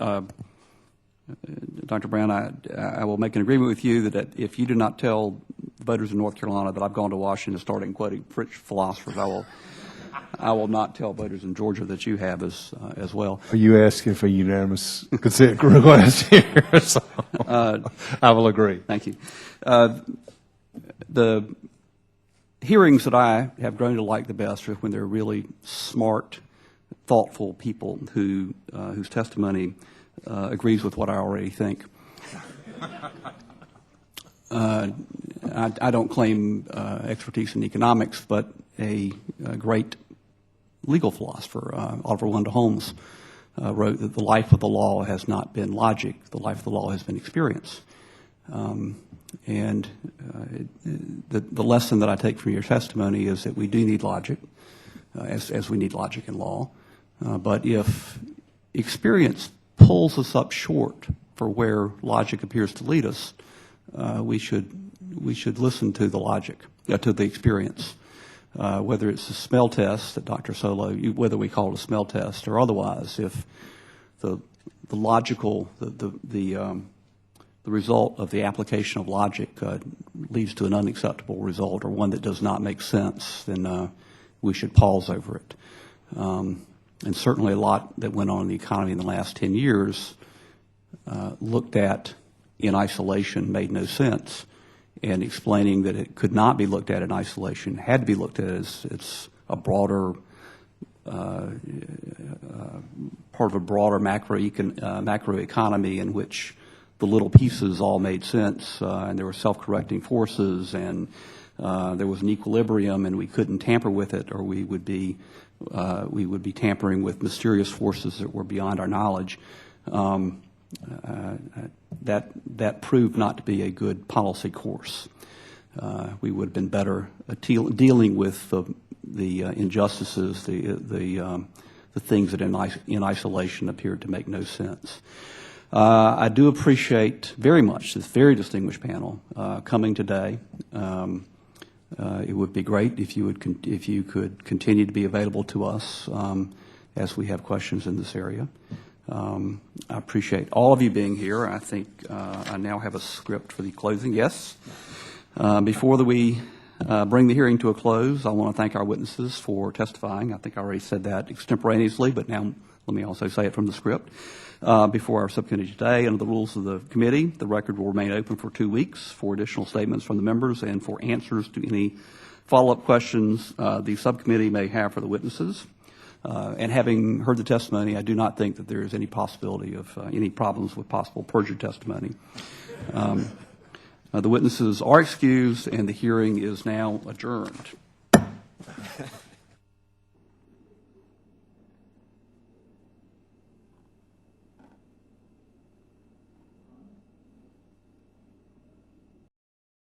Dr. Brown, I will make an agreement with you that if you do not tell voters in North Carolina that I've gone to Washington and started quoting French philosophers, I will not tell voters in Georgia that you have as well. Are you asking for unanimous consent request here? So, I will agree. Thank you. The hearings that I have grown to like the best are when they're really smart, thoughtful people whose testimony agrees with what I already think. I don't claim expertise in economics, but a great legal philosopher, Oliver Wendell Holmes, wrote that the life of the law has not been logic, the life of the law has been experience. And the lesson that I take from your testimony is that we do need logic, as we need logic in law. But if experience pulls us up short for where logic appears to lead us, we should listen to the logic, to the experience. Whether it's a smell test that Dr. Solow, whether we call it a smell test or otherwise, if the logical, the result of the application of logic leads to an unacceptable result or one that does not make sense, then we should pause over it. And certainly a lot that went on in the economy in the last 10 years looked at in isolation made no sense. And explaining that it could not be looked at in isolation, had to be looked at as it's a broader, part of a broader macroeconomy in which the little pieces all made sense, and there were self-correcting forces, and there was an equilibrium, and we couldn't tamper with it, or we would be tampering with mysterious forces that were beyond our knowledge. That proved not to be a good policy course. We would have been better dealing with the injustices, the things that in isolation appeared to make no sense. I do appreciate very much this very distinguished panel coming today. It would be great if you could continue to be available to us as we have questions in this area. I appreciate all of you being here. I think I now have a script for the closing. Yes. Before we bring the hearing to a close, I want to thank our witnesses for testifying. I think I already said that extemporaneously, but now let me also say it from the script. Before our subcommittee today, under the rules of the committee, the record will remain open for 2 weeks for additional statements from the members and for answers to any follow-up questions the subcommittee may have for the witnesses. And having heard the testimony, I do not think that there is any possibility of any problems with possible perjured testimony. The witnesses are excused, and the hearing is now adjourned.